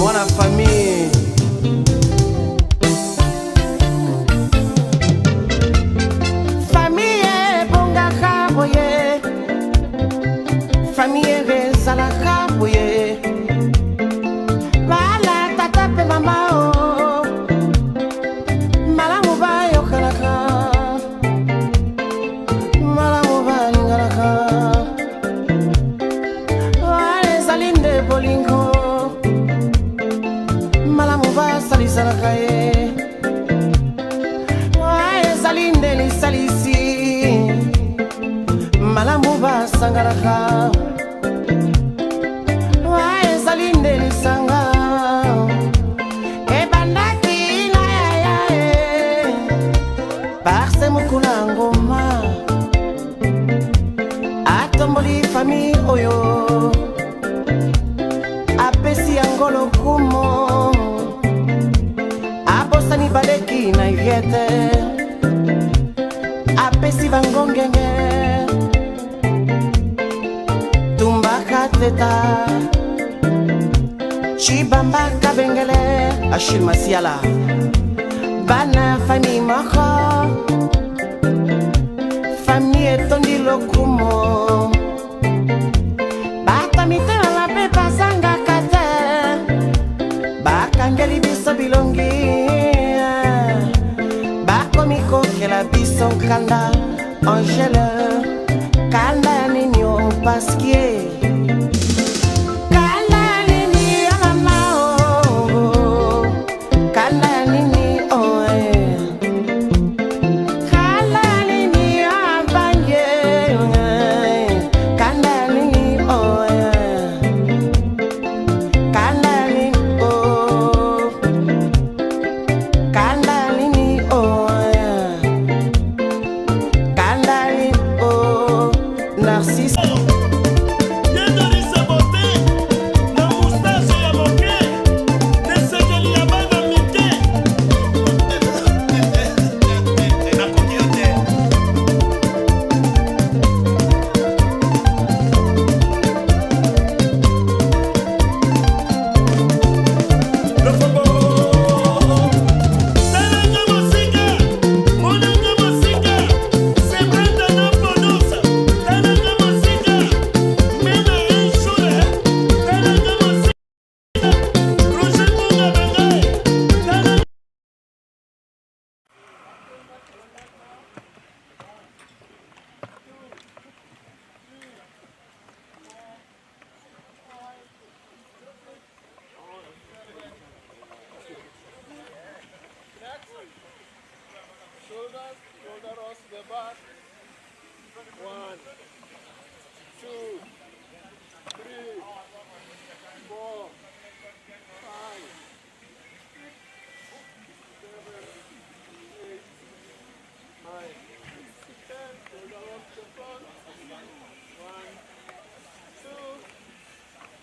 mwana famille. Famille bongaka boye, famille rezalaka boye. Bala tata pe mama o, malamu bayokalaka, malamu balingalaka. Wale zalinde bolingo, malamu basalizalaka ye. Wale zalinde lisalisi, malamu basangalaka. Wale zalinde lisanga, ebandaki na ya e, parce mukula ngoma, atomboli famille oyo, apesi angolo kumo, abosani baleki na yete, apesi bangongenge, tumbaka teta, chibamba kabengele, Achille Masiala, bana famille moko, famille etondi lokumo, bata mitema mape pasanga kate, bakangeli biso bilongi, bakomiko kela biso kanda, Angele, kanda ninyo paskie. Shoulder rest the back. 1, 2, 3, 4, 5, 6, 7, 8, 9, 10. Shoulder rest the front. 1, 2,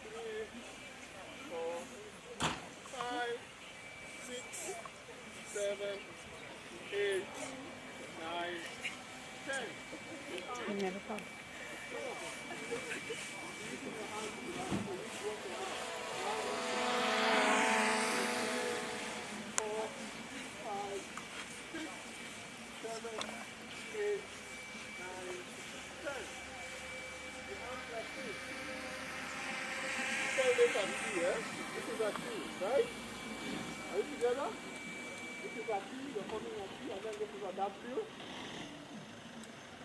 3, 4, 5, 6, 7, 8, 9, 10. Never come. This is a T, right? Are you together? This is a T, you're forming a T, and then this is a W.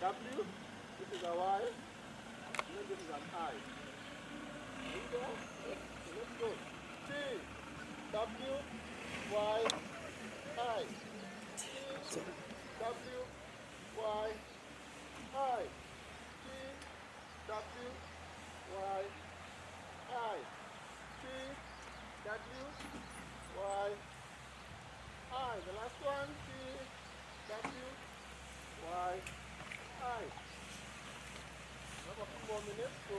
W, this is a Y, and then this is an I. There you go. Let's go. T, W, Y, I. T, W, Y, I. T, W, Y, I. T, W, Y, I. The last one, T, W, Y, I. We have a few more minutes, so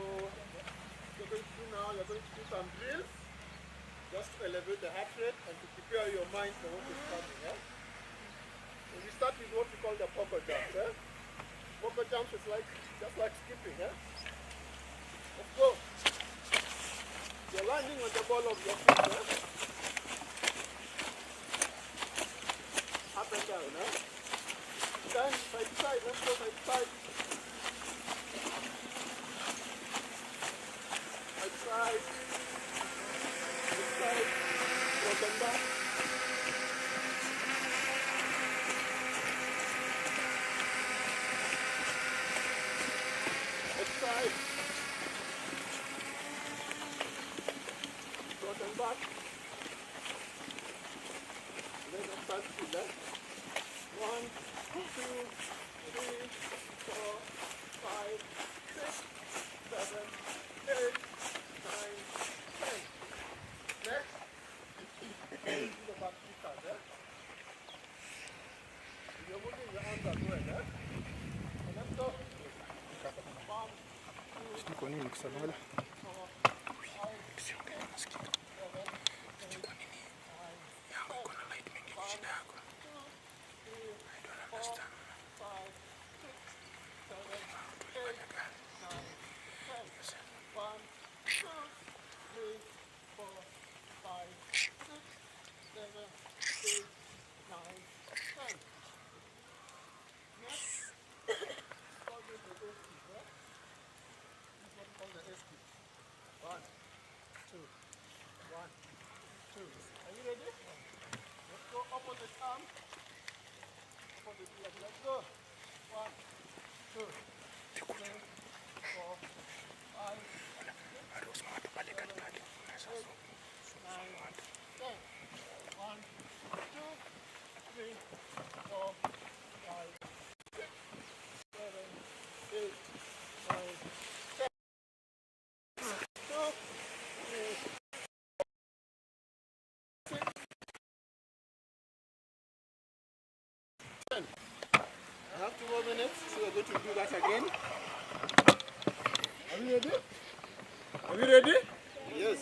you're going to do now, you're going to do some drills just to elevate the heart rate and to prepare your mind for what is coming. So we start with what we call the poker jumps. Poker jumps is just like skipping. Let's go. You're landing on the ball of your feet. Up and down, huh? Stand side to side. Let's go side to side. Side to side. This side. Front and back. Next side. Front and back. Then stand still, eh? 1, 2, 3, 4, 5, 6, 7, 8, 9, 10. Next. Do the back kickers, eh? You're moving your arms as well, eh? And let's go. 1, 2, 3, 4, 5, 6, 7, 8, 9, 10. 2. Are you ready? Let's go opposite arm. Opposite leg. Let's go. 1, 2, 3, 4, 5, 6, 7, 8, 9, 10. 1, 2, 3, 4, 5, 6, 7, 8, 9, 10. 2, 3, 10. I have 2 more minutes, so we're going to do that again. Are we ready? Are we ready? Yes.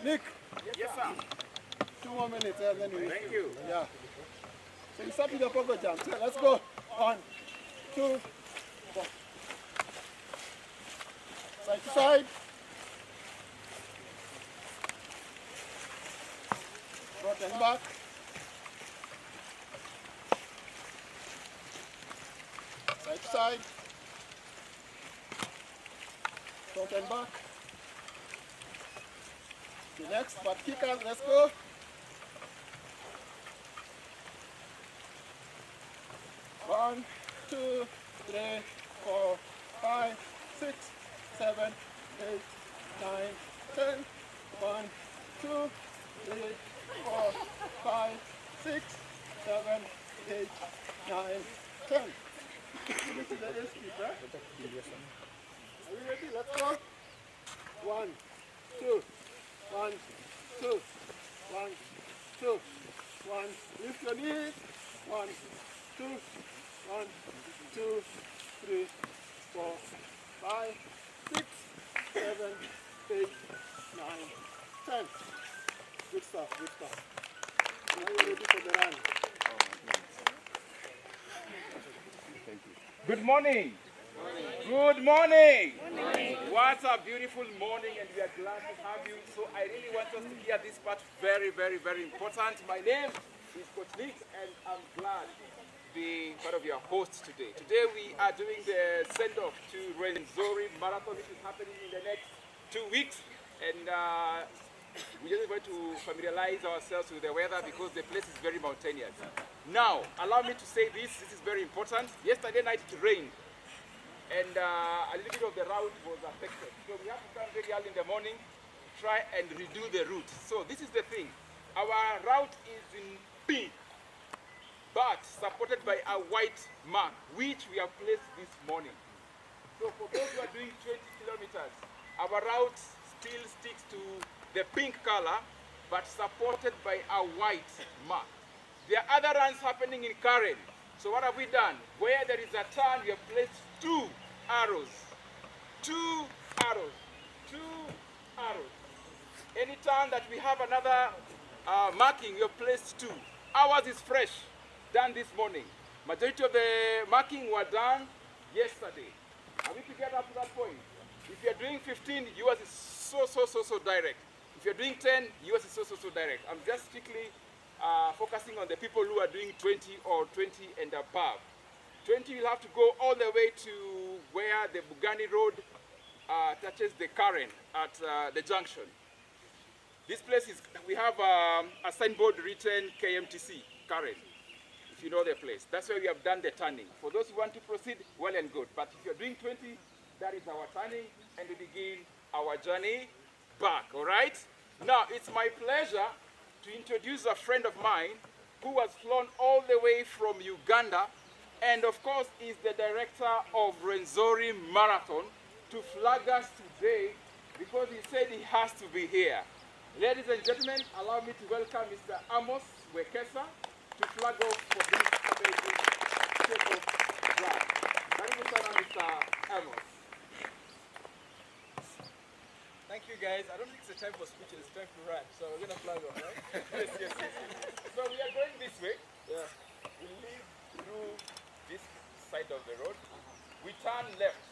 Nick? Yes, sir. 2 more minutes and then we Thank you. Yeah. So you start with the pogo jump. So let's go. 1, 2, 4. Side to side. Front and back. Side to side. Front and back. The next butt kickers, let's go. 1, 2, 3, 4, 5, 6, 7, 8, 9, 10. 1, 2, 3, 4, 5, 6, 7, 8, 9, 10. Give it to the escape, right? Are you ready? Let's go. 1, 2, 1, 2, 1, 2, 1. Lift your knees. 1, 2, 1, 2, 3, 4, 5, 6, 7, 8, 9, 10. Good stuff, good stuff. Now you're ready for the run. Good morning. Good morning. What a beautiful morning, and we are glad to have you. So I really want us to hear this part very, very, very important. My name is Coach Nick, and I'm glad to be part of your host today. Today we are doing the send-off to Rwenzori Marathon, which is happening in the next 2 weeks. And we're just going to familiarize ourselves with the weather because the place is very mountainous. Now, allow me to say this is very important. Yesterday night it rained, and a little bit of the route was affected. So we have to come very early in the morning, try and redo the route. So this is the thing. Our route is in pink, but supported by a white mark, which we have placed this morning. So for those who are doing 20 kilometers, our route still sticks to the pink color, but supported by a white mark. There are other runs happening in Karen. So what have we done? Where there is a turn, we have placed 2 arrows. 2 arrows. 2 arrows. Any turn that we have another marking, we have placed 2. Ours is fresh, done this morning. Majority of the marking were done yesterday. Are we together up to that point? If you're doing 15, yours is so direct. If you're doing 10, yours is so direct. I'm just strictly focusing on the people who are doing 20 or 20 and above. 20 will have to go all the way to where the Bugani Road touches the Karen at the junction. This place is, we have a signboard written KMTC, Karen, if you know the place. That's where we have done the turning. For those who want to proceed, well and good. But if you're doing 20, that is our turning, and we begin our journey back, all right? Now, it's my pleasure to introduce a friend of mine who has flown all the way from Uganda, and of course is the director of Rwenzori Marathon, to flag us today because he said he has to be here. Ladies and gentlemen, allow me to welcome Mr. Amos Wekesa to flag off for this amazing takeoff flag. Karibu sana, Mr. Amos. Thank you, guys. I don't think it's a time for speeches, it's time to run. So we're going to flag off, right? Yes. So we are going this way. Yeah. We leave through this side of the road. We turn left.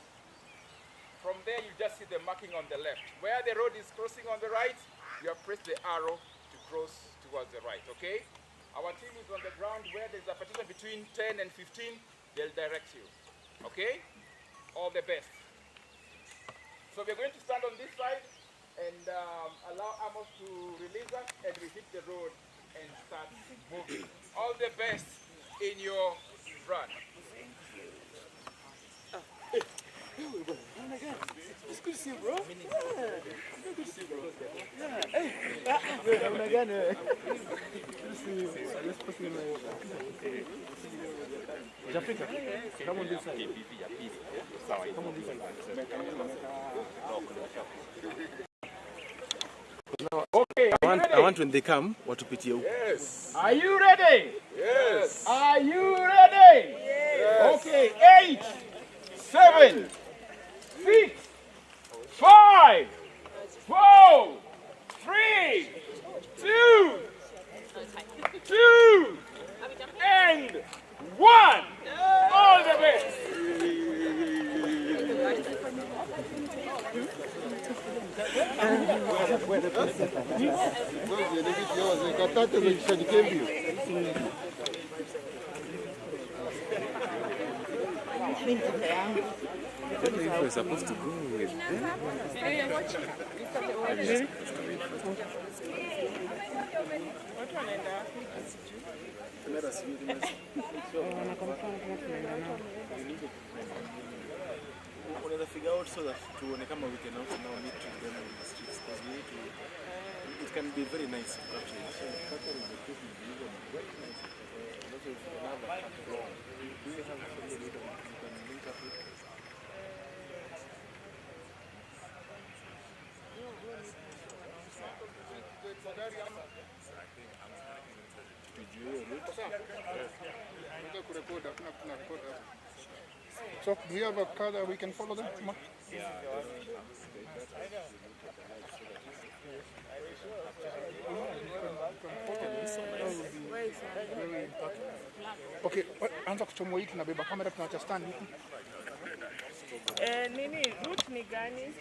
From there, you just see the marking on the left. Where the road is crossing on the right, you have pressed the arrow to cross towards the right, okay? Our team is on the ground where there's a partition between 10 and 15. They'll direct you, okay? All the best. So we're going to stand on this side and allow Amos to release us, and we hit the road and start moving. All the best in your run. Oh my God. It's good to see you, bro. Yeah. It's good to see you, bro. Yeah. Hey. Oh my God. Good to see you. Let's put you in my... Jafrika, come on this side. Come on this side. Okay, I want when they come, what to put you. Yes. Are you ready? Yes. Are you ready? Yes. Okay, 8, 7, 6, 5, 4, 3, 2, and 1. All the best. We're supposed to go with Unaweza figure out so that tuone kama we can also now meet them in the streets, because we need to, it can be very nice to capture it. So capture is the case is even very nice. Also if you have a long, do you have somebody later you can link up with? So do you have a car that we can follow them? Okay, anza kuchomoa hii tunabeba kamera tunaacha stand huku. Nini route ni gani?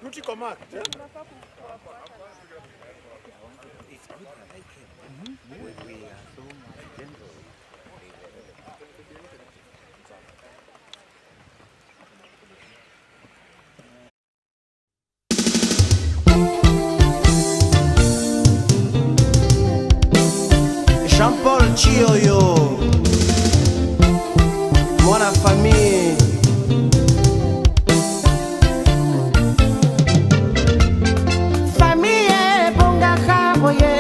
Route iko mark. It's good that I came. We are so much gentle. Jean-Paul Chioyo, mwana famille. Famille bonga kaboye,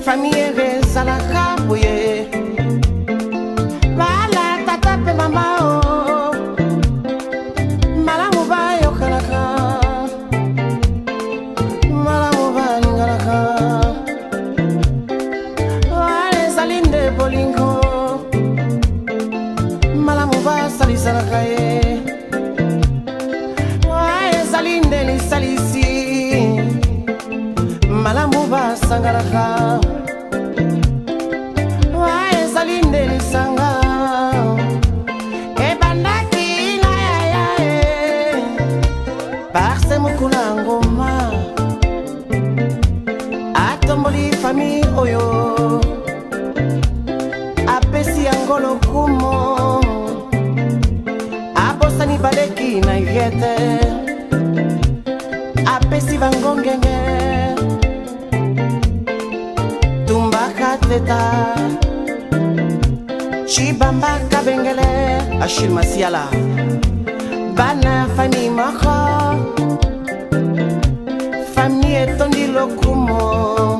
famille rezala kaboye. Bala tata pe mama o, malamu bayo kalaka, malamu bayo kalaka. Bolingo malamu ba salisala kaye wae zalinde li salisi malamu ba sangalaka wae zalinde li sanga e bandaki na ya e parce mukuna ngoma atomboli mokolo kumo abosani baleki na yete apesi bangongenge tumbaka teta chibambaka bengele Achille Masiala bana fami moko fami etondi lokumo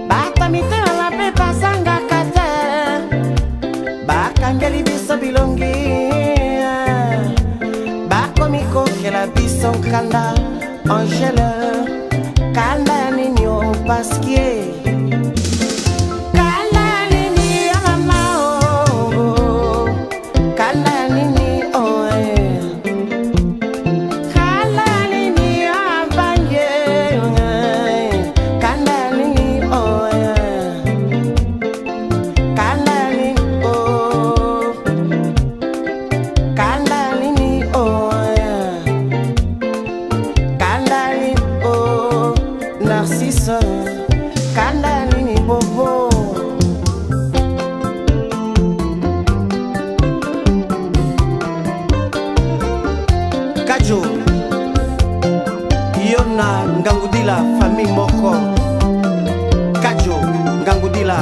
batamite ala pe pasanga kate bakangeli biso bilongi bakomi kokela biso nkanda Angele kanda ya nini o paskie kanda nini bobo Kajo Yona Ngangudila famille moko Kajo Ngangudila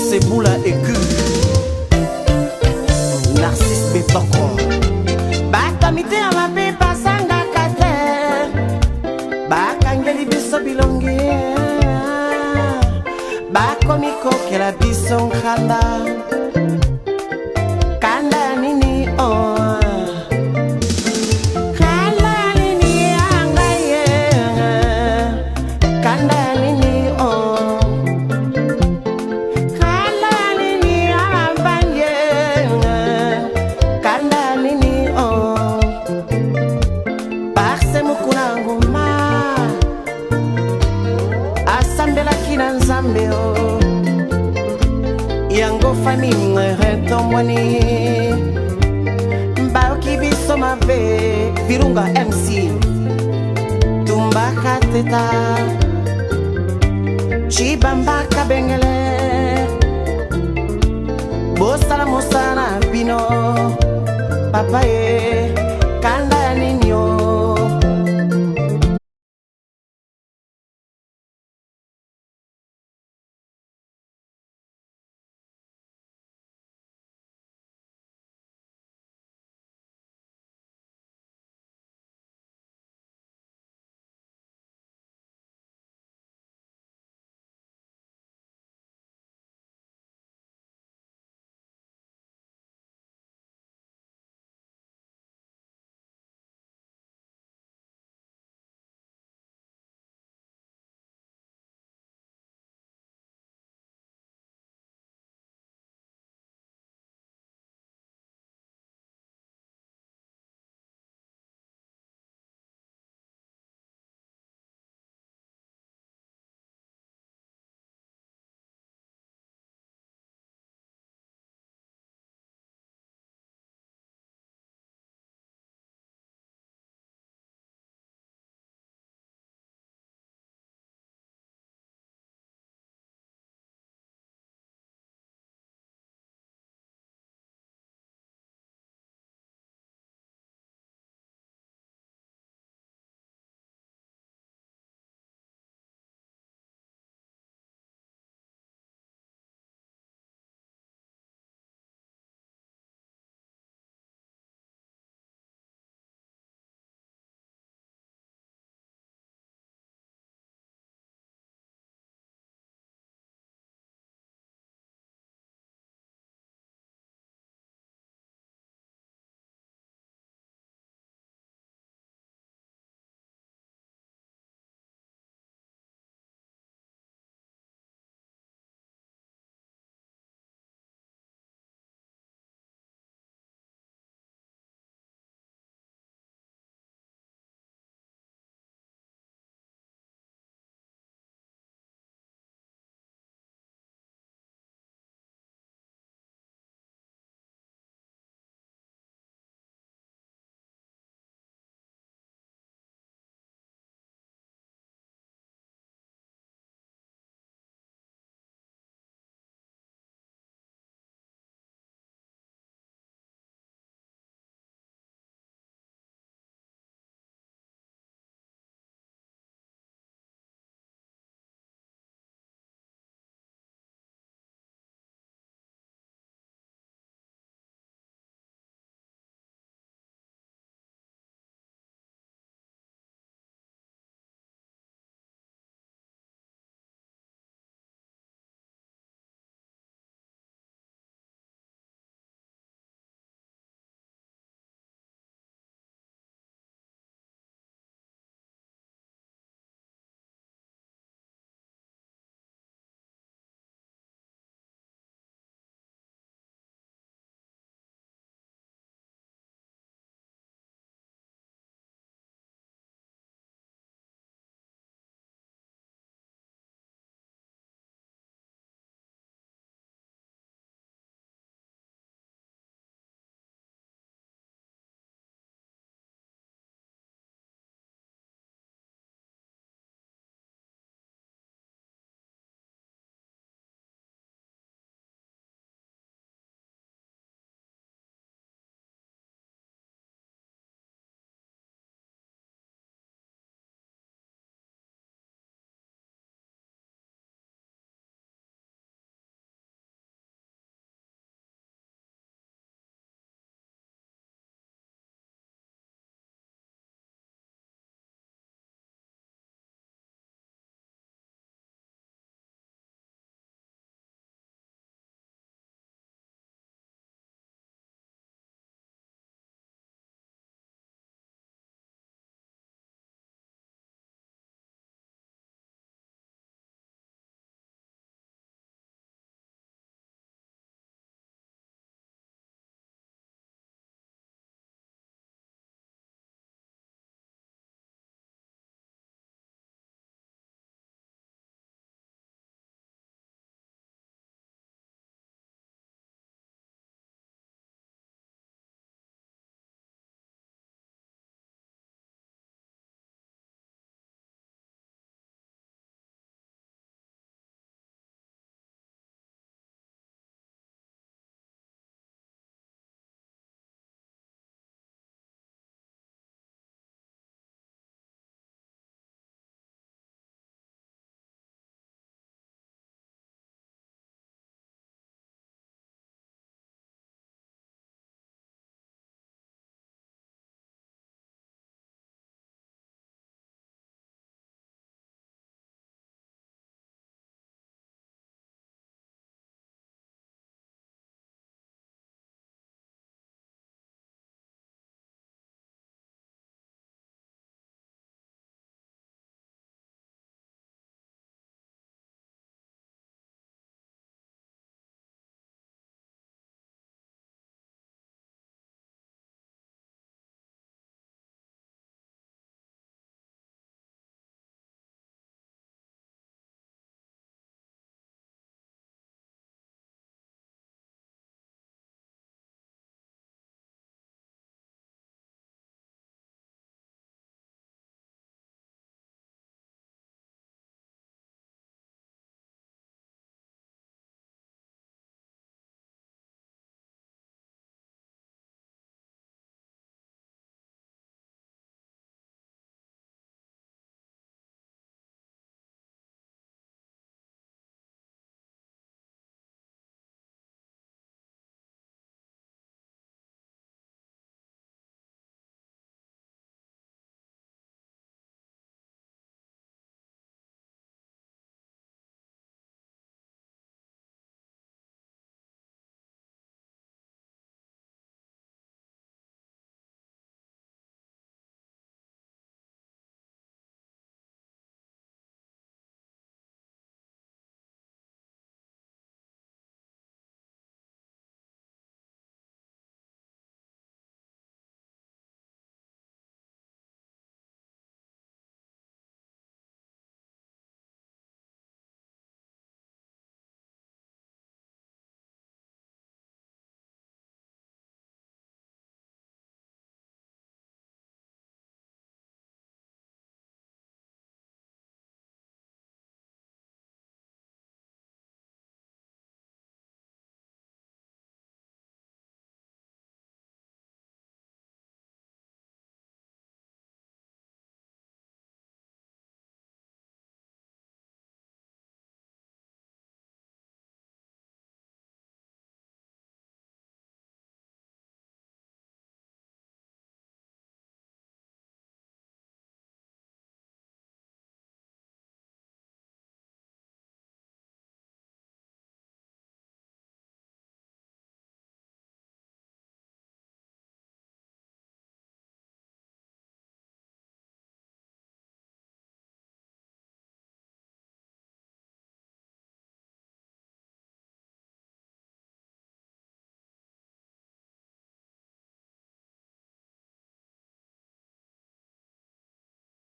Seboula Egu Narcisse Betoko batamite ala pe pasanga kate bakangeli biso bilongi bakomi kokela biso nkanda kanda nini o kanda nini angaye kanda nini o kanda nini abanye kanda nini o parce mukuna ngoma asambela kina nzambe o yango famille retomwani mbaoki biso mabe Virunga MC tumbaka teta chibambaka bengele bosala mosana bino papa ye kanda ya nini o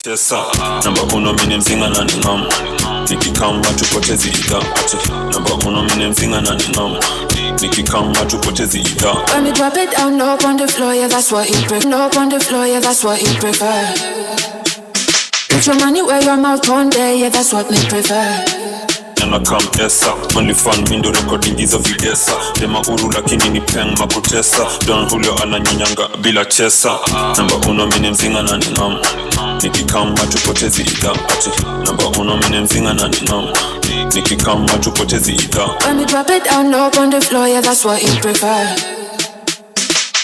tesa namba uno mine mzinga na ningam nikikamba tupotezi ida namba uno mine mzinga na ningam nikikamba tupotezi ida. When me drop it down low on the floor, yeah, that's what you prefer. Low on the floor, yeah, that's what you prefer. Put your money where your mouth one day, yeah, that's what me prefer. Na kam esa only fan mindo recording hizo videsa dema uru lakini ni peng makutesa Don Julio ananyanyanga bila chesa namba uno mine mzinga na ningam nikikamba tupotezi ida namba uno mine mzinga na ningam nikikamba tupotezi ida. When me drop it down low on the floor, yeah, that's what you prefer.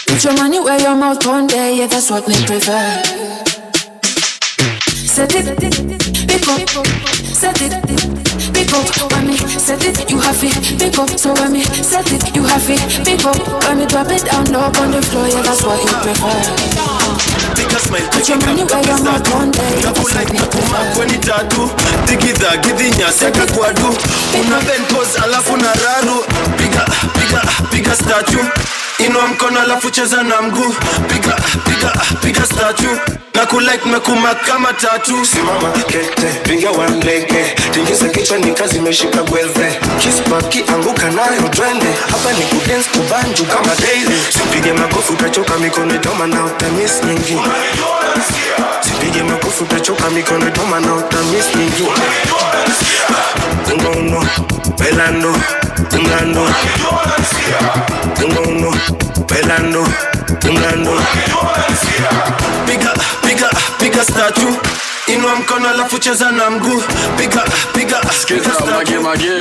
Put your money where your mouth one day, yeah, that's what me prefer. Set it, pick up, set it, pick up. When me set it, you have it, pick up. So when me set it, you have it, pick up. When me drop it down low on the floor, yeah, that's what you prefer. Put your money where your mouth one day, yeah, that's what me prefer. Kweni tatu, tikidha, gidhinya, seka kwadu. Una bend pose, alafu na raru. Piga statue. Inua mkono alafu cheza na mguu. Piga statue. Na kulike mekuma kama tatu. Simama kete, piga one leg. Tingiza kichwa ni kazi meshika gwelve. Kispaki anguka nayo twende. Hapa ni kudance kubanju kama daily. Sipige makofi utachoka mikono itoma na utamiss nyingi. Sipige makofi utachoka mikono itoma na utamiss nyingi. Ngono, belando, ngando. Ngono, belando, ngando. Piga statue. Inua mkono alafu cheza na mguu. Piga statue.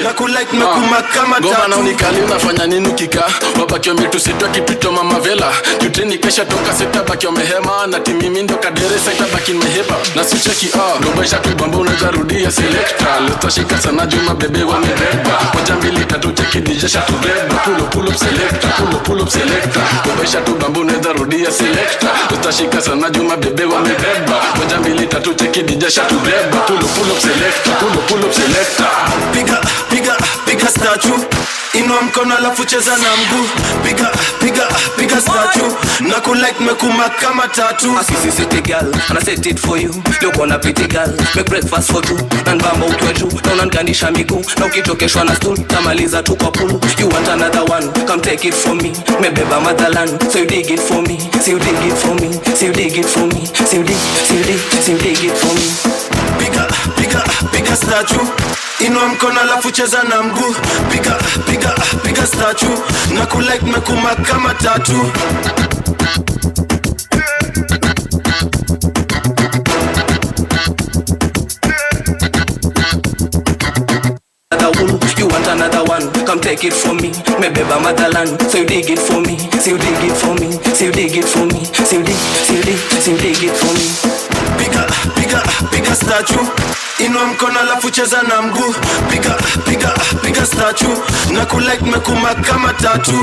Na kulike mekuma kama tatu. Goma na unikali unafanya nini kika. Wabaki wametu sitwa kipito mama vela. Jutini kesha toka sita baki wamehema. Na timimi ndo kadere sita baki meheba. Na sicheki Lubesha kubamba unaweza rudia selecta. Leta shika sana juma bebe wamebeba. Moja mbili tatu cheki DJ shatu beba. Pull up selecta. Pull up selecta. Lubesha kubamba unaweza rudia selecta. Leta shika sana juma bebe wamebeba. Moja mbili tatu cheki DJ shatu beba. Pull up selecta. Pull up selecta. Piga statue. Inua mkono alafu cheza na mguu. Piga statue. Na kulike mekuma kama tatu. Asisi city girl, and I set it for you. You gonna pretty girl, make breakfast for two. Nanbamba utweju, na unangandisha miguu. Na ukitokeshwa na stool, tamaliza tu kwa pool. You want another one, come take it from me. Mebeba motherland, so you dig it for me. So you dig it for me. So you dig it for me. So you dig it for me. Piga statue. Inua mkono alafu cheza na mguu. Piga statue. Na kulike mekuma kama tatu. You want another one, come take it from me. Mebeba motherland, so you dig it for me. So you dig it for me. So you dig it for me. So you dig it for me. Piga statue. Inua mkono alafu cheza na mguu. Piga statue. Na kulike mekuma kama tatu.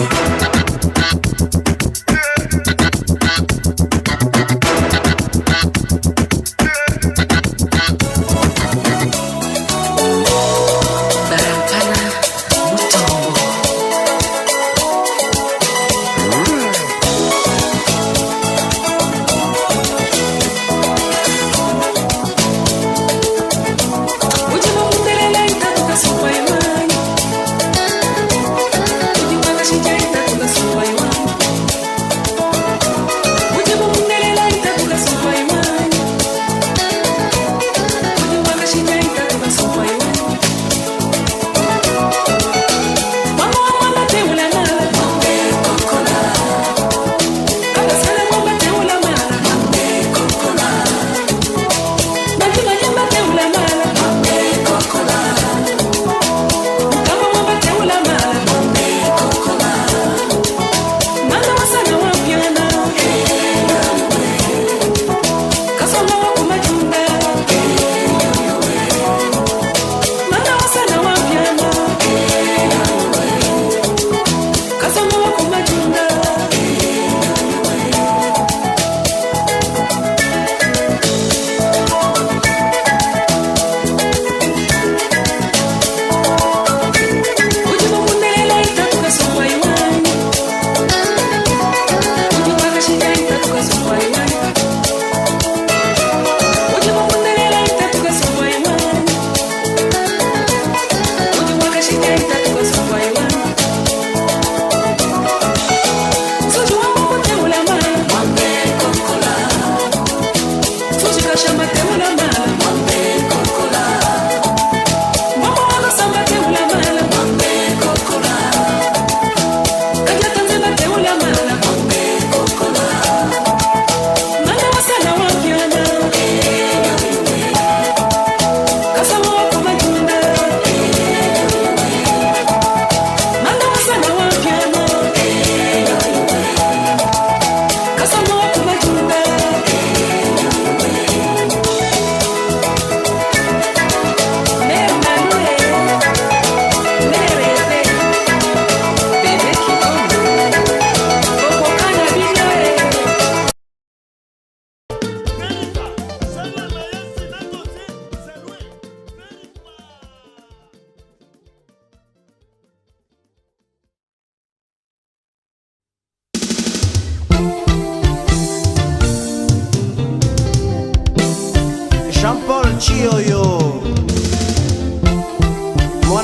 She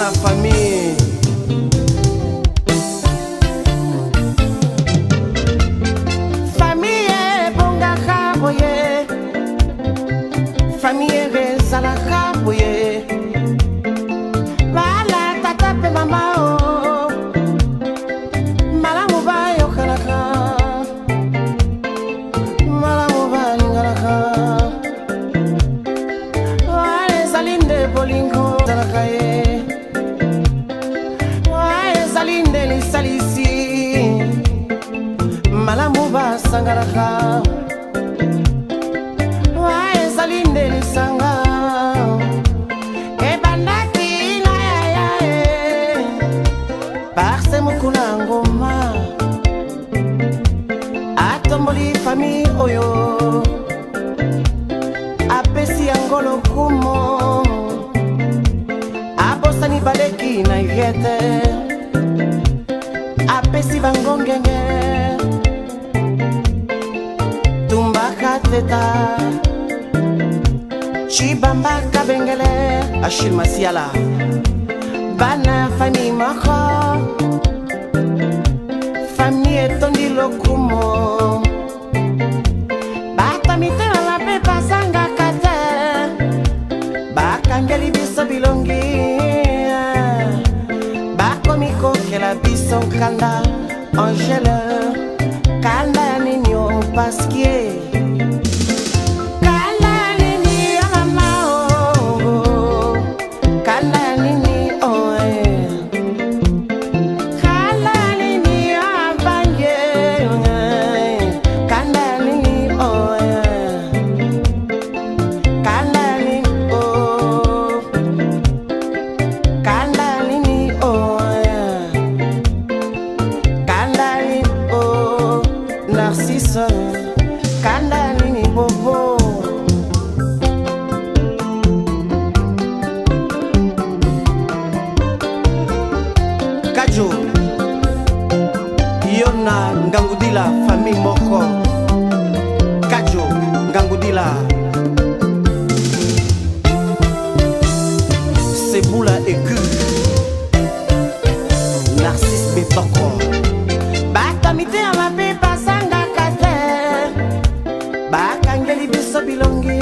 la famille. Famille bonga kaboye, famille rezala kaboye. Bala tata pe mama o, malamu ba yo kanaka, malamu ba lingalaka. Wale zalinde bolingo talakaye, wale zalinde li salisi, malamu ba sangaraka. Wale zalinde li sanga, e bandaki na ya parce mukuna ngoma, atomboli famille oyo. Apesi angolo kumo, abosani baleki na yete, apesi bangongenge, tumbaka teta, chibamba kabengele, Achille Masiala, bana fami mako, fami etondi lokumo, bata mitena la pepa sanga. Bakangeli biso bilongi, bakomiko kela biso kanda, Angèle, kanda ya nini o paskie, kanda ya nini ya mama o, kanda ya nini o kanda ya nini ya banye, kanda ya nini o kanda ya nini. Kandalini bobo Kajo Yona Ngangudila famille moko Kajo Ngangudila Seboula aigu Narcisse Betoko Batamite à ma pepa sanga kate Bakangeli biso bilongi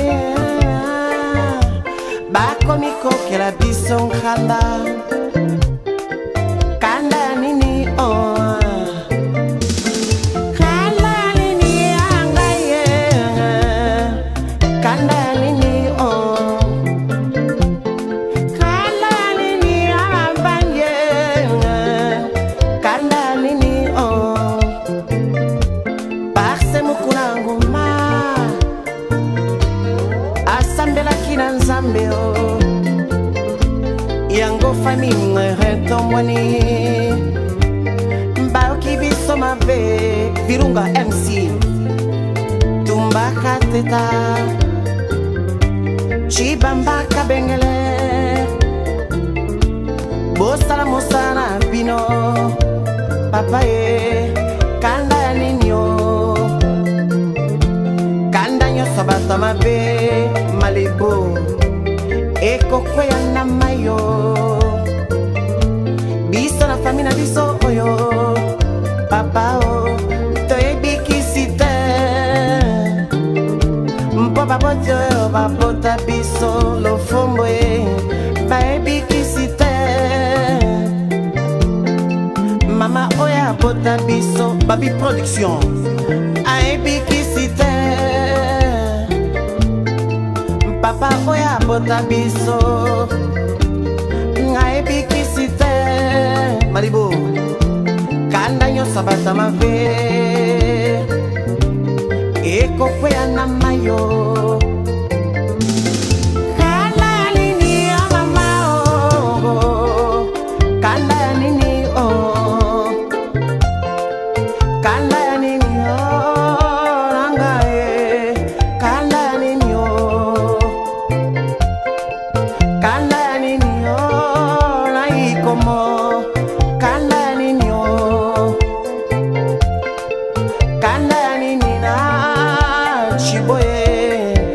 Bakomiko kela biso nkanda Kanda nini o Kanda nini angaye Kanda nini o Kanda nini abanye Kanda nini o Parce mukuna ngoma Asambela kina nzambe o Yango famille retomwani Mbaoki biso mabe Virunga MC Tumbaka teta Chibamba kabengele Bosala mosana bino Papa kanda ya ninyo Kanda nyo sabata mabe Malibu Eko kwea na mayo Biso na famina biso oyo Papa o Toye bikisite Mpo babote oyo babota biso Lo fombo Bae bikisite Mama oya bota biso Babi production Ae bikisite Papa oya bota biso Ngae bikisite Malibu Kanda nyo sabata mave Eko kwea na mayo Kanda nini ya mama o Kanda nini o Kanda nini o Nangae Kanda nini o Kanda nini o Naikomo Kanda nini o Kanda nini na Chiboye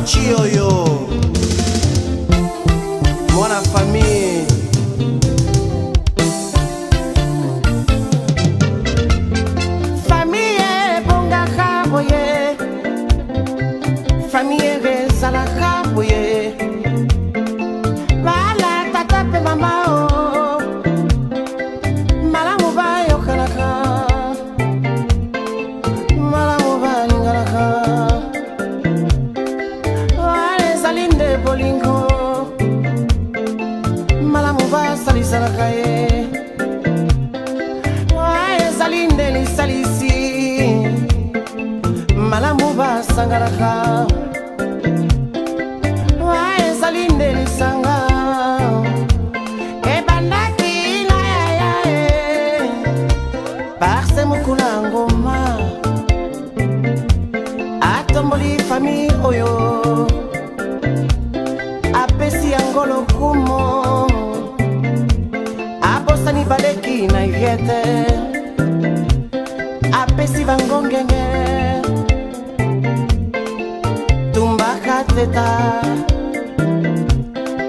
Chioyo, mwana famille. Famille bonga kaboye, famille rezala kaboye. Bala tata pe mama o, malamu ba yokanaka, malamu ba lingalaka. Bolingo malamu ba salisala kaye wae salinde ni salisi malamu ba sangaraka wae salinde ni sanga e bandaki na ya parce mukuna ngoma atomboli famille oyo apesi angolo kumo abosani baleki na yete apesi bangongenge tumbaka teta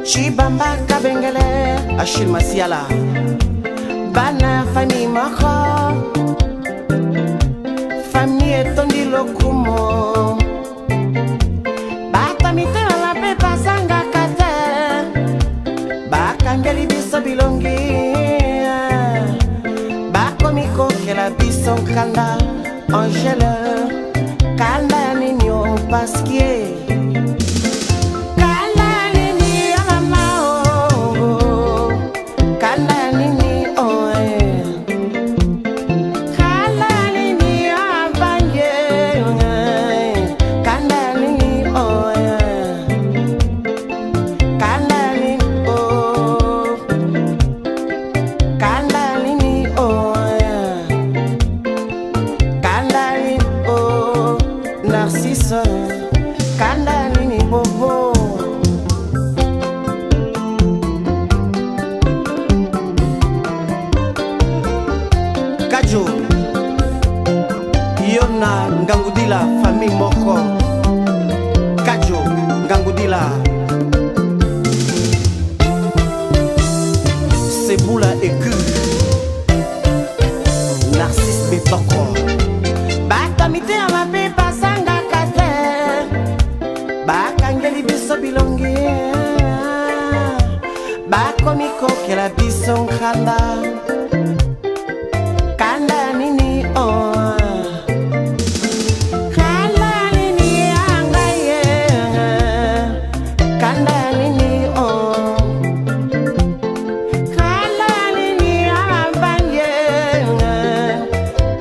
chibambaka bengele Achille Masiala bana famille moko famille etondi lokumo batamite na la pepa sanga bakangeli biso bilongi bakomiko kela biso nkanda Angele kanda ya nini o paskie kanda ya nini ya mama o kanda ya nini o kanda ya nini ya banje kanda ya nini o kanda kanda nini bobo kajo yona ngangudila famille moko kajo ngangudila Seboula écu Narcisse Betoko batamite ya mabe pasanga kate bakangeli biso bilongi bakomiko kela biso nkanda kanda nini o kanda nini angaye kanda nini o kanda nini abanye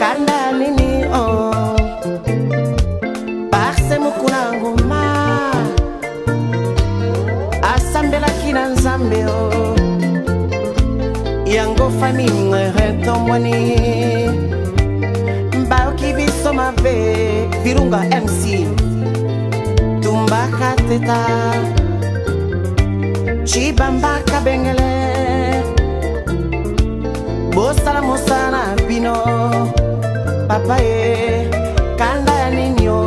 kanda nini o parce mukuna ngoma asambela kina nzambe o yango famille retomoni mbaoki biso mabe Virunga MC tumbaka teta chibambaka bengele bosala mosana bino papa ye kanda ya ninyo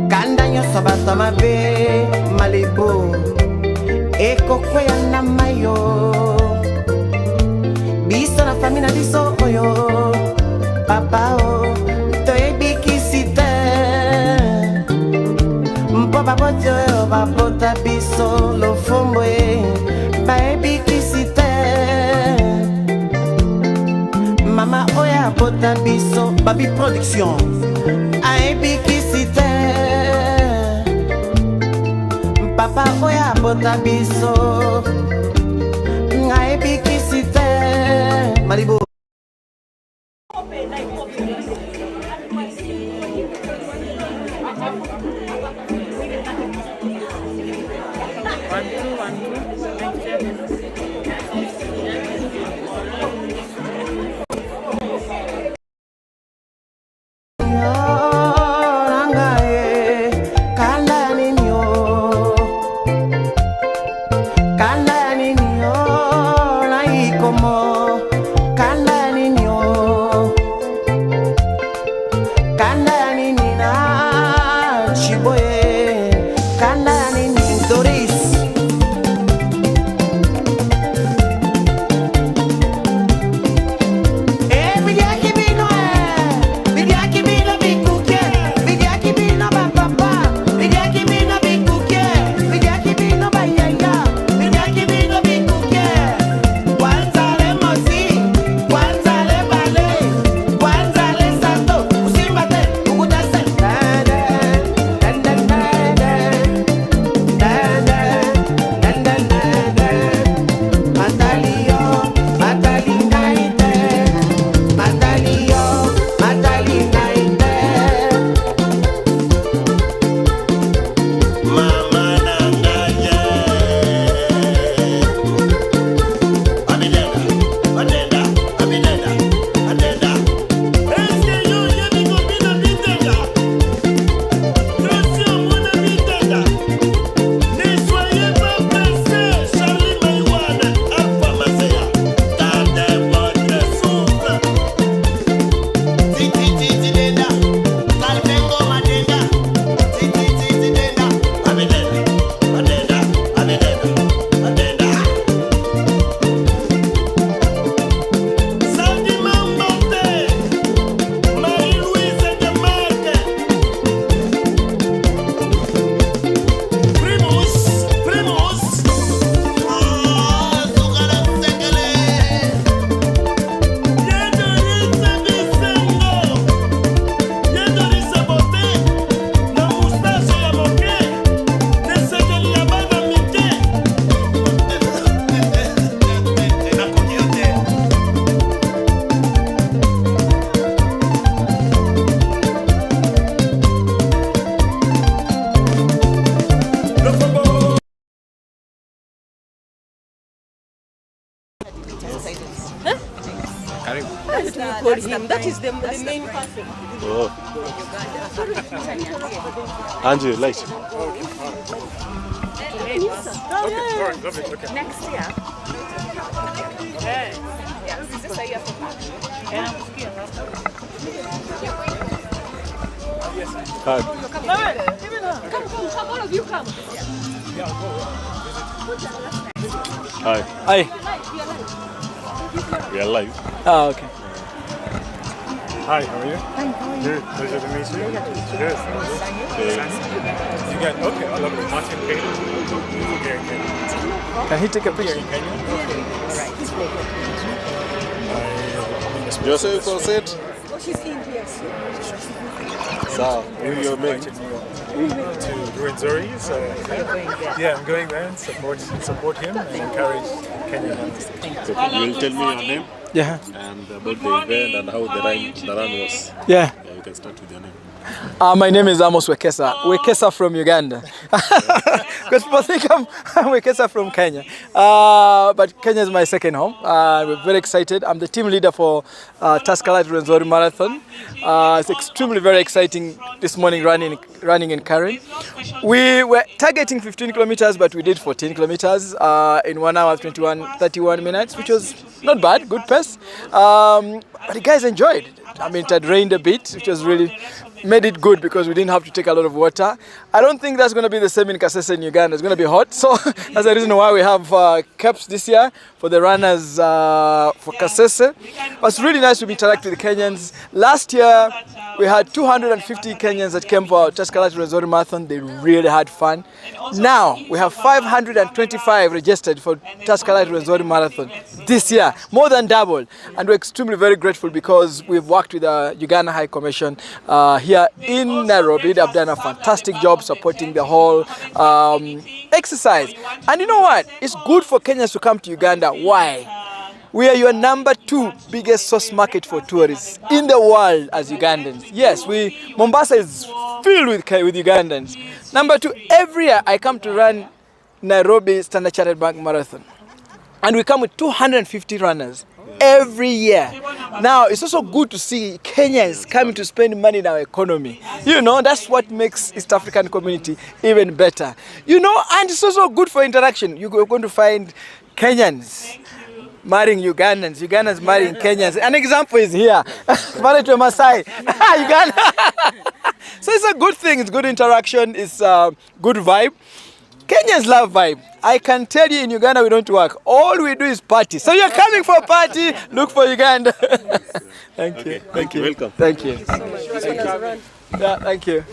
kanda nyoso bato mabe malebo ekokwe ya nama yo biso na famille na biso oyo papa o toyebikisi te mpo babote oyo babota biso lofombo ye bayebikisi te mama oyo abota biso babi production ayebikisi te papa oyo abota biso ngayebikisi te Malibu Karibu. Call him. That is the main person. Oh. Angie, light. Next year. Is this a year for back? Hi. Come, all of you come. Hi. Hi. We are live. Oh, okay. Hi, how are you? Good. Pleasure to meet you. Good. You got, okay, I love it. Martin Kenya. Here in Kenya. Can he take a picture? Here in Kenya. Yourself all set? Oh, she's in here. So, who are your mates? To Rwenzori, so yeah, I'm going there and support him and encourage Kenyan. Okay, you will tell me your name? Yeah. And about the event and how the run was. Yeah. You can start with your name. My name is Amos Wekesa. Wekesa from Uganda. Because people think I'm Wekesa from Kenya. But Kenya is my second home. We're very excited. I'm the team leader for Taskalite Rwenzori Marathon. It's extremely very exciting this morning running in Karen. We were targeting 15 kilometers, but we did 14 kilometers in 1 hour 31 minutes, which was not bad, good pace. But the guys enjoyed it. I mean, it had rained a bit, which was really made it good because we didn't have to take a lot of water. I don't think that's going to be the same in Kasese in Uganda. It's going to be hot, so that's the reason why we have caps this year for the runners for Kasese. It was really nice to interact with the Kenyans. Last year, we had 250 Kenyans that came for our Taskalite Rwenzori Marathon. They really had fun. Now, we have 525 registered for Taskalite Rwenzori Marathon this year, more than double. And we're extremely very grateful because we've worked with the Uganda High Commission here in Nairobi. They've done a fantastic job supporting the whole exercise. And you know what? It's good for Kenyans to come to Uganda. Why? We are your number 2 biggest source market for tourists in the world as Ugandans. Yes, Mombasa is filled with Ugandans. Number 2, every year I come to run Nairobi Standard Chartered Bank Marathon. And we come with 250 runners every year. Now, it's also good to see Kenyans coming to spend money in our economy. You know, that's what makes East African community even better. You know, and it's also good for interaction. You're going to find Kenyans marrying Ugandans, Ugandans marrying Kenyans. An example is here. Married to a Maasai. Uganda. So it's a good thing. It's good interaction. It's a good vibe. Kenyans love vibe. I can tell you in Uganda we don't work. All we do is party. So you're coming for a party, look for Uganda. Thank you. Thank you. Welcome. Thank you. Yeah, thank you.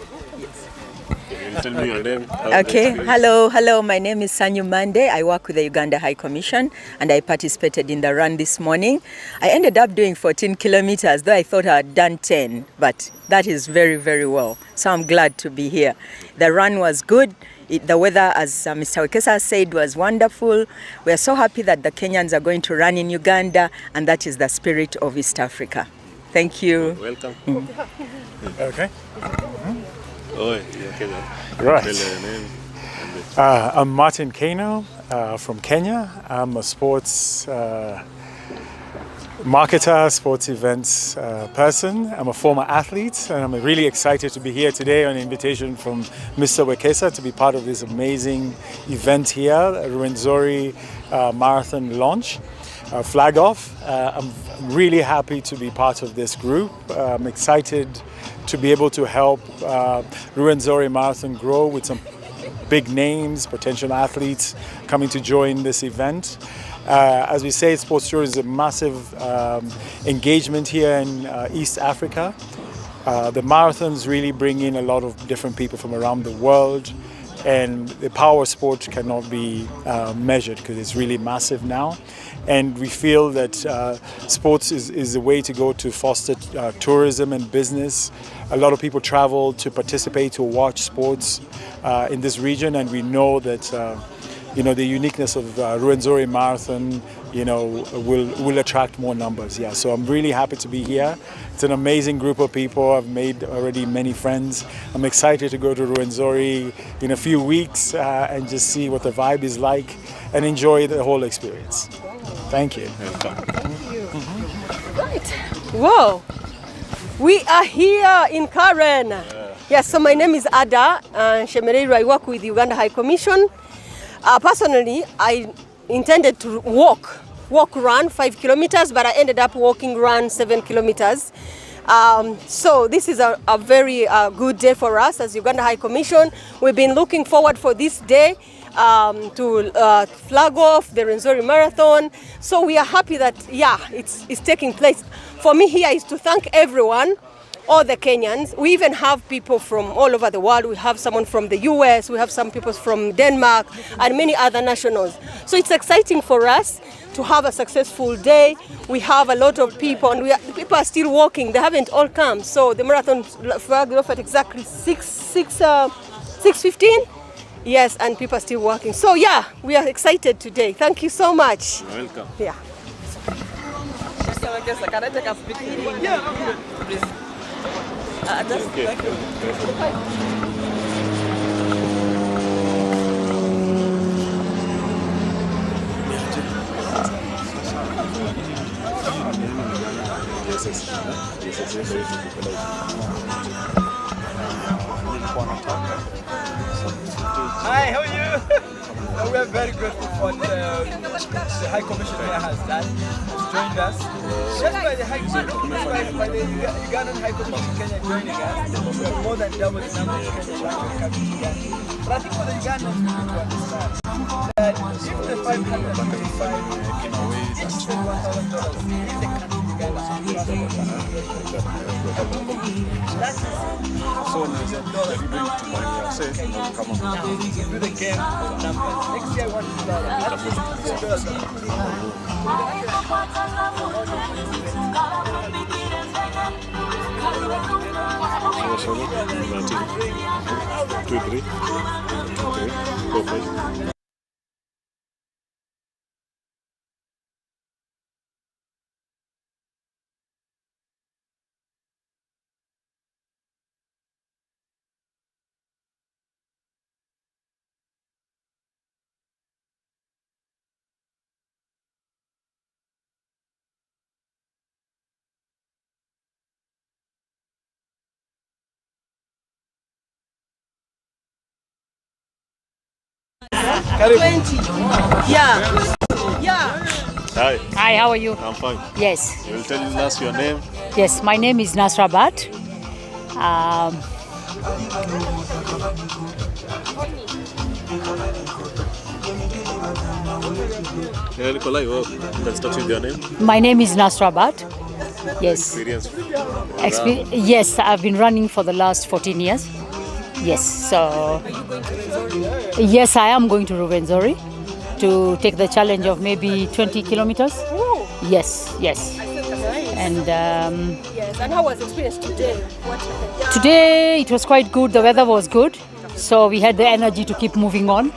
Tell me your name. Okay, hello, my name is Sanyu Mande. I work with the Uganda High Commission and I participated in the run this morning. I ended up doing 14 kilometers, though I thought I had done 10, but that is very, very well. So I'm glad to be here. The run was good. The weather, as Mr. Wekesa said, was wonderful. We are so happy that the Kenyans are going to run in Uganda, and that is the spirit of East Africa. Thank you. Welcome. Okay. Oh, yeah, Right. I'm Martin Kano from Kenya. I'm a sports marketer, sports events person. I'm a former athlete and I'm really excited to be here today on an invitation from Mr. Wekesa to be part of this amazing event here, Rwenzori Marathon launch, flag off. I'm really happy to be part of this group. I'm excited to be able to help Rwenzori Marathon grow with some big names, potential athletes coming to join this event. As we say, sports tourism is a massive engagement here in East Africa. The marathons really bring in a lot of different people from around the world, and the power of sport cannot be measured because it's really massive now. And we feel that sports is a way to go to foster tourism and business. A lot of people travel to participate, to watch sports in this region, and we know that the uniqueness of Rwenzori Marathon, will attract more numbers. Yeah, so I'm really happy to be here. It's an amazing group of people. I've made already many friends. I'm excited to go to Rwenzori in a few weeks and just see what the vibe is like and enjoy the whole experience. Thank you. Right. Whoa. We are here in Karen. Yes, so my name is Ada Shemereiro. I work with the Uganda High Commission. Personally, I intended to run 5 kilometers, but I ended up run 7 kilometers. So this is a very good day for us as Uganda High Commission. We've been looking forward for this day to flag off the Rwenzori Marathon. So we are happy that, it's taking place. For me here is to thank everyone, all the Kenyans. We even have people from all over the world. We have someone from the US, we have some people from Denmark, and many other nationals. So it's exciting for us to have a successful day. We have a lot of people, and people are still walking. They haven't all come. So the marathon flagged off at exactly 6:15. Yes, and people are still working. So yeah, we are excited today. Thank you so much. You're welcome. Yeah. Hi, how are you? We are very grateful for what the High Commission here has done. Has joined us. Just by the Ugandan High Commission in Kenya joining us, we have more than double the number of Kenyans actually coming to Uganda. But I think for the Ugandans, we need to understand that if the 525 came away, that's $1,000 in the country of Uganda. That is So there's a dollar you bring to money yourself, come on. now, do the game numbers. Next year I want to $1,000. So 2, 3, 4, 5. Yeah. Hi. Hi, how are you? I'm fine. Yes. You will tell us your name? Yes, my name is Nasra Bat. Yeah, Nikolai, let's start with your name. My name is Nasra Bat. Yes. Experience. Yes, I've been running for the last 14 years. Yes, so yes, I am going to Rwenzori to take the challenge of maybe 20 kilometers. Ooh. Yes. Nice. And yes, and how was the experience today? Today it was quite good. The weather was good, so we had the energy to keep moving on.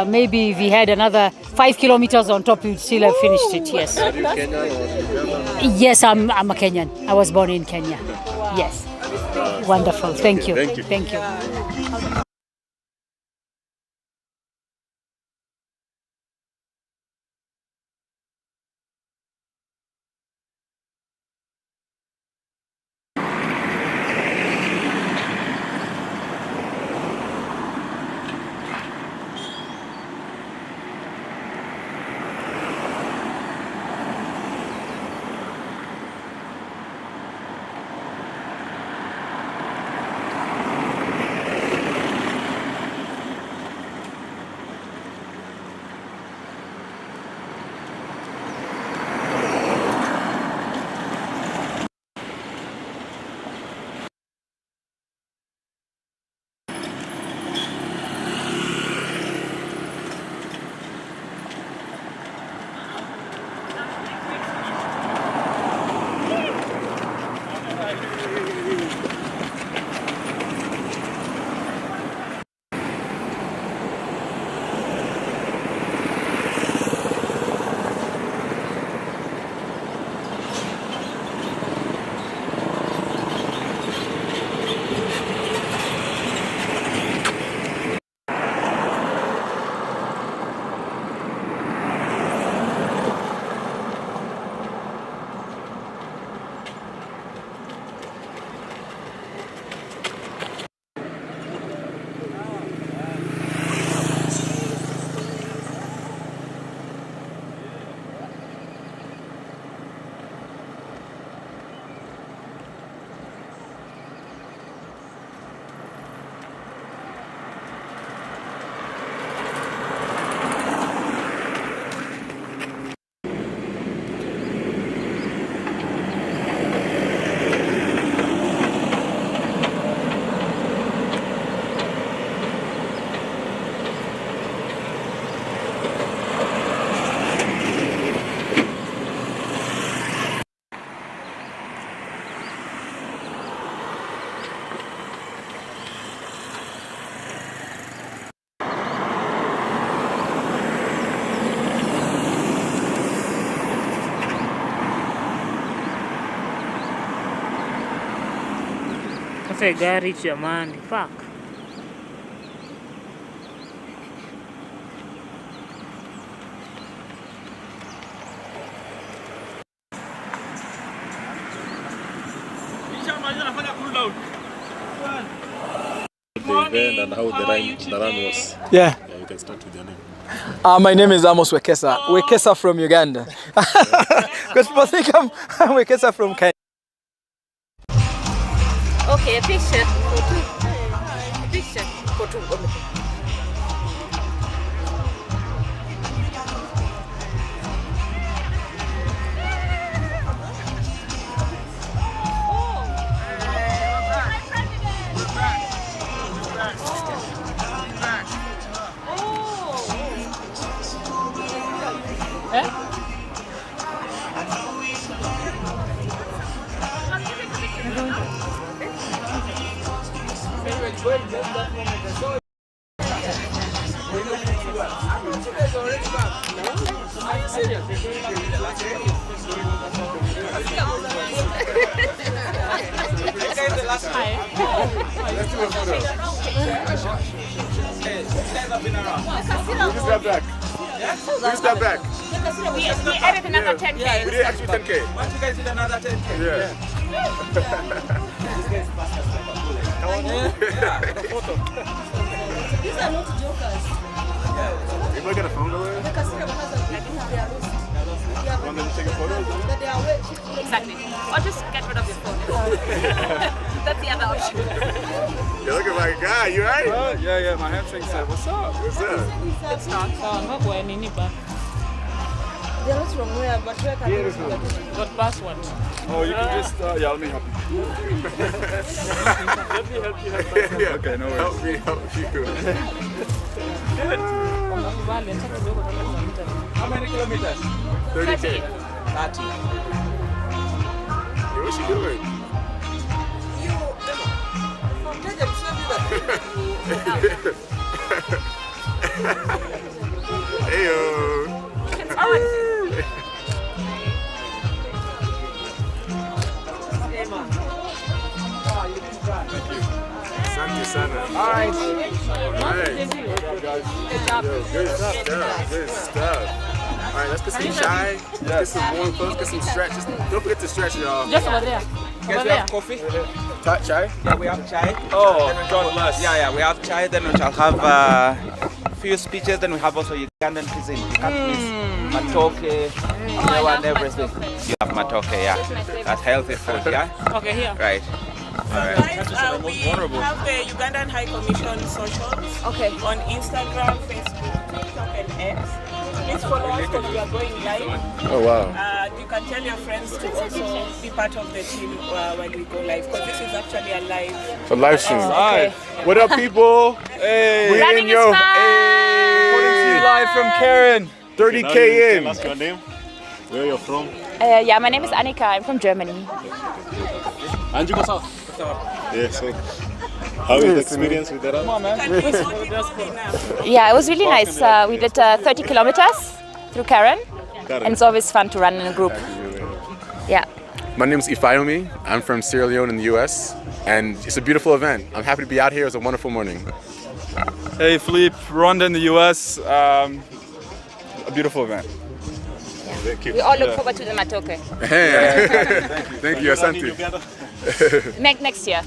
Maybe if we had another 5 kilometers on top, we'd still have finished it. Yes. Are you Kenyan or Uganda? Yes, I'm a Kenyan. I was born in Kenya. Wow. Yes. Wonderful. Thank you. Thank you. Thank you. Sasa gari jamani, fuck. The event and how the run was. Yeah. Yeah, you can start with your name. My name is Amos Wekesa. Wekesa from Uganda. Because people think I'm Wekesa from Kenya. Okay, a picture for two. A picture for two. Step back. Step back. We added another 10K. We did actually 10K. Once you guys did another 10K. Yeah. These are not jokers. Anybody got a phone over there? Want them to take a photo? Exactly. Or just get rid of your phone. That's the other option. You're looking like a guy, you right? Yeah, my hamstring said, what's up? What's up? It's not. They're not from where, but where can you go? Got password. Oh, you can just, yeah, let me help you. Let me help you. Yeah. Okay, no worries. Help you. How many kilometers? 30K. 30. Hey, what's she doing? Hey-o. Asante sana. All right. Good stuff. Good stuff. All right, let's get some chai, get some warm clothes, get some stretches. Don't forget to stretch, y'all. Just over there. Guys, we have coffee. Chai? Yeah, we have chai. Oh, God bless. Yeah, we have chai. Then we shall have few speeches. Then we have also Ugandan cuisine. You can't miss matoke, and everything. You have matoke, yeah. That's healthy food, yeah. Okay, here. Right. All right. We have the Ugandan High Commission socials. Okay. On Instagram, Facebook, TikTok, and X. Please follow us because we are going live. Oh, wow. You can tell your friends to also be part of the team when we go live, because this is actually a live. A live stream. Okay. What up, people? Hey. We Running in, yo. is fun. Reporting to you live from Karen. 30K in. Ask your name, where you're from. Yeah, my name is Annika. I'm from Germany. Angie, what's up? Yeah, sick. How is the experience with the run? Can we only hold enough? Yeah, it was really nice. We did 30 kilometers through Karen, and it's always fun to run in a group. Yeah. My name is Ifayomi. I'm from Sierra Leone in the US, and it's a beautiful event. I'm happy to be out here. It was a wonderful morning. Hey, Philippe, Rwanda in the US. A beautiful event. We all look forward to the matoke. Hey. Thank you, Asante. Next year.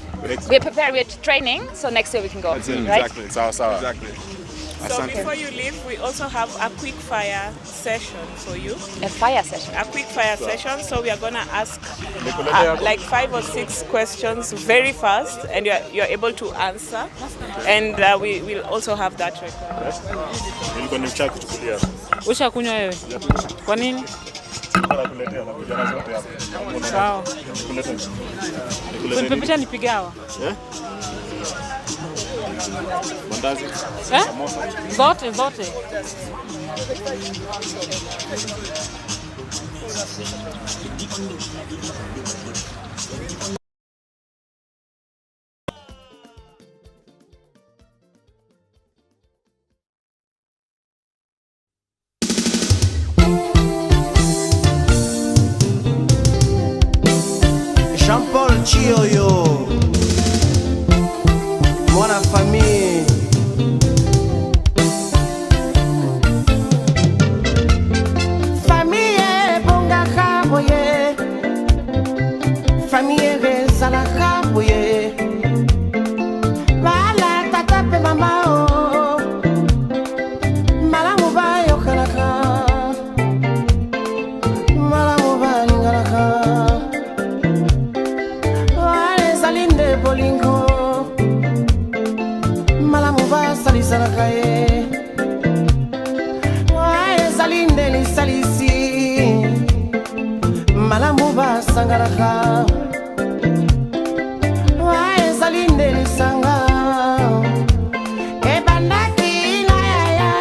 We're prepared, we're training, so next year we can go. That's it, right? exactly. Exactly. So before you leave, we also have a quick fire session for you. A fire session? A quick fire session. So we are going to ask like 5 or 6 questions very fast, and you're able to answer. And we will also have that record. Ushakunywa wewe? Kwa nini? Sawa. Kunipepesha nipige hawa? Mandazi? Zote. Jean-Paul Chioyo. famille ezalaka boye bala tata pe mama o malamu bayokalaka malamu balingalaka ezali nde bolingo malamu basalisalaka ye ezali nde lisalisi malamu basangalaka ezali nde lisanga ebandaki na yaya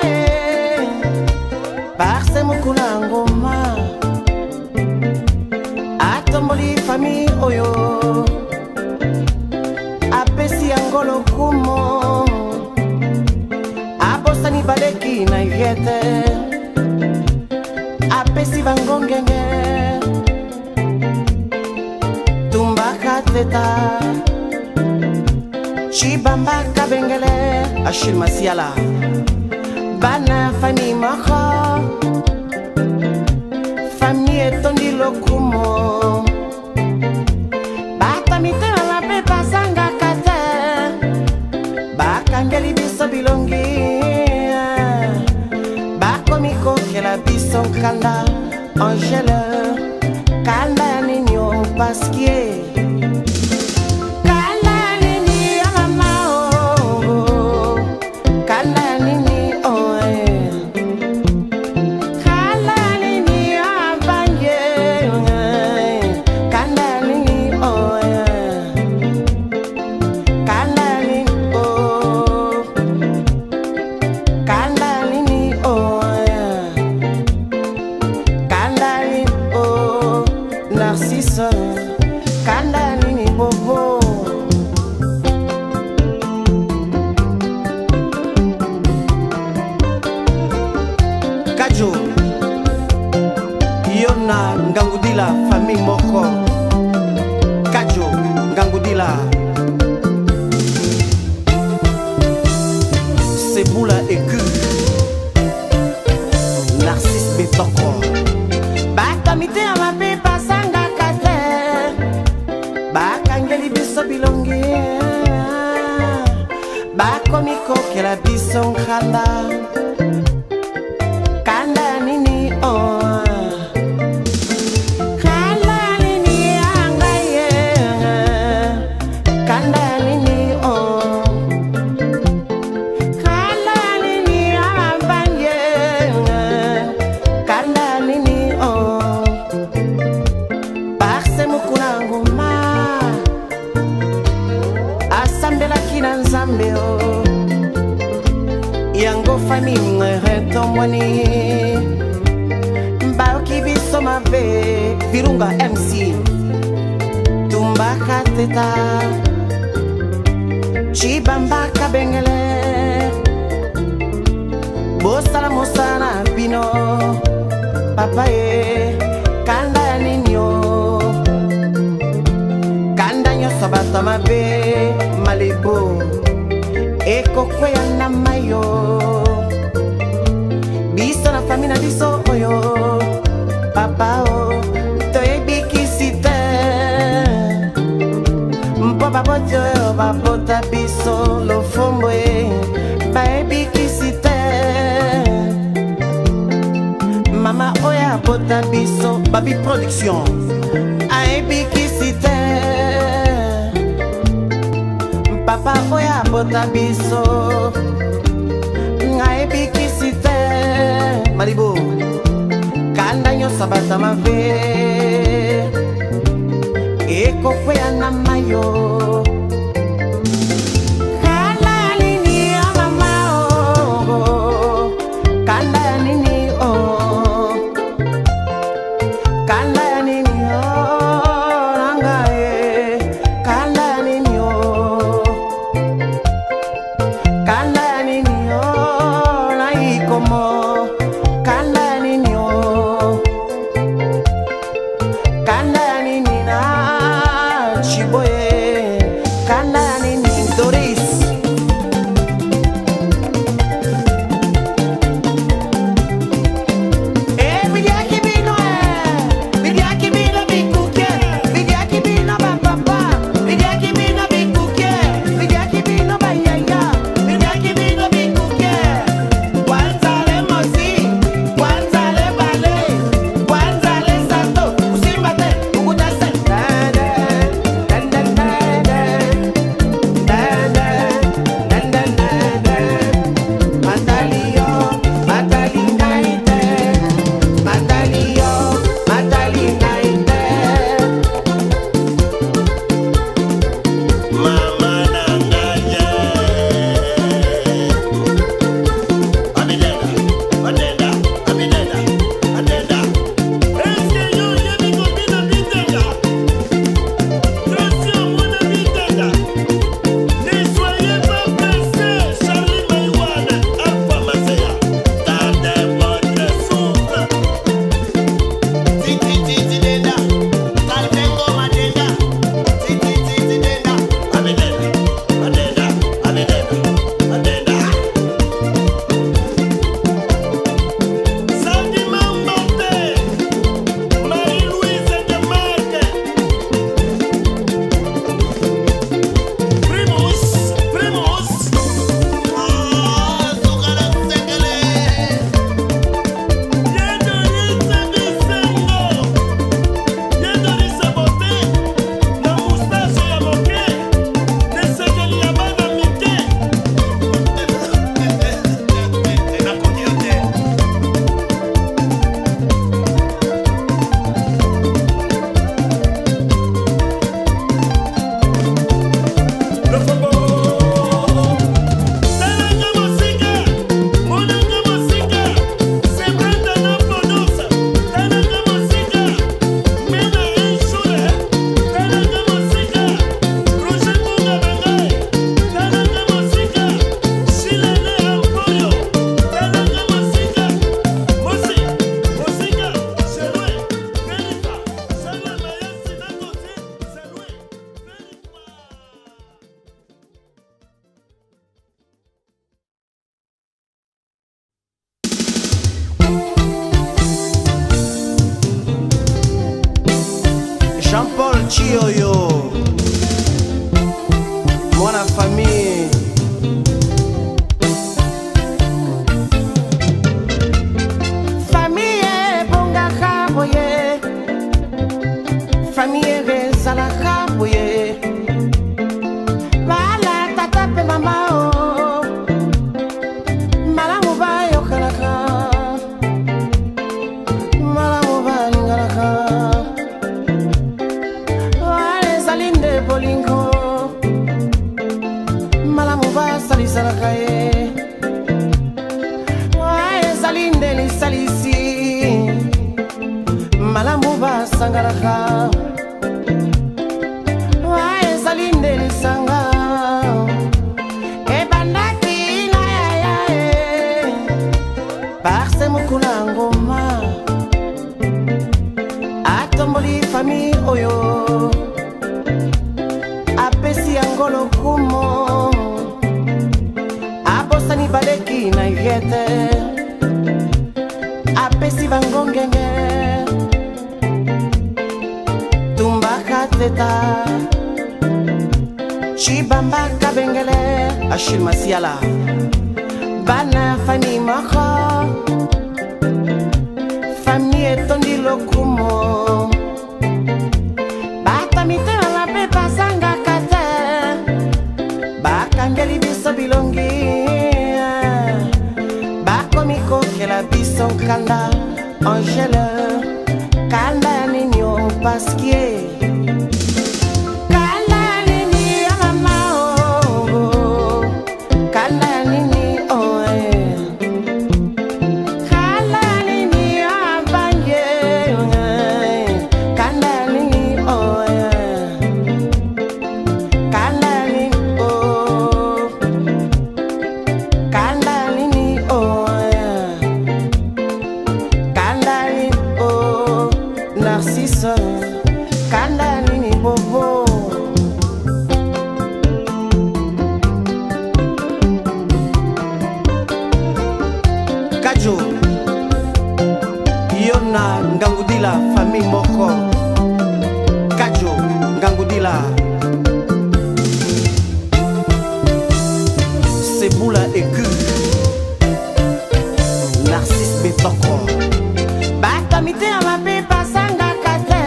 parce mokula ngoma atomboli famille oyo apesi yango lokumo abosani baleki na yete apesi bango ngenge tumbaka teta chibamba kabengele Achille Masiala bana famille moko famille etondi lokumo batamite na pe pasanga kate bakangeli biso bilongi bakomi kokela biso kanda Angèle kanda ya ninyo paskie Ngangudila famille moko Kajo Ngangudila Seboula Écu Narcisse Betoko batamite amape pasanga kate bakangeli biso bilongi bakomi kokela biso nkanda kanda nini yango famille retomwani mbaoki biso mabe Virunga MC tumbaka teta chibamba kabengele bosala mosana bino papa ye kanda ya ninyo kanda nyonso bato mabe Malibu ekokwea na mayo biso na famille na biso oyo papa o toyebikisi te mpo baboti oyo babota biso lofombo ye bayebikisi te mama oyo abota biso babi production ayebikisi te papa oyo abota biso ngayebikisi te Malibu kanda nyonso bata mabe ekokwea na mayo kanda nini ya mama o kanda ya nini o kanda ya nini o nangaye kanda ya nini o kanda ya nini o na ikomo kanda ya nini o kanda ya nini na chiboye Jean-Paul Chioyo, mwana famille. Famille bongaka boye, famille rezalaka boye. Bala tata pe mama o, malamu ba yokanaka, malamu ba lingalaka. Wale zalinde bolingo, malamu ba salisaraka ye. Wale zalinde ni salisi, malamu ba sangaraka. Wale zalinde ni sanga. Ngoma atomboli famille oyo apesi angolo kumo abosani baleki na yete apesi bangongenge tumbaka teta chibamba kabengele Achille Masiala bana famille moko famille tondi lokumo bata mitema la pepa sanga kate bakangeli biso bilongi bakomiko kela biso kanda Angèle kanda ninyo pasquier Ngangudila famille moko Kajo Ngangudila Seboula aigu Narcisse Betoko bakamite amape pasanga kate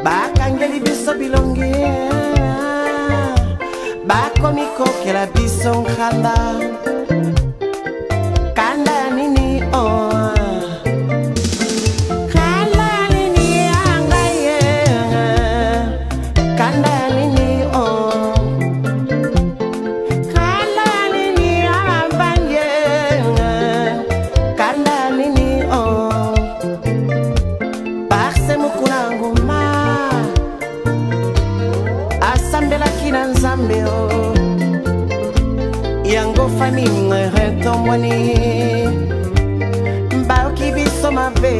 bakangeli biso bilongi bakomiko kela biso nkanda kanda nini oh yango famille retomwani mbauki biso mabe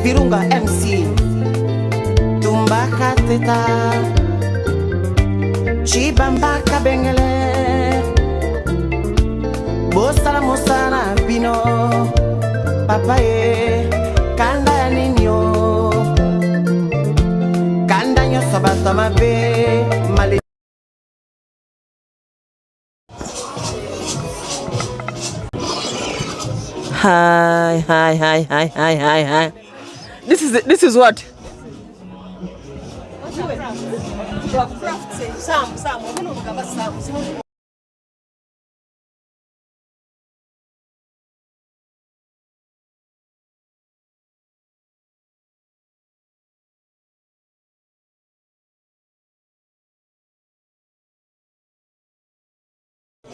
Virunga MC tumbaka teta chibamba kabengele bosala mosana bino papa ye kanda ya ninyo kanda nyoso bato mabe male. Hi. This is what?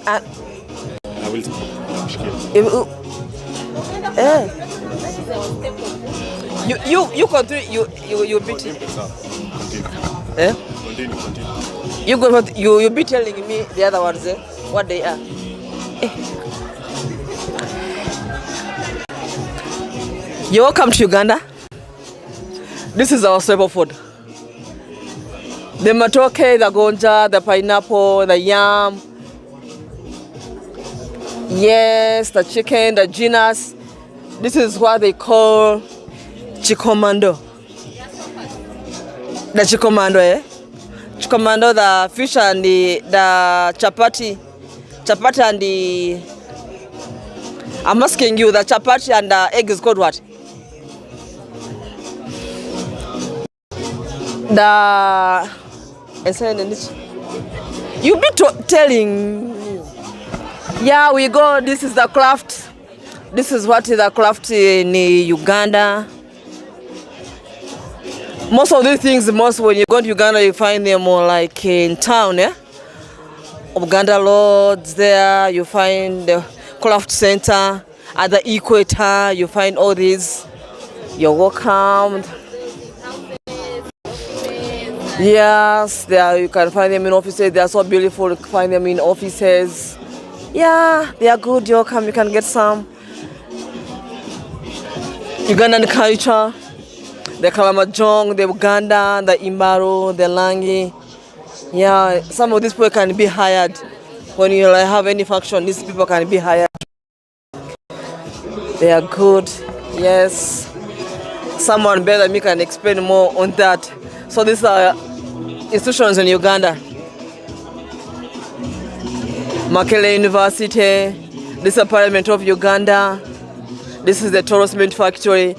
I will You continue. You beat it. Eh? Continue. You be telling me the other ones what they are. You're welcome to Uganda. This is our staple food. The matoke, the gonja, the pineapple, the yam. Yes, the chicken, the genus. This is what they call chikomando. The chikomando, eh? Chikomando, the fish and the chapati. Chapati and the... I'm asking you, the chapati and the egg is called what? You be telling. Yeah, we go. This is the craft. This is what is the craft in Uganda. Most of these things, when you go to Uganda, you find them more like in town, yeah? Uganda Lords there, you find the craft center. At the equator, you find all these. You're welcome. Yes, there you can find them in offices. They are so beautiful. You can find them in offices. Yeah, they are good. You're welcome. You can get some. Ugandan culture. The Kalamajong, the Uganda, the Imaro, the Langi. Yeah, some of these people can be hired. When you have any function, these people can be hired. They are good. Yes. Someone better than me can explain more on that. So these are institutions in Uganda. Makele University. This is the Parliament of Uganda. This is the Toro Cement Factory.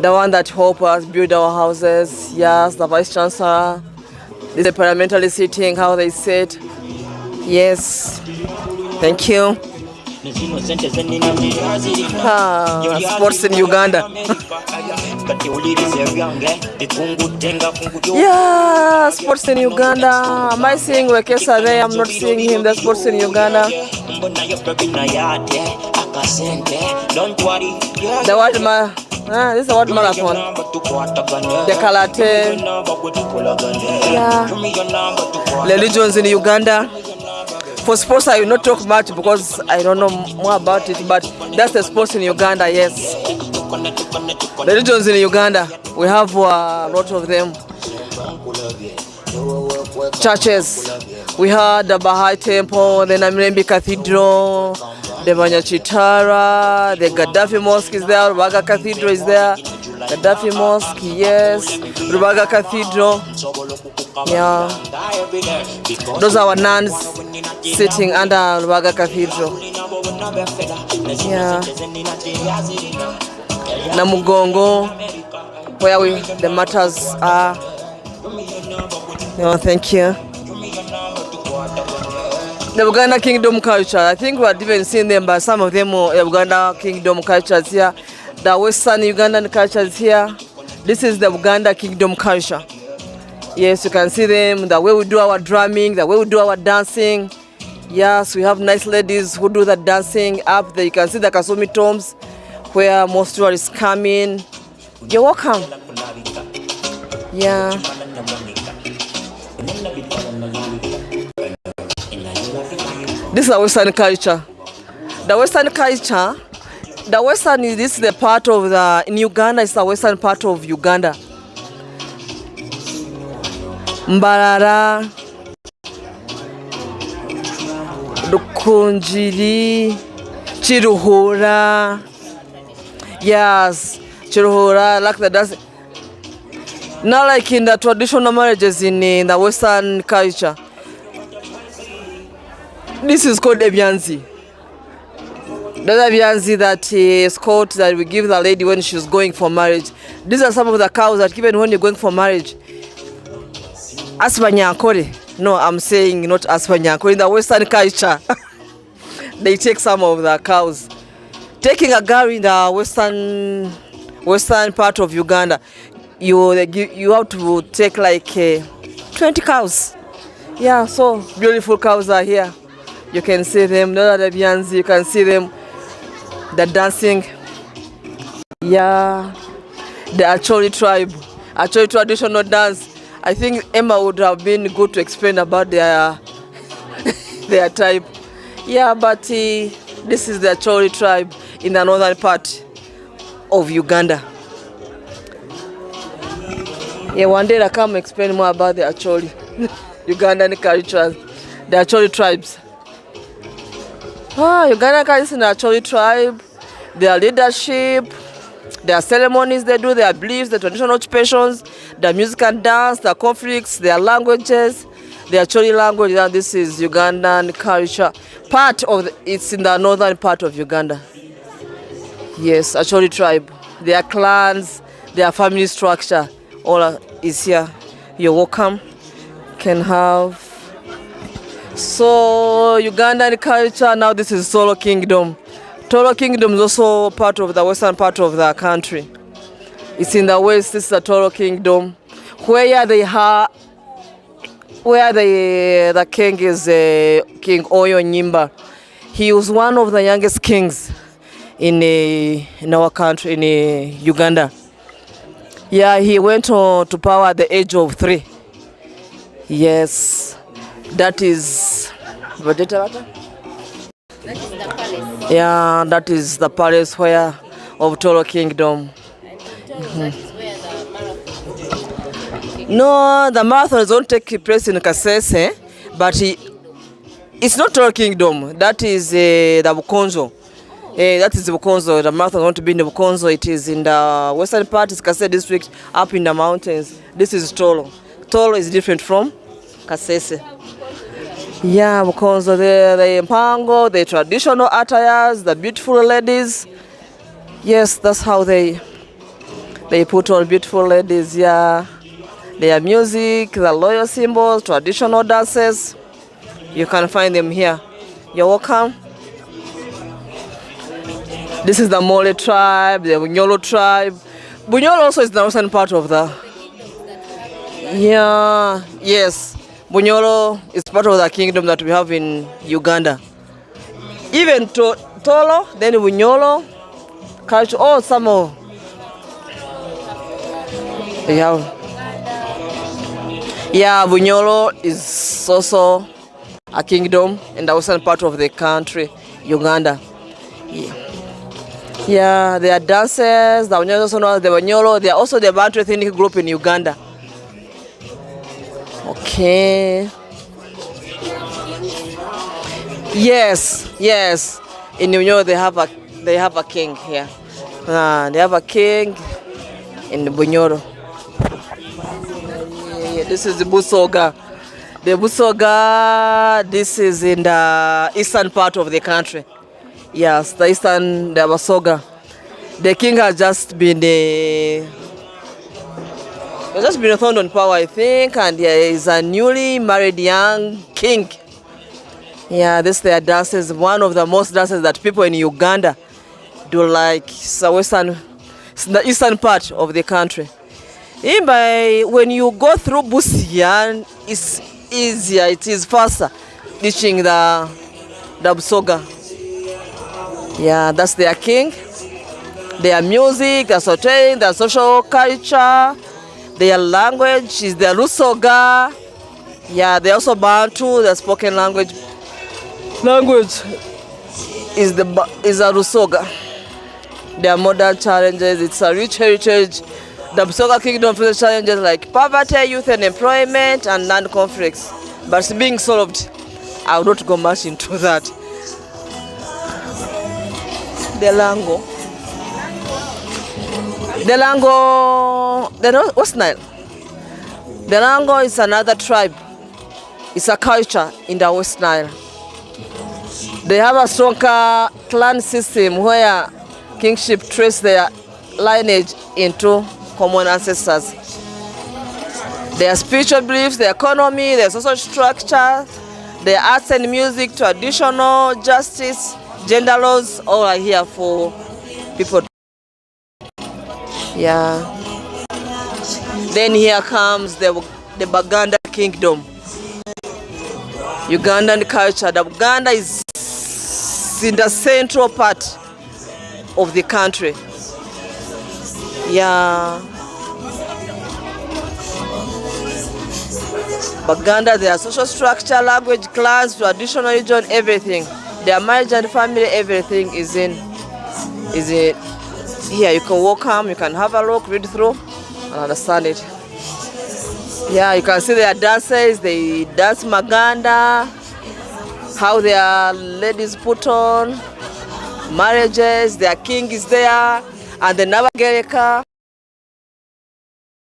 The one that helped us build our houses. Yes, the Vice Chancellor. This is the parliamentary sitting, how they sit. Yes. Thank you. Sports in Uganda. Yeah, sports in Uganda. Am I seeing Wekesa there? I'm not seeing him. The sports in Uganda. The what this is the what marathon. The karate. Yeah. Religions in Uganda. For sports, I will not talk much because I don't know more about it, but that's the sports in Uganda, yes. The religions in Uganda, we have a lot of them. Churches. We have the Baha'i Temple, the Namirembe Cathedral, the Banyachitara, the Gaddafi Mosque is there, Rubaga Cathedral is there. Gaddafi Mosque, yes. Rubaga Cathedral. Yeah. Those are our nuns sitting under Rubaga Cathedral. Yeah. Namugongo, where the matters are. No, thank you. The Uganda Kingdom culture. I think we have even seen them, but some of them are Uganda Kingdom cultures here. The Western Ugandan cultures here. This is the Uganda Kingdom culture. Yes, you can see them, the way we do our drumming, the way we do our dancing. Yes, we have nice ladies who do the dancing up there. You can see the Kasumi tombs where most tourists come in. You're welcome. Yeah. This is the Western culture. The Western culture, this is the part of in Uganda, it's the Western part of Uganda. Mbarara, Rukunjiri, Chiruhura. Yes, Chiruhura, like the dance. Not like in the traditional marriages in the Western culture. This is called Ebyanzi. The Ebyanzi that is called that we give the lady when she's going for marriage. These are some of the cows that given when you're going for marriage. Aspanyankore. No, I'm saying not Aspanyankore. In the Western culture, they take some of the cows. Taking a girl in the western part of Uganda, you have to take like 20 cows. Yeah, so beautiful cows are here. You can see them, the other Byanzi, you can see them, the dancing. Yeah, the Acholi tribe, Acholi traditional dance. I think Emma would have been good to explain about their tribe. Yeah, but this is the Acholi tribe in the northern part of Uganda. Yeah, one day I come explain more about the Acholi, Ugandan culture, the Acholi tribes. Uganda is an Acholi tribe, their leadership, their ceremonies they do, their beliefs, the traditional occupations, their music and dance, their conflicts, their languages, their Choli language. And this is Ugandan culture. It's in the northern part of Uganda. Yes, a Choli tribe. Their clans, their family structure, all is here. You're welcome. Can have. So Ugandan culture. Now this is Tolo Kingdom. Tolo Kingdom is also part of the western part of the country. It's in the west. This is the Tolo Kingdom, where the king is King Oyo Nyimba. He was one of the youngest kings in our country, in Uganda. Yeah, he went on to power at the age of 3. Yes, that is. Yeah, that is the palace where of Tolo Kingdom. No, the marathon don't take place in Kasese, but it's not Tolo Kingdom. That is the Bukonzo. That is the Bukonzo. The marathon won't be in the Bukonzo. It is in the western part, it's Kasese district, up in the mountains. This is Tolo. Tolo is different from Kasese. Yeah, Bukonzo, the mpango, the traditional attires, the beautiful ladies. Yes, that's how they put on beautiful ladies. Yeah, their music, the loyal symbols, traditional dances. You can find them here. You're welcome. This is the Mole tribe, the Bunyolo tribe. Bunyolo also is the western part of the. Yeah, yes. Bunyolo is part of the kingdom that we have in Uganda. Even Tolo, then Bunyolo, culture, all some of. Yeah, Bunyolo is also a kingdom in the western part of the country, Uganda. Yeah, they are dancers. The Bunyolo also know the Bunyolo. They are also the Bantu ethnic group in Uganda. Okay. Yes. In Bunyolo they have a king here. They have a king in the Bunyolo. Yeah, this is the Busoga. The Busoga, this is in the eastern part of the country. Yes, the Busoga. The king has just been thrown on power, I think, and there is a newly married young king. Yeah, this their dances, one of the most dances that people in Uganda do like. It's the eastern part of the country. When you go through Busia, it's easier, it is faster reaching the Busoga. Yeah, that's their king. Their music, their storytelling, their social culture, their language is the Rusoga. Yeah, they also Bantu, their spoken language. Is a Rusoga. Their modern challenges, it's a rich heritage. The Busoga kingdom faces challenges like poverty, youth unemployment, and land conflicts. But it's being solved. I will not go much into that. The West Nile. The Lango is another tribe. It's a culture in the West Nile. They have a stronger clan system where kingship traces their lineage into common ancestors. Their spiritual beliefs, their economy, their social structure, their arts and music, traditional justice, gender laws, all are here for people. Yeah. Then here comes the Baganda kingdom. Ugandan culture. The Uganda is in the central part of the country. Yeah. Baganda, their social structure, language, class, traditional religion, everything. Their marriage and family, everything is in here. You can walk home, you can have a look, read through, and understand it. Yeah, you can see their dances. They dance Maganda, how their ladies put on, marriages, their king is there, and the Nabagereka,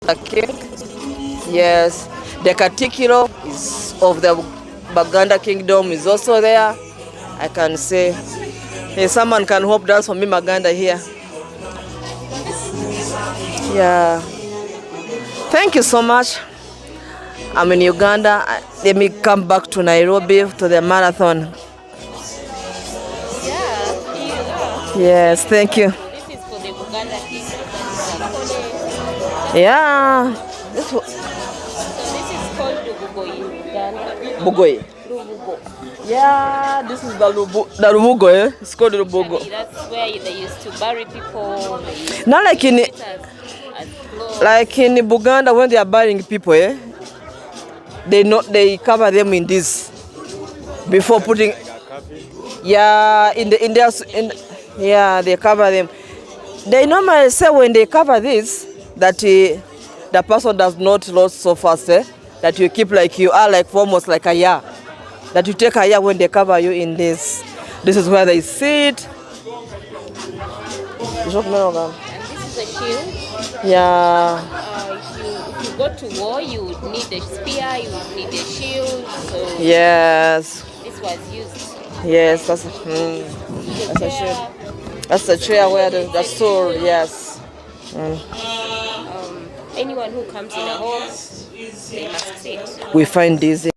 the king. Yes, the Katikiro is of the Baganda Kingdom is also there. I can say, hey, someone can hope dance for me Maganda here. Yeah. Thank you so much. I'm in Uganda. Let me come back to Nairobi to the marathon. Yes, thank you. This is for the Uganda Kingdom. Yeah. So this is called Rubugo in Uganda. Bugoi. Rubugo. Yeah, this is the Rubugo, eh? It's called Rubugo. Usually that's where they used to bury people. Not like in Buganda when they are burying people, eh? They cover them in this before putting. Yeah, yeah, they cover them. They normally say when they cover this that the person does not lose so fast, eh? That you keep like you are like for almost like a year. That you take a year when they cover you in this. This is where they sit. And this is a shield. Yeah. If you go to war, you would need a spear, you would need a shield. So Yes. this was used. Yes, that's a shield. That's the chair where the sword, yes. Anyone who comes in a horse, they must sit. We find these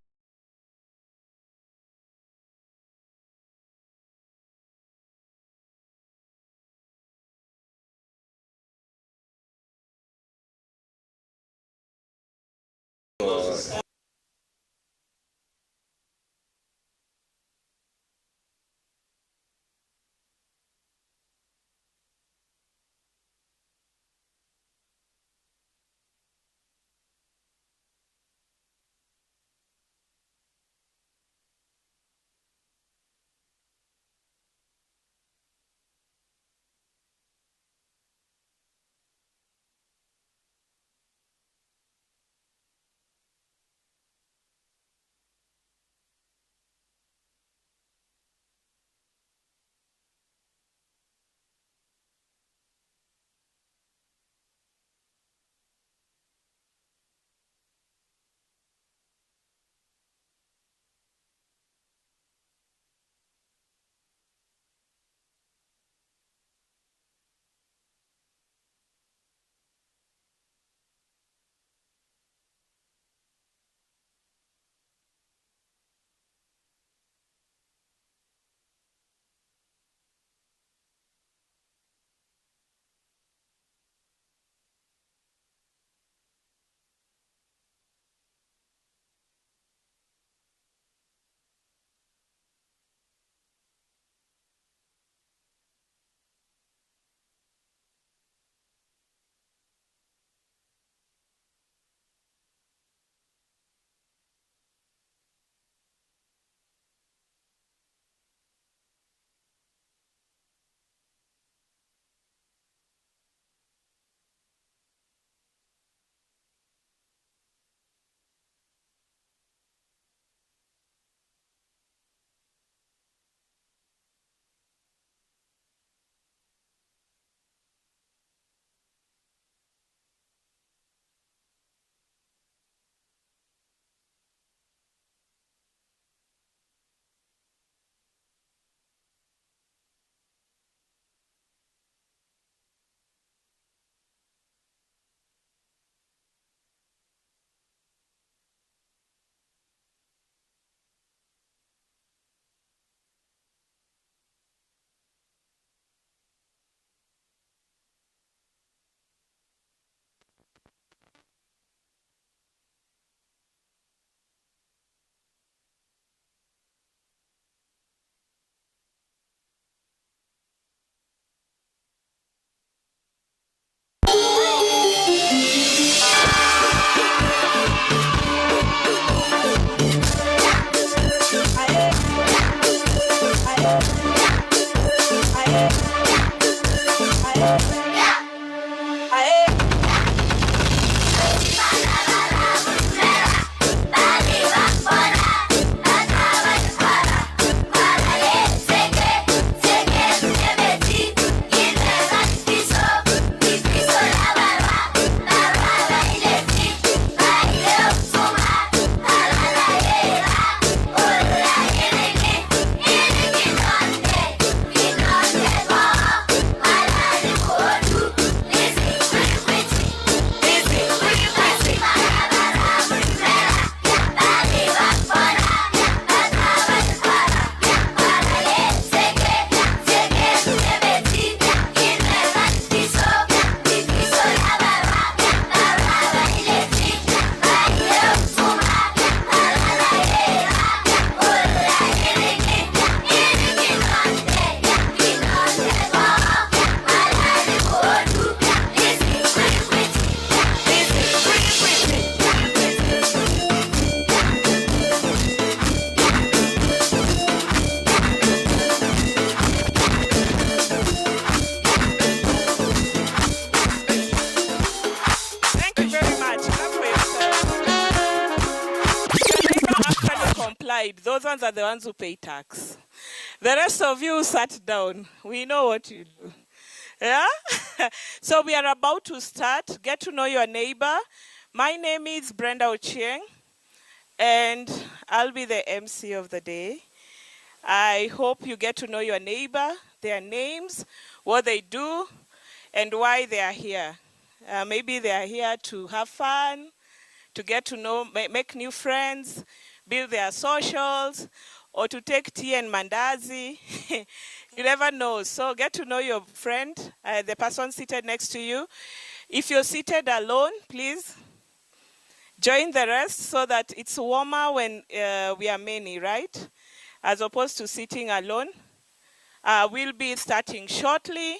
slide, those ones are the ones who pay tax. The rest of you sat down. We know what you do. Yeah? So we are about to start. Get to know your neighbor. My name is Brenda Ochieng, and I'll be the MC of the day. I hope you get to know your neighbor, their names, what they do, and why they are here. Maybe they are here to have fun, to get to know, make new friends, build their socials, or to take tea and mandazi. You never know. So get to know your friend, the person seated next to you. If you're seated alone, please join the rest so that it's warmer when we are many, right? As opposed to sitting alone. We'll be starting shortly.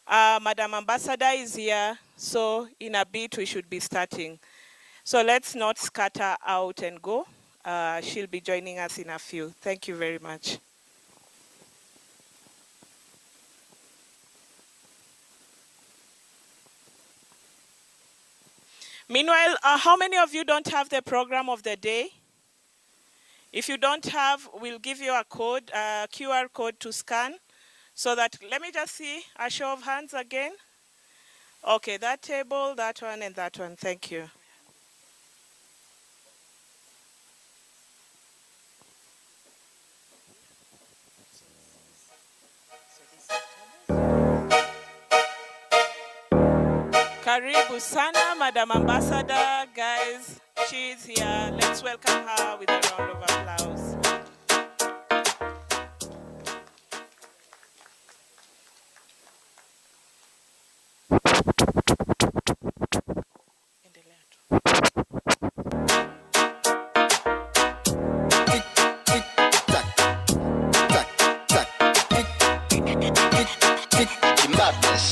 Madam Ambassador is here, so in a bit we should be starting. So let's not scatter out and go. She'll be joining us in a few. Thank you very much. Meanwhile, how many of you don't have the program of the day? If you don't have, we'll give you a code, a QR code to scan. So that, let me just see a show of hands again. Okay, that table, that one, and that one. Thank you. Karibu sana, Madam Ambassador, guys. She's here. Let's welcome her with a round of applause.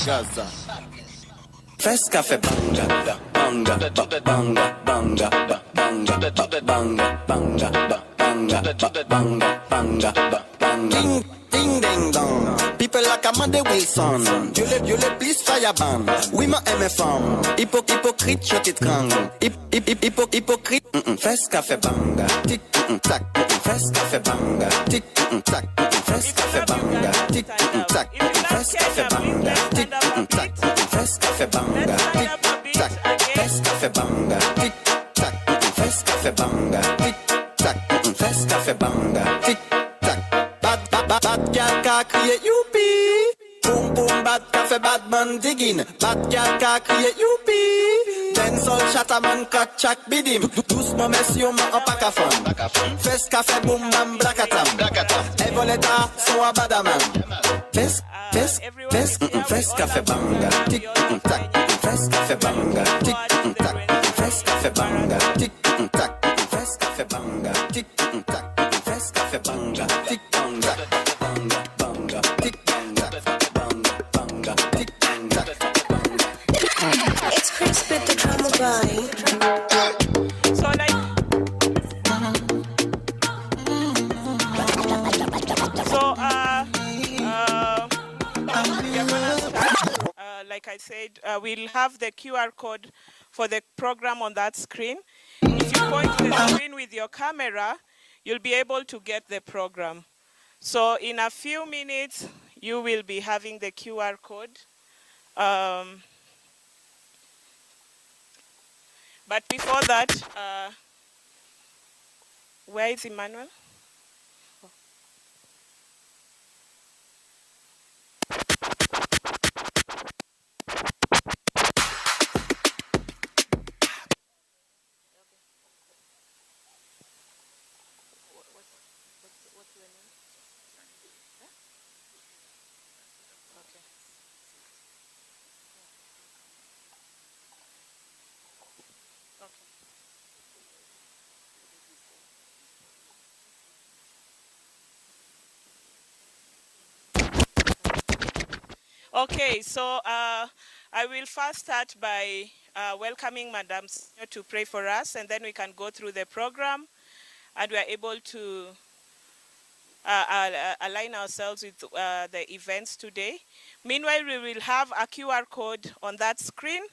Gaza. First cafe banga, banga, banga, banga, banga, banga, banga, banga, banga, banga. Ding ding dong. People like Amanda Wilson. You le please fire ban. Oui ma aime femme. Hypocrite je t'étrangle. Hypocrite. First cafe banga. Tic tac. First cafe banga. Tic tac. First cafe banga. Tic tac. First cafe banga. Tic tac. First cafe banga. Tic tac. First cafe banga. Tic tac. First cafe banga. Tic tac. First cafe banga. Tic tac. Bad girl ka kriye youpi. Boom boom bad cafe bad man digging. Bad girl ka kriye youpi. Den sol chata man kak chak bidim. Doucement messieurs man en pack a fun. First cafe boom bam blakatam. Evoleta son a badaman. First cafe banga. Tic tac. First cafe banga. Tic tac. First cafe banga. Tic tac. First cafe banga. Tic tac. First cafe banga. Tic banga. Banga banga. Tic banga. Banga banga. Tic banga. It's Chris with the drama boy. So like, we're gonna start. Like I said, we'll have the QR code for the program on that screen. If you point the screen with your camera, you'll be able to get the program. So in a few minutes, you will be having the QR code. But before that, where is Emmanuel? What's your name? Huh? Okay. Okay, so I will first start by welcoming Madam Senior to pray for us, and then we can go through the program, and we are able to align ourselves with the events today. Meanwhile, we will have a QR code on that screen.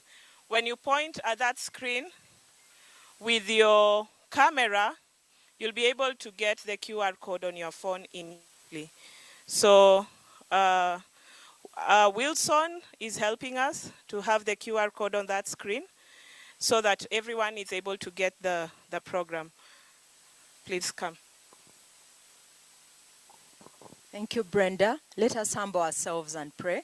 When you point at that screen with your camera, you'll be able to get the QR code on your phone immediately. So Wilson is helping us to have the QR code on that screen so that everyone is able to get the program. Please come. Thank you, Brenda. Let us humble ourselves and pray.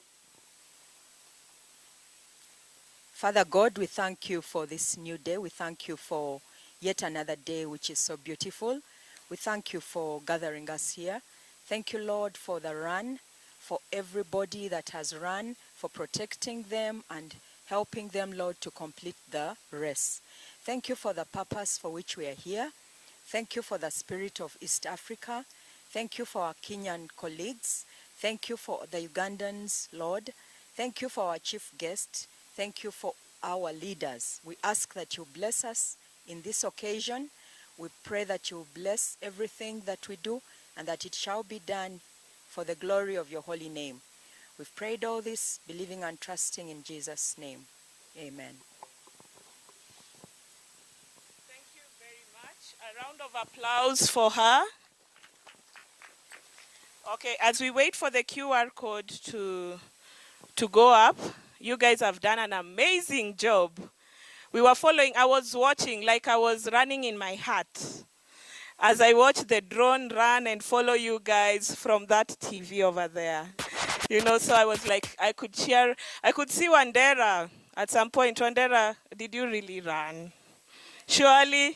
Father God, we thank you for this new day. We thank you for yet another day which is so beautiful. We thank you for gathering us here. Thank you, Lord, for the run, for everybody that has run, for protecting them and helping them, Lord, to complete the race. Thank you for the purpose for which we are here. Thank you for the spirit of East Africa. Thank you for our Kenyan colleagues. Thank you for the Ugandans, Lord. Thank you for our chief guest. Thank you for our leaders. We ask that you bless us in this occasion. We pray that you bless everything that we do and that it shall be done for the glory of your holy name. We've prayed all this, believing and trusting in Jesus' name. Amen. Thank you very much. A round of applause for her. Okay, as we wait for the QR code to go up, you guys have done an amazing job. We were following, I was watching like I was running in my heart as I watched the drone run and follow you guys from that TV over there. You know, so I was like, I could cheer, I could see Wandera at some point. Wandera, did you really run? Surely.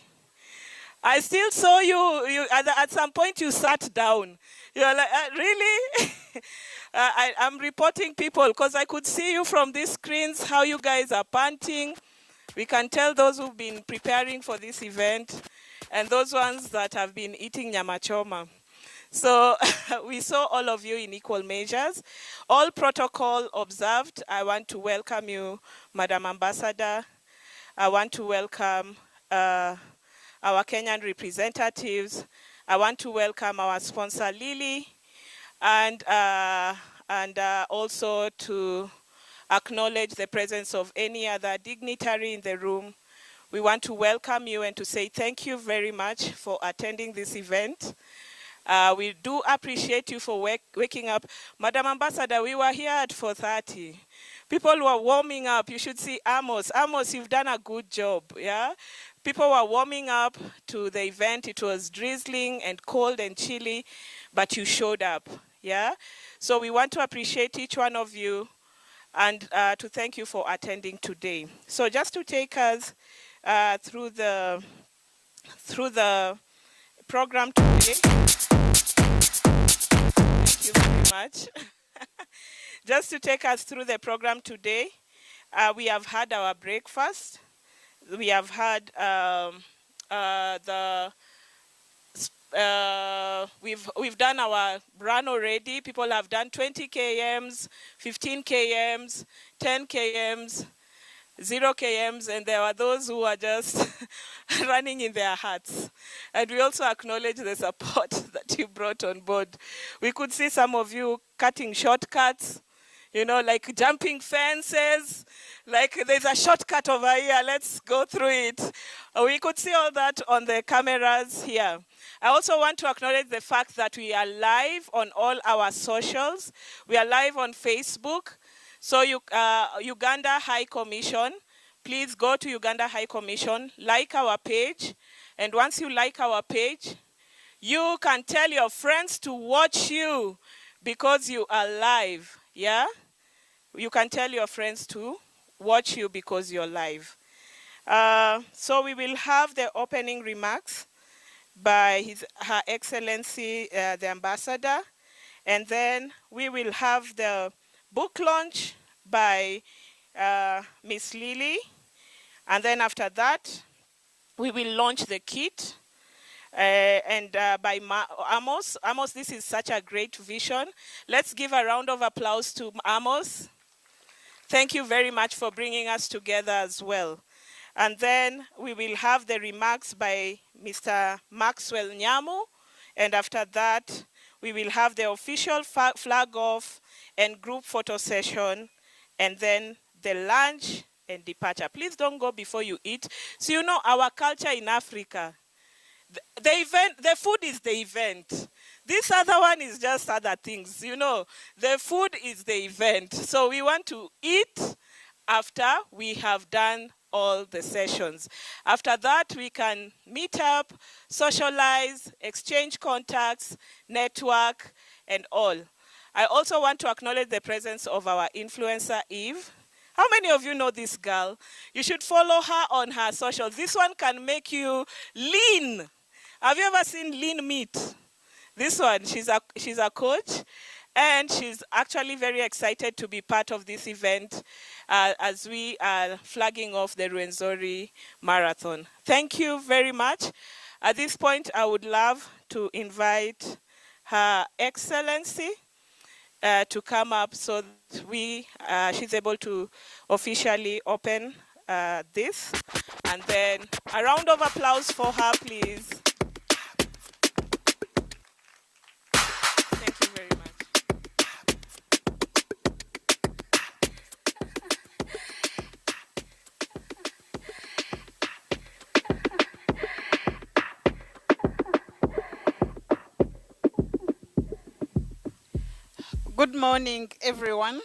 I still saw you at some point you sat down. You're like, really? I'm reporting people because I could see you from these screens, how you guys are panting. We can tell those who've been preparing for this event and those ones that have been eating nyama choma. So we saw all of you in equal measures. All protocol observed. I want to welcome you, Madam Ambassador. I want to welcome our Kenyan representatives. I want to welcome our sponsor, Lily, and also to acknowledge the presence of any other dignitary in the room. We want to welcome you and to say thank you very much for attending this event. We do appreciate you for waking up. Madam Ambassador, we were here at 4:30. People were warming up. You should see Amos. Amos, you've done a good job, yeah? People were warming up to the event. It was drizzling and cold and chilly, but you showed up, yeah? So we want to appreciate each one of you and to thank you for attending today. So just to take us through the program today. Thank you very much. Just to take us through the program today, we have had our breakfast. We have had we've done our run already. People have done 20 kms, 15 kms, 10 kms, 0 kms, and there were those who were just running in their hearts. And we also acknowledge the support that you brought on board. We could see some of you cutting shortcuts, you know, like jumping fences, like there's a shortcut over here, let's go through it. We could see all that on the cameras here. I also want to acknowledge the fact that we are live on all our socials. We are live on Facebook. So Uganda High Commission, please go to Uganda High Commission, like our page, and once you like our page, you can tell your friends to watch you because you are live, yeah? You can tell your friends to watch you because you're live. So we will have the opening remarks by Her Excellency, the Ambassador, and then we will have the book launch by Miss Lily, and then after that, we will launch the kit, and by Amos. Amos, this is such a great vision. Let's give a round of applause to Amos. Thank you very much for bringing us together as well. And then we will have the remarks by Mr. Maxwell Nyamu, and after that, we will have the official flag off and group photo session, and then the lunch and departure. Please don't go before you eat. So you know our culture in Africa, The food is the event. This other one is just other things, you know. The food is the event. So we want to eat after we have done all the sessions. After that, we can meet up, socialize, exchange contacts, network, and all. I also want to acknowledge the presence of our influencer, Eve. How many of you know this girl? You should follow her on her socials. This one can make you lean. Have you ever seen lean meat? This one, she's a coach, and she's actually very excited to be part of this event as we are flagging off the Rwenzori Marathon. Thank you very much. At this point, I would love to invite Her Excellency to come up so that she's able to officially open this. And then a round of applause for her, please. Thank you very much. Good morning, everyone.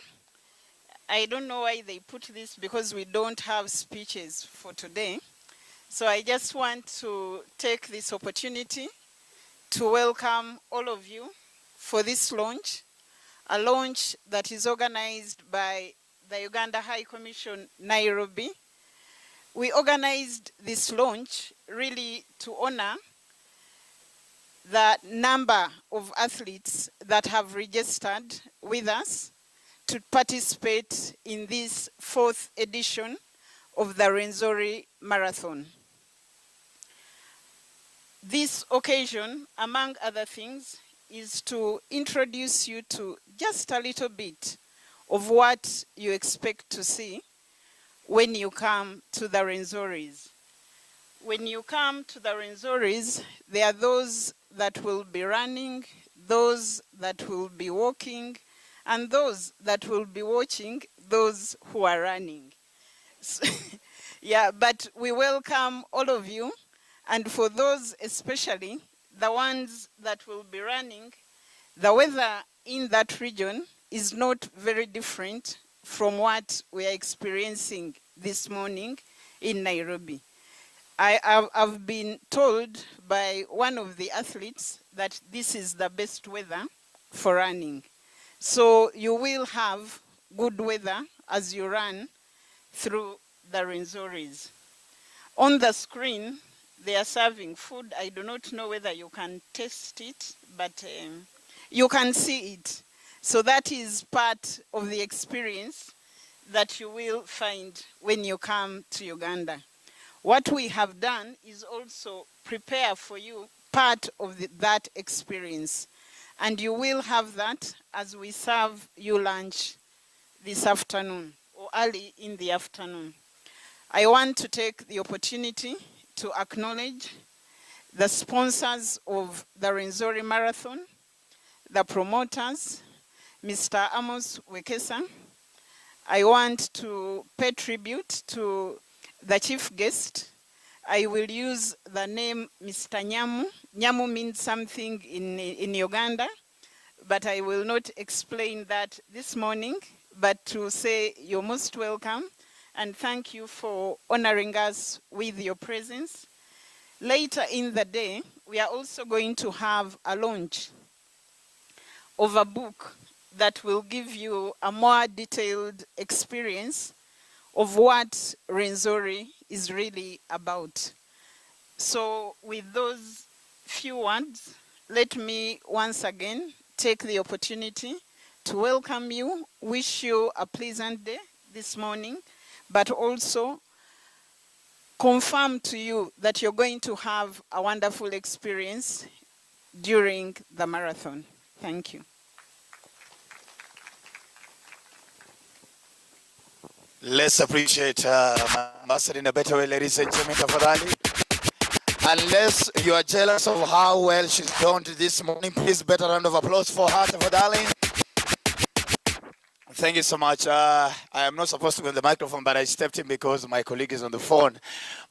I don't know why they put this because we don't have speeches for today. So I just want to take this opportunity to welcome all of you for this launch, a launch that is organized by the Uganda High Commission, Nairobi. We organized this launch really to honor the number of athletes that have registered with us to participate in this 4th edition of the Rwenzori Marathon. This occasion, among other things, is to introduce you to just a little bit of what you expect to see when you come to the Rwenzoris. When you come to the Rwenzoris, there are those that will be running, those that will be walking, and those that will be watching those who are running. So, yeah, but we welcome all of you, and for those especially, the ones that will be running, the weather in that region is not very different from what we are experiencing this morning in Nairobi. I've been told by one of the athletes that this is the best weather for running. So you will have good weather as you run through the Rwenzoris. On the screen, they are serving food. I do not know whether you can taste it, but you can see it. So that is part of the experience that you will find when you come to Uganda. What we have done is also prepare for you part of that experience. And you will have that as we serve you lunch this afternoon or early in the afternoon. I want to take the opportunity to acknowledge the sponsors of the Rwenzori Marathon, the promoters, Mr. Amos Wekesa. I want to pay tribute to the chief guest. I will use the name Mr. Nyamu. Nyamu means something in Uganda, but I will not explain that this morning, but to say you're most welcome and thank you for honoring us with your presence. Later in the day, we are also going to have a launch of a book that will give you a more detailed experience of what Rwenzori is really about. So with those few words, let me once again take the opportunity to welcome you, wish you a pleasant day this morning, but also confirm to you that you're going to have a wonderful experience during the marathon. Thank you. Let's appreciate Ambassador in a better way, ladies and gentlemen, tafadhali. Unless you are jealous of how well she's done this morning, please better round of applause for her, tafadhali. Thank you so much. I am not supposed to be on the microphone, but I stepped in because my colleague is on the phone.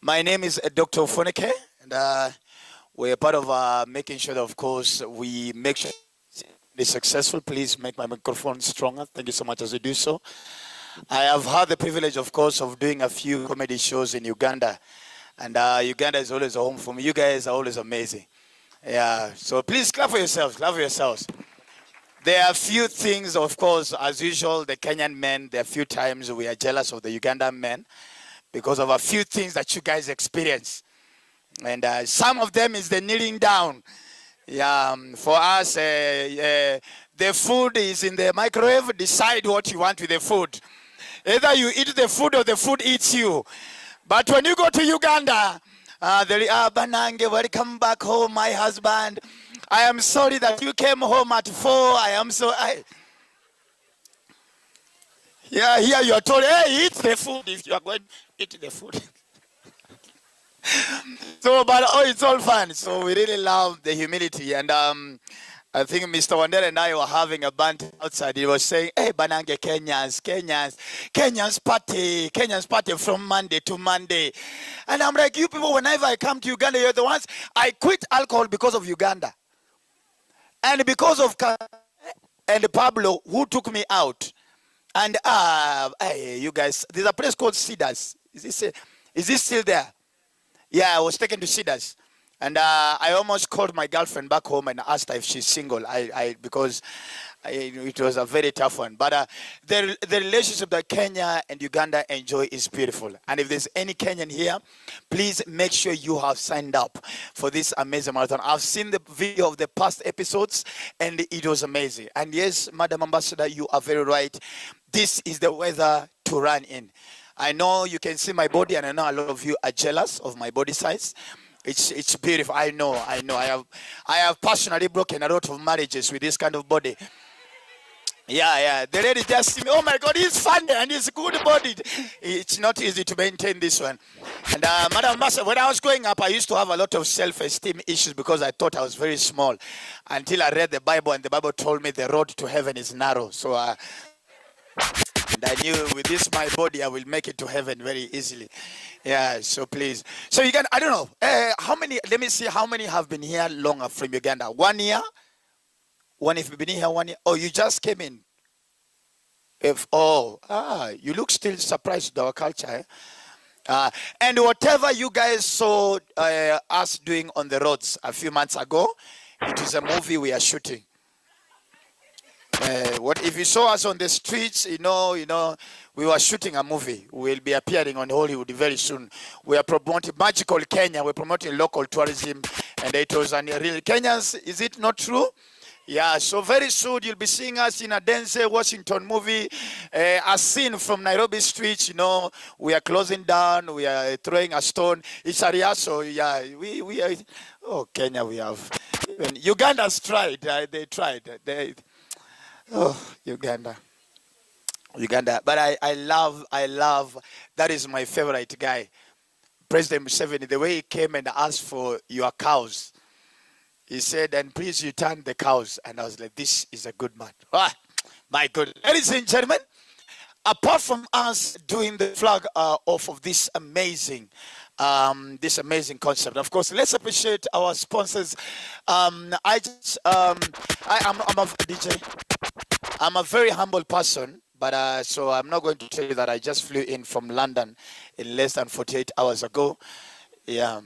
My name is Dr. Ufoneke, and we're part of making sure that, of course, we make sure it's successful. Please make my microphone stronger. Thank you so much as you do so. I have had the privilege, of course, of doing a few comedy shows in Uganda. And Uganda is always a home for me. You guys are always amazing. Yeah, so please clap for yourselves. Clap for yourselves. There are a few things, of course, as usual, the Kenyan men, there are a few times we are jealous of the Ugandan men because of a few things that you guys experience. And some of them is the kneeling down. Yeah, for us, the food is in the microwave. Decide what you want with the food. Either you eat the food or the food eats you. But when you go to Uganda, Banange, welcome back home, my husband. I am sorry that you came home at 4. I am so... Yeah, here you are told, hey, eat the food if you are going to eat the food. So, but it's all fun. So we really love the humility. And I think Mr. Wandera and I were having a banter outside. He was saying, hey, Banange, Kenyans party from Monday to Monday. And I'm like, you people, whenever I come to Uganda, you're the ones. I quit alcohol because of Uganda. And because of and Pablo, who took me out. And hey, you guys, there's a place called Cedars. Is this still there? Yeah, I was taken to Cedars. And I almost called my girlfriend back home and asked her if she's single. Because it was a very tough one. But the relationship that Kenya and Uganda enjoy is beautiful. And if there's any Kenyan here, please make sure you have signed up for this amazing marathon. I've seen the video of the past episodes, and it was amazing. And yes, Madam Ambassador, you are very right. This is the weather to run in. I know you can see my body, and I know a lot of you are jealous of my body size. It's beautiful. I know. I have personally broken a lot of marriages with this kind of body. Yeah. The lady just see me. Oh my God, he's funny and he's good-bodied. It's not easy to maintain this one. And Madam Master, when I was growing up, I used to have a lot of self-esteem issues because I thought I was very small. Until I read the Bible, and the Bible told me the road to heaven is narrow. So and I knew with this my body, I will make it to heaven very easily. Yeah, so please. So you can, I don't know, how many, let me see how many have been here longer from Uganda. 1 year? One if you've been here 1 year? Oh, you just came in. You look still surprised with our culture. And whatever you guys saw us doing on the roads a few months ago, it is a movie we are shooting. What if you saw us on the streets, you know, we were shooting a movie. We'll be appearing on Hollywood very soon. We are promoting Magical Kenya. We're promoting local tourism, and it was unreal. Kenyans, is it not true? Yeah, so very soon you'll be seeing us in a Denzel Washington movie. A scene from Nairobi streets, we are closing down, we are throwing a stone. It's a rehearsal, yeah. We are, Kenya, we have. Even Uganda's tried, they tried. Uganda. But I love, that is my favorite guy. President Museveni, the way he came and asked for your cows. He said, and please return the cows. And I was like, this is a good man. My God. Ladies and gentlemen, apart from us doing the flag off of this amazing concept, of course, let's appreciate our sponsors. I'm a DJ. I'm a very humble person, but so I'm not going to tell you that I just flew in from London in less than 48 hours ago. Yeah.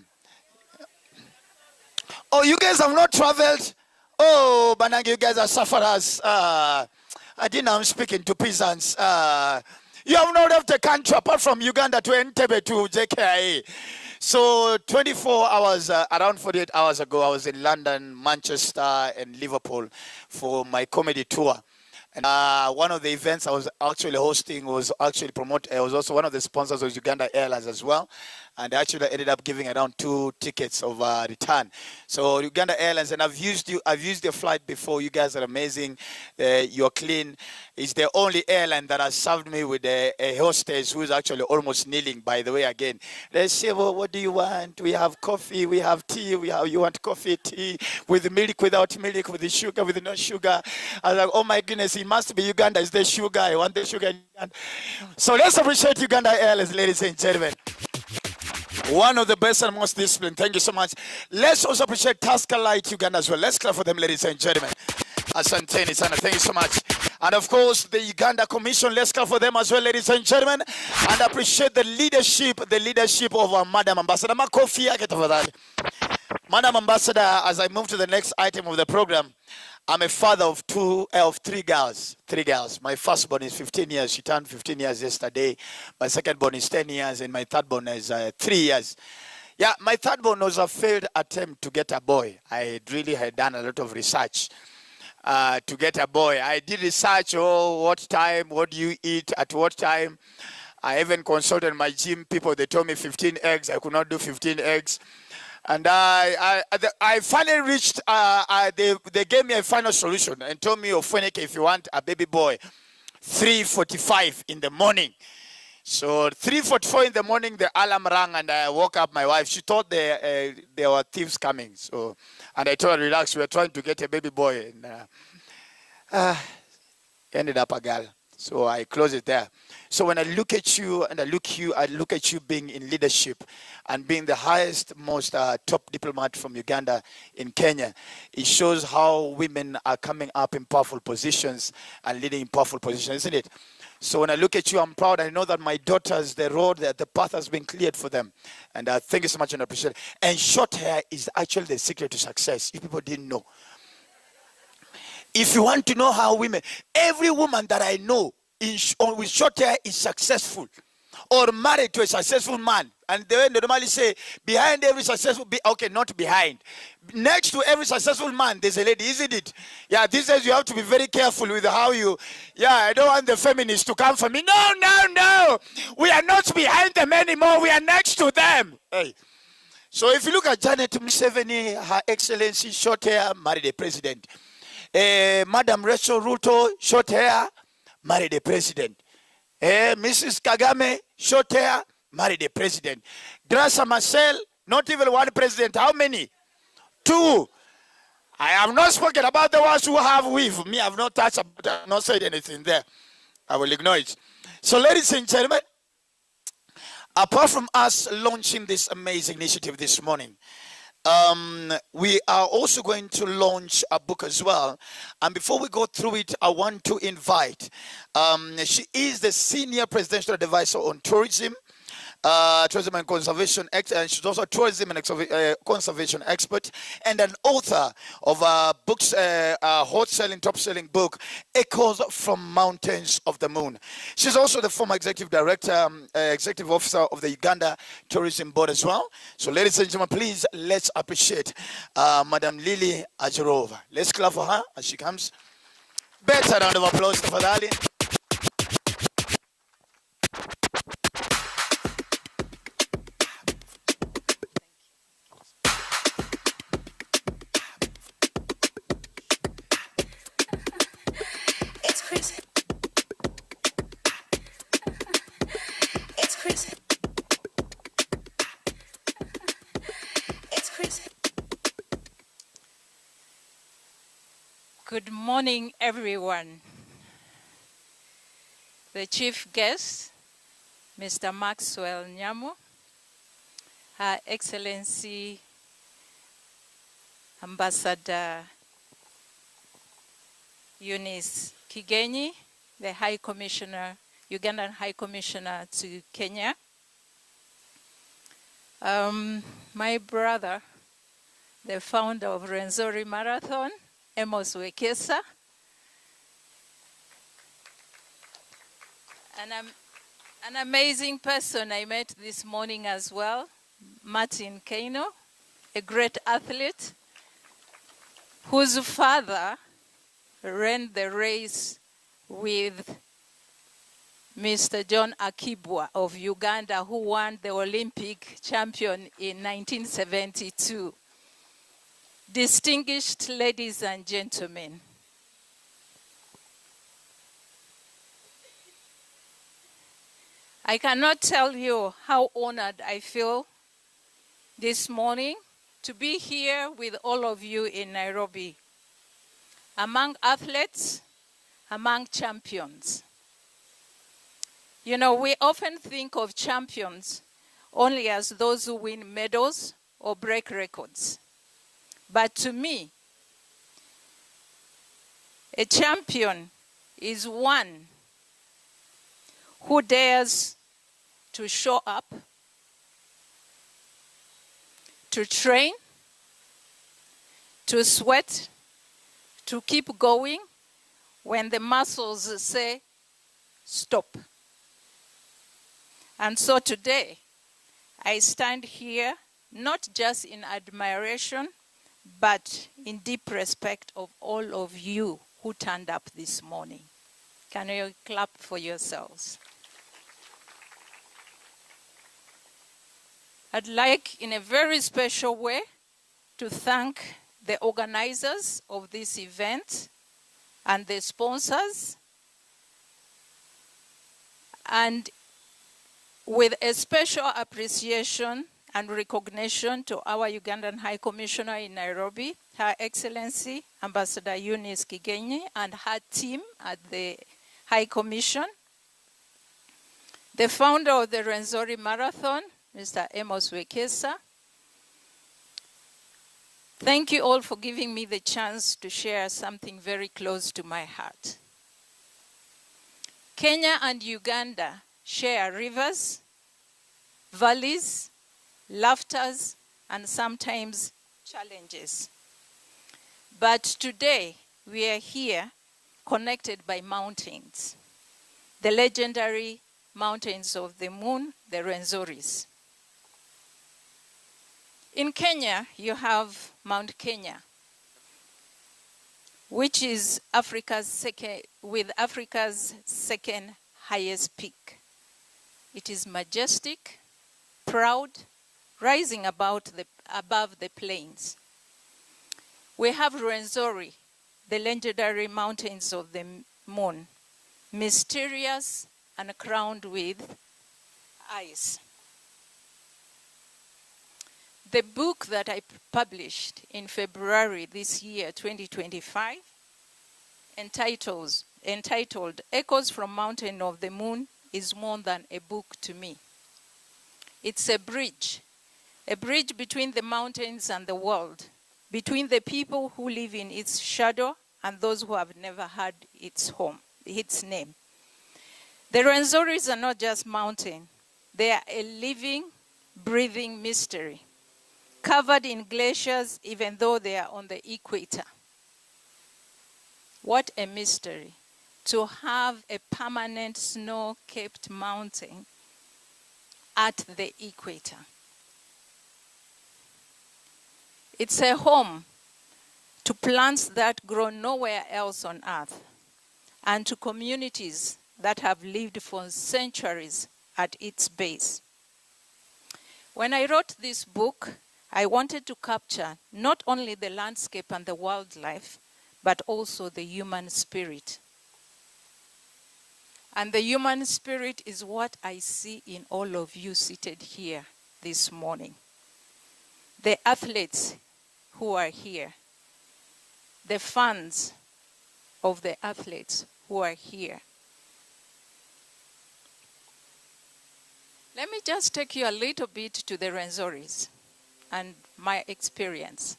Oh, you guys have not traveled? Oh, Banange, you guys are sufferers. I didn't know I'm speaking to peasants. You have not left the country apart from Uganda to Entebbe to JKIA. So 24 hours, around 48 hours ago, I was in London, Manchester, and Liverpool for my comedy tour. And one of the events I was actually hosting was actually promoted. I was also one of the sponsors of Uganda Airlines as well. And I actually ended up giving around 2 tickets of return. So Uganda Airlines, and I've used your flight before. You guys are amazing. You're clean. It's the only airline that has served me with a hostess who is actually almost kneeling, by the way, again. They say, well, what do you want? We have coffee, we have tea, you want coffee, tea, with milk, without milk, with the sugar, with no sugar. I was like, oh my goodness, it must be Uganda. It's the sugar. I want the sugar in Uganda. So let's appreciate Uganda Airlines, ladies and gentlemen. One of the best and most disciplined. Thank you so much. Let's also appreciate Tusker Light Uganda as well. Let's clap for them, ladies and gentlemen. Asanteni sana. Thank you so much. And of course, the Uganda Commission. Let's clap for them as well, ladies and gentlemen. And appreciate the leadership of our Madam Ambassador. Makofi yake tafadhali. Madam Ambassador, as I move to the next item of the program, I'm a father of three girls. My firstborn is 15 years. She turned 15 years yesterday. My secondborn is 10 years, and my thirdborn is 3 years. Yeah, my thirdborn was a failed attempt to get a boy. I really had done a lot of research to get a boy. I did research, what time, what do you eat, at what time. I even consulted my gym people. They told me 15 eggs. I could not do 15 eggs. And I finally reached, they gave me a final solution and told me, Ofweneke, if you want a baby boy, 3:45 in the morning. So 3:44 in the morning, the alarm rang and I woke up my wife. She thought there were thieves coming. So, and I told her, relax, we are trying to get a baby boy. And ended up a girl. So I close it there. So when I look at you and I look at you being in leadership and being the highest, most top diplomat from Uganda in Kenya, it shows how women are coming up in powerful positions and leading in powerful positions, isn't it? So when I look at you, I'm proud. I know that my daughters, the path has been cleared for them. And thank you so much and I appreciate it. And short hair is actually the secret to success, if people didn't know. If you want to know how women, every woman that I know with short hair is successful or married to a successful man. And they normally say, behind every successful, okay, not behind. Next to every successful man, there's a lady, isn't it? Yeah, these days you have to be very careful with how you, I don't want the feminists to come for me. No. We are not behind them anymore. We are next to them. Hey. So if you look at Janet Museveni, Her Excellency, short hair, married a president. Madam Rachel Ruto, short hair, married a president. Mrs. Kagame, short hair, married a president. Grasa Marcel, not even one president. How many? 2. I have not spoken about the ones who have weave. Me, I have not touched, I have not said anything there. I will ignore it. So ladies and gentlemen, apart from us launching this amazing initiative this morning, we are also going to launch a book as well. And before we go through it, I want to invite, she is the Senior Presidential Advisor on Tourism, Tourism and Conservation, and she's also a tourism and conservation expert, and an author of books, hot-selling, top-selling book, Echoes from Mountains of the Moon. She's also the former executive director, executive officer of the Uganda Tourism Board as well. So, ladies and gentlemen, please let's appreciate Madam Lily Ajurova. Let's clap for her as she comes. Better round of applause for Dali. Good morning, everyone. The chief guest, Mr. Maxwell Nyamo, Her Excellency Ambassador Eunice Kigenyi, the High Commissioner, Ugandan High Commissioner to Kenya. My brother, the founder of Rwenzori Marathon, Amos Wekesa, and an amazing person I met this morning as well, Martin Kaino, a great athlete whose father ran the race with Mr. John Akibwa of Uganda, who won the Olympic champion in 1972. Distinguished ladies and gentlemen, I cannot tell you how honored I feel this morning to be here with all of you in Nairobi, among athletes, among champions. You know, we often think of champions only as those who win medals or break records. But to me, a champion is one who dares to show up, to train, to sweat, to keep going when the muscles say stop. And so today, I stand here not just in admiration, but in deep respect of all of you who turned up this morning. Can you clap for yourselves? I'd like, in a very special way, to thank the organizers of this event and the sponsors, and with a special appreciation and recognition to our Ugandan High Commissioner in Nairobi, Her Excellency Ambassador Eunice Kigenyi, and her team at the High Commission, the founder of the Rwenzori Marathon, Mr. Amos Wekesa. Thank you all for giving me the chance to share something very close to my heart. Kenya and Uganda share rivers, valleys, laughters, and sometimes challenges. But today, we are here connected by mountains, the legendary mountains of the moon, the Rwenzoris. In Kenya, you have Mount Kenya, which is Africa's second highest peak. It is majestic, proud, rising above the plains. We have Rwenzori, the legendary mountains of the moon, mysterious and crowned with ice. The book that I published in February this year, 2025, entitled Echoes from Mountain of the Moon, is more than a book to me. It's a bridge between the mountains and the world, between the people who live in its shadow and those who have never heard its name. The Rwenzoris are not just mountain. They are a living, breathing mystery, covered in glaciers even though they are on the equator. What a mystery to have a permanent snow-capped mountain at the equator. It's a home to plants that grow nowhere else on earth and to communities that have lived for centuries at its base. When I wrote this book, I wanted to capture not only the landscape and the wildlife, but also the human spirit. And the human spirit is what I see in all of you seated here this morning. The athletes who are here, the fans of the athletes who are here. Let me just take you a little bit to the Rwenzoris and my experience.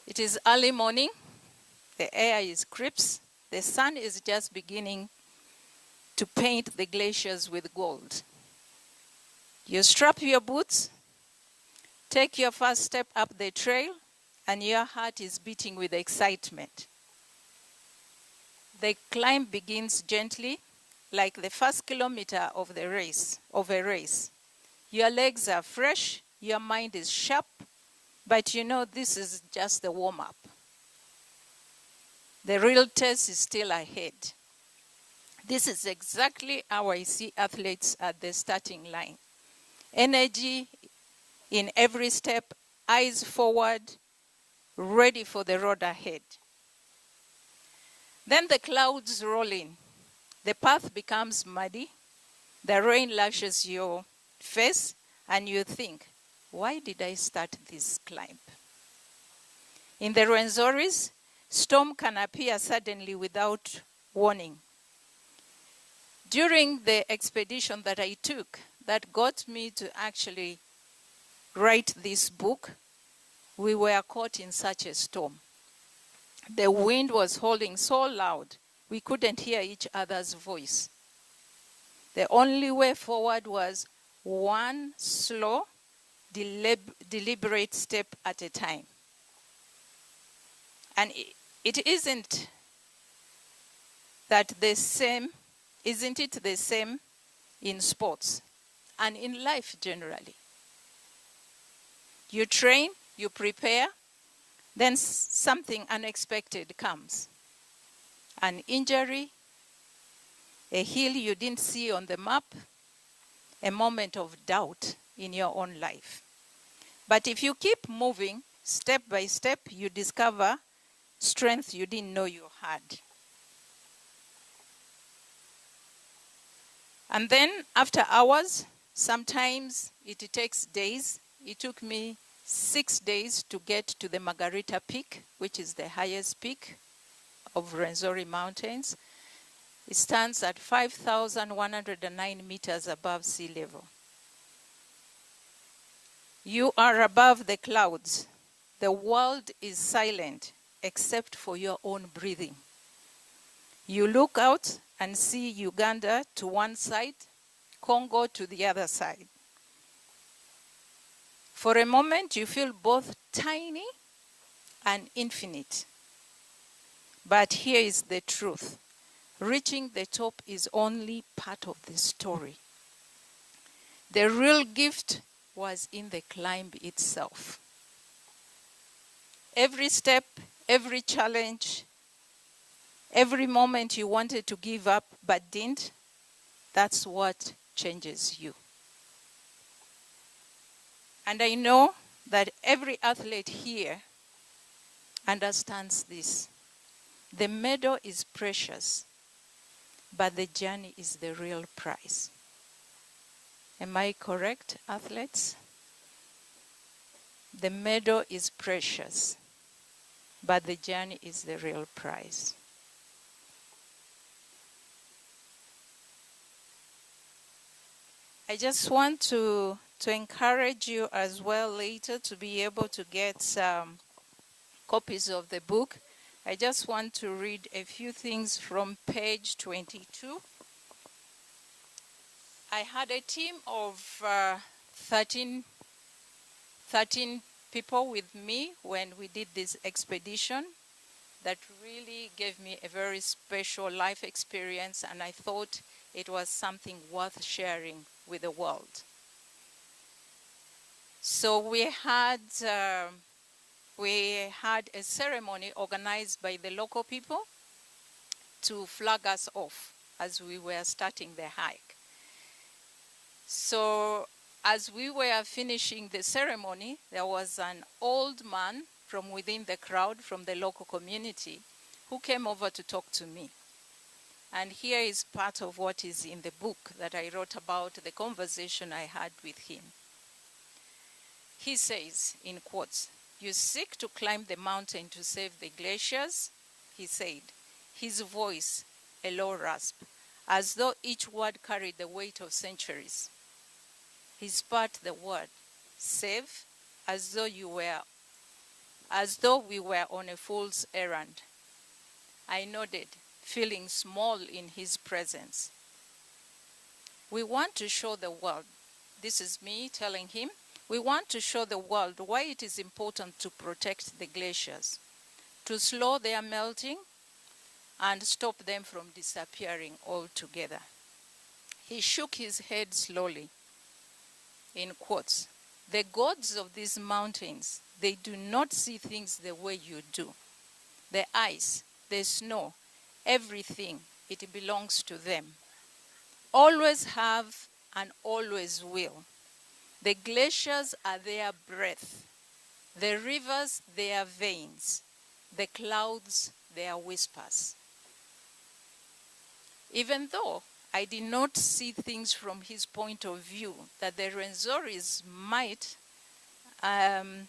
It is early morning, the air is crisp, the sun is just beginning to paint the glaciers with gold. You strap your boots, take your first step up the trail, and your heart is beating with excitement. The climb begins gently, like the first kilometer of a race. Your legs are fresh, your mind is sharp, but you know this is just the warm-up. The real test is still ahead. This is exactly how I see athletes at the starting line. Energy in every step, eyes forward, ready for the road ahead. Then the clouds roll in. The path becomes muddy. The rain lashes your face, and you think, why did I start this climb? In the Rwenzoris, storm can appear suddenly without warning. During the expedition that I took, that got me to actually write this book, we were caught in such a storm. The wind was howling so loud, we couldn't hear each other's voice. The only way forward was one slow, deliberate step at a time. And it isn't that the same, isn't it the same in sports and in life generally? You train, you prepare, then something unexpected comes. An injury, a hill you didn't see on the map, a moment of doubt in your own life. But if you keep moving, step by step, you discover strength you didn't know you had. And then after hours, sometimes it takes days. It took me 6 days to get to the Margarita Peak, which is the highest peak of Rwenzori Mountains. It stands at 5,109 meters above sea level. You are above the clouds. The world is silent except for your own breathing. You look out and see Uganda to one side, Congo to the other side. For a moment, you feel both tiny and infinite. But here is the truth. Reaching the top is only part of the story. The real gift was in the climb itself. Every step, every challenge, every moment you wanted to give up but didn't, that's what changes you. And I know that every athlete here understands this. The medal is precious, but the journey is the real prize. Am I correct, athletes? The medal is precious, but the journey is the real prize. I just want to encourage you as well later to be able to get some copies of the book. I just want to read a few things from page 22. I had a team of 13 people with me when we did this expedition that really gave me a very special life experience, and I thought it was something worth sharing with the world. So we had a ceremony organized by the local people to flag us off as we were starting the hike. So as we were finishing the ceremony, there was an old man from within the crowd, from the local community, who came over to talk to me. And here is part of what is in the book that I wrote about the conversation I had with him. He says, in quotes, "You seek to climb the mountain to save the glaciers," he said, his voice a low rasp, as though each word carried the weight of centuries. He spat the word, "save," as though we were on a fool's errand. I nodded, feeling small in his presence. "We want to show the world," this is me telling him, "we want to show the world why it is important to protect the glaciers, to slow their melting and stop them from disappearing altogether." He shook his head slowly, in quotes, "The gods of these mountains, they do not see things the way you do. The ice, the snow, everything, it belongs to them. Always have and always will. The glaciers are their breath, the rivers their veins, the clouds their whispers." Even though I did not see things from his point of view, that the Rwenzori's might and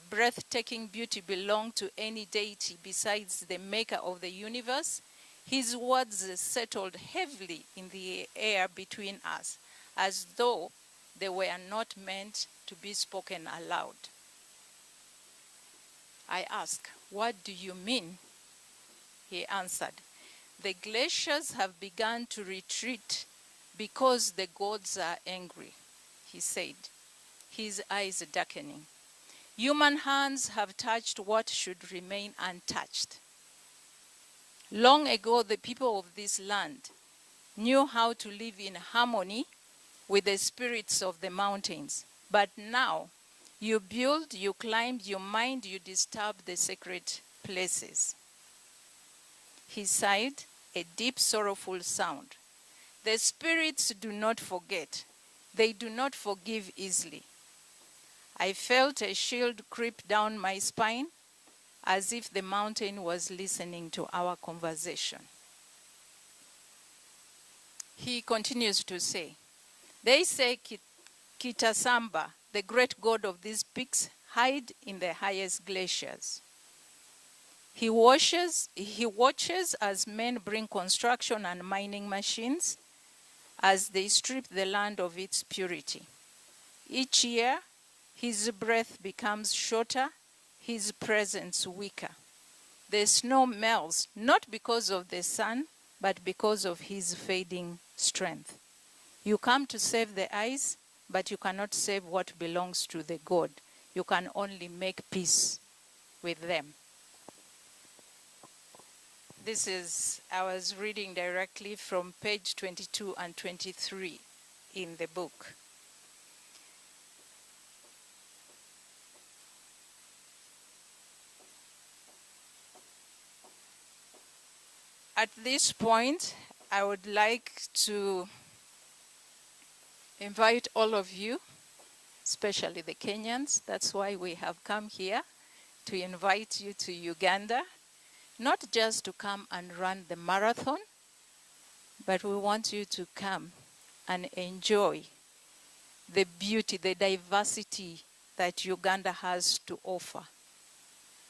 breathtaking beauty belong to any deity besides the maker of the universe, His words settled heavily in the air between us, as though they were not meant to be spoken aloud. I asked, "What do you mean?" He answered, "The glaciers have begun to retreat because the gods are angry," he said, his eyes darkening. "Human hands have touched what should remain untouched. Long ago, the people of this land knew how to live in harmony with the spirits of the mountains. But now, you build, you climb, you mine, you disturb the sacred places." He sighed, a deep, sorrowful sound. "The spirits do not forget. They do not forgive easily." I felt a shield creep down my spine, as if the mountain was listening to our conversation. He continues to say, "They say Kitasamba, the great god of these peaks, hide in the highest glaciers. He watches as men bring construction and mining machines, as they strip the land of its purity. Each year, his breath becomes shorter, his presence weaker. The snow melts, not because of the sun, but because of his fading strength. You come to save the eyes, but you cannot save what belongs to the god. You can only make peace with them." I was reading directly from page 22 and 23 in the book. At this point, I would like to invite all of you, especially the Kenyans. That's why we have come here, to invite you to Uganda, not just to come and run the marathon, but we want you to come and enjoy the beauty, the diversity that Uganda has to offer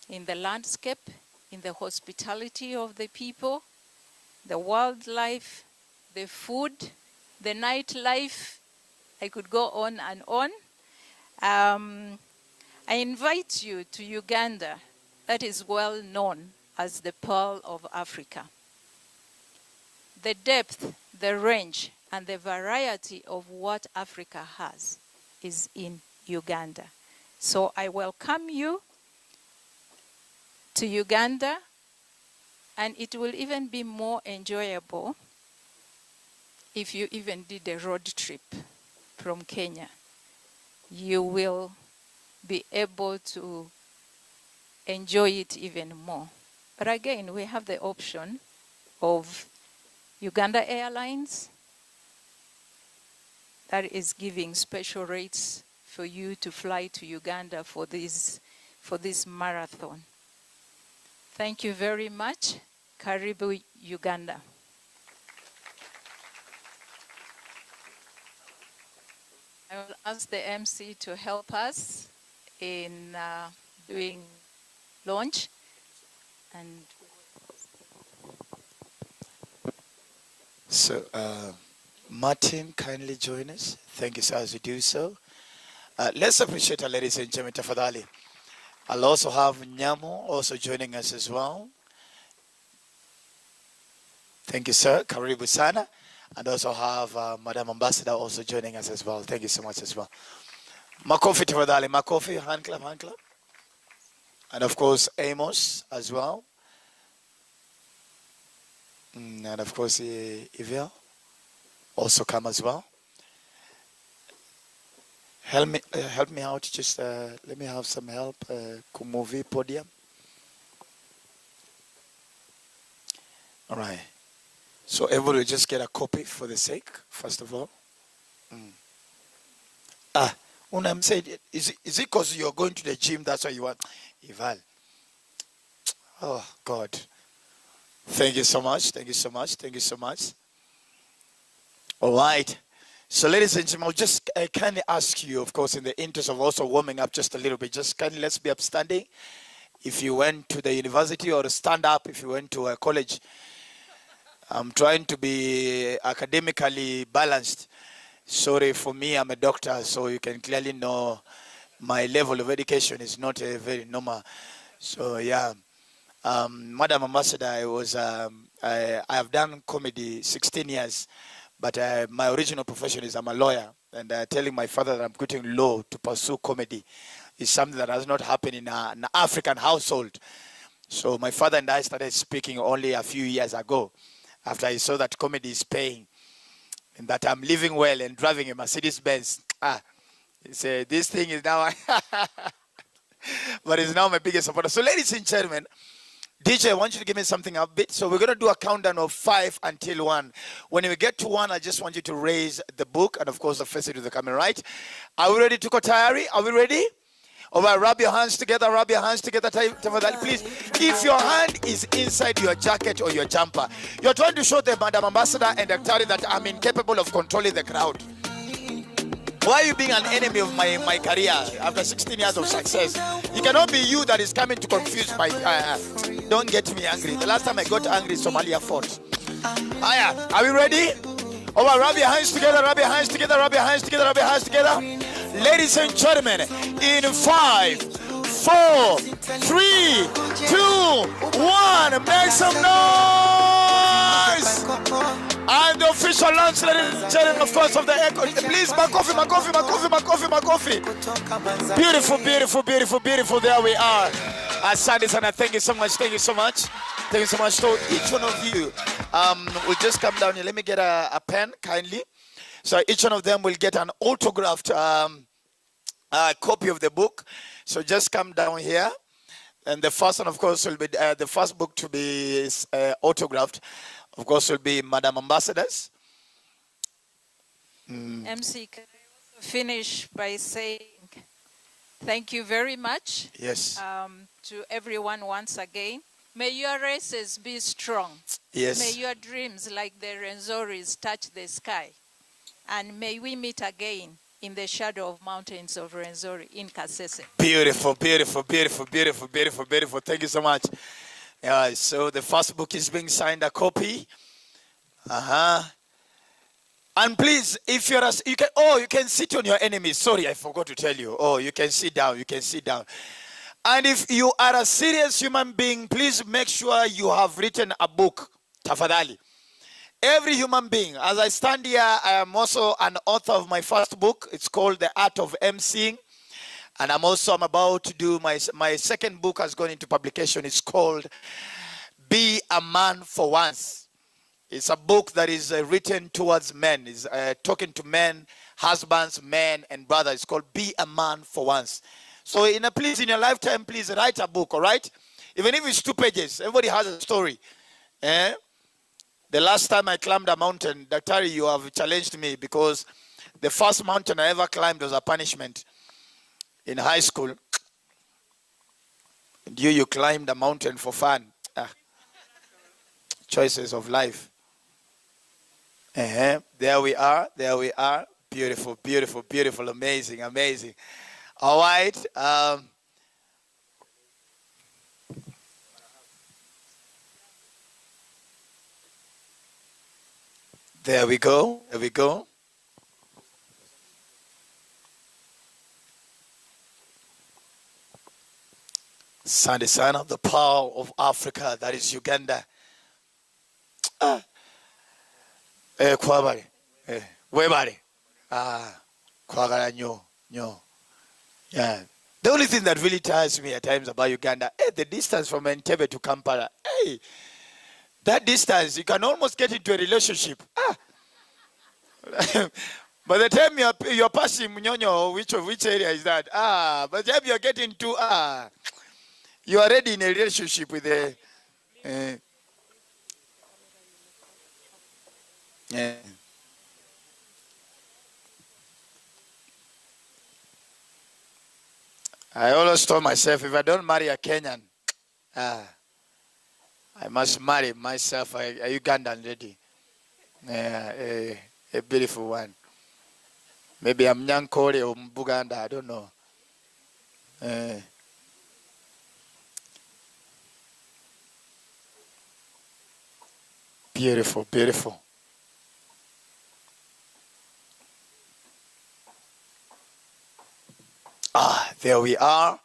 in the landscape, in the hospitality of the people, the wildlife, the food, the nightlife. I could go on and on. I invite you to Uganda, that is well known as the Pearl of Africa. The depth, the range, and the variety of what Africa has is in Uganda. So I welcome you to Uganda, and it will even be more enjoyable if you even did a road trip from Kenya. You will be able to enjoy it even more. But again, we have the option of Uganda Airlines that is giving special rates for you to fly to Uganda for this marathon. Thank you very much. Karibu Uganda. I will ask the MC to help us in doing launch. And so, Martin, kindly join us. Thank you, sir, as you do so. Let's appreciate our ladies and gentlemen, tafadhali. I'll also have Nyamo also joining us as well. Thank you, sir. Karibu sana. And also have Madam Ambassador also joining us as well. Thank you so much as well. Makofi tafadhali. Makofi, hand clap, hand clap. And of course, Amos as well. And of course, Yvelle also come as well. Help me out. Just let me have some help. Kumuvi podium. All right. So everybody just get a copy for the sake, first of all. Unam said, is it because you're going to the gym, that's why you want? Ival. Oh, God. Thank you so much. Thank you so much. Thank you so much. All right. So ladies and gentlemen, I'll just kindly ask you, of course, in the interest of also warming up just a little bit, just kindly let's be upstanding. If you went to the university, or stand up if you went to a college. I'm trying to be academically balanced. Sorry, for me, I'm a doctor, so you can clearly know my level of education is not a very normal. So yeah, Madam Ambassador, I have done comedy 16 years, but my original profession is I'm a lawyer, and telling my father that I'm quitting law to pursue comedy is something that has not happened in an African household. So my father and I started speaking only a few years ago, after I saw that comedy is paying, and that I'm living well and driving a Mercedes Benz. He said, this thing is now, but it's now my biggest supporter. So ladies and gentlemen, DJ, I want you to give me something upbeat. So we're going to do a countdown of 5 until 1. When we get to 1, I just want you to raise the book and, of course, face it to the camera, right? Are we ready to go tayari? Are we ready? All right, rub your hands together, please. If your hand is inside your jacket or your jumper, you're trying to show the Madam Ambassador and Daktari that I'm incapable of controlling the crowd. Why are you being an enemy of my career after 16 years of success? It cannot be you that is coming to confuse my... don't get me angry. The last time I got angry, Somalia fought. Are we ready? All right, rub your hands together, rub your hands together, rub your hands together, rub your hands together. Ladies and gentlemen, in 5, 4, 3, 2, 1, make some noise! And the official launch, ladies and gentlemen, of course, of the echo. Please, my coffee, my coffee, my coffee, my coffee, my coffee. Beautiful, beautiful, beautiful, beautiful. There we are. Asante sana, thank you so much, thank you so much. Thank you so much to each one of you. We'll just come down here. Let me get a pen, kindly. So each one of them will get an autographed copy of the book. So just come down here. And the first one, of course, will be the first book to be autographed. Of course, will be Madam Ambassadors. MC, can I also finish by saying thank you very much. Yes. To everyone once again. May your races be strong. Yes. May your dreams like the Rwenzoris touch the sky. And may we meet again in the shadow of mountains of Rwenzori in Kasese. Beautiful, beautiful, beautiful, beautiful, beautiful, beautiful. Thank you so much. So the first book is being signed, a copy. And please, if you're you can sit on your enemies. Sorry, I forgot to tell you. You can sit down, you can sit down. And if you are a serious human being, please make sure you have written a book. Tafadhali. Every human being. As I stand here, I am also an author of my first book. It's called The Art of MCing. And I'm about to do my second book has gone into publication. It's called Be a Man for Once. It's a book that is written towards men. It's talking to men, husbands, men, and brothers. It's called Be a Man for Once. So please, in your lifetime, please write a book, all right? Even if it's 2 pages, everybody has a story. The last time I climbed a mountain, Daktari, you have challenged me because the first mountain I ever climbed was a punishment in high school. And you climbed a mountain for fun. Choices of life. There we are, there we are. Beautiful, beautiful, beautiful, amazing, amazing. All right. There we go. There we go. Sunday sign of the power of Africa, that is Uganda. Kwabari. Webari. Kwagara nyo. Yeah. The only thing that really tires me at times about Uganda, the distance from Entebbe to Kampala. That distance, you can almost get into a relationship. By the time you're passing Munyonyo, which area is that? By the time you're getting to, you are already in a relationship with the... I always told myself, if I don't marry a Kenyan, I must marry myself a Ugandan lady. A beautiful one. Maybe I'm Nyankore or Buganda, I don't know. Beautiful, beautiful. There we are.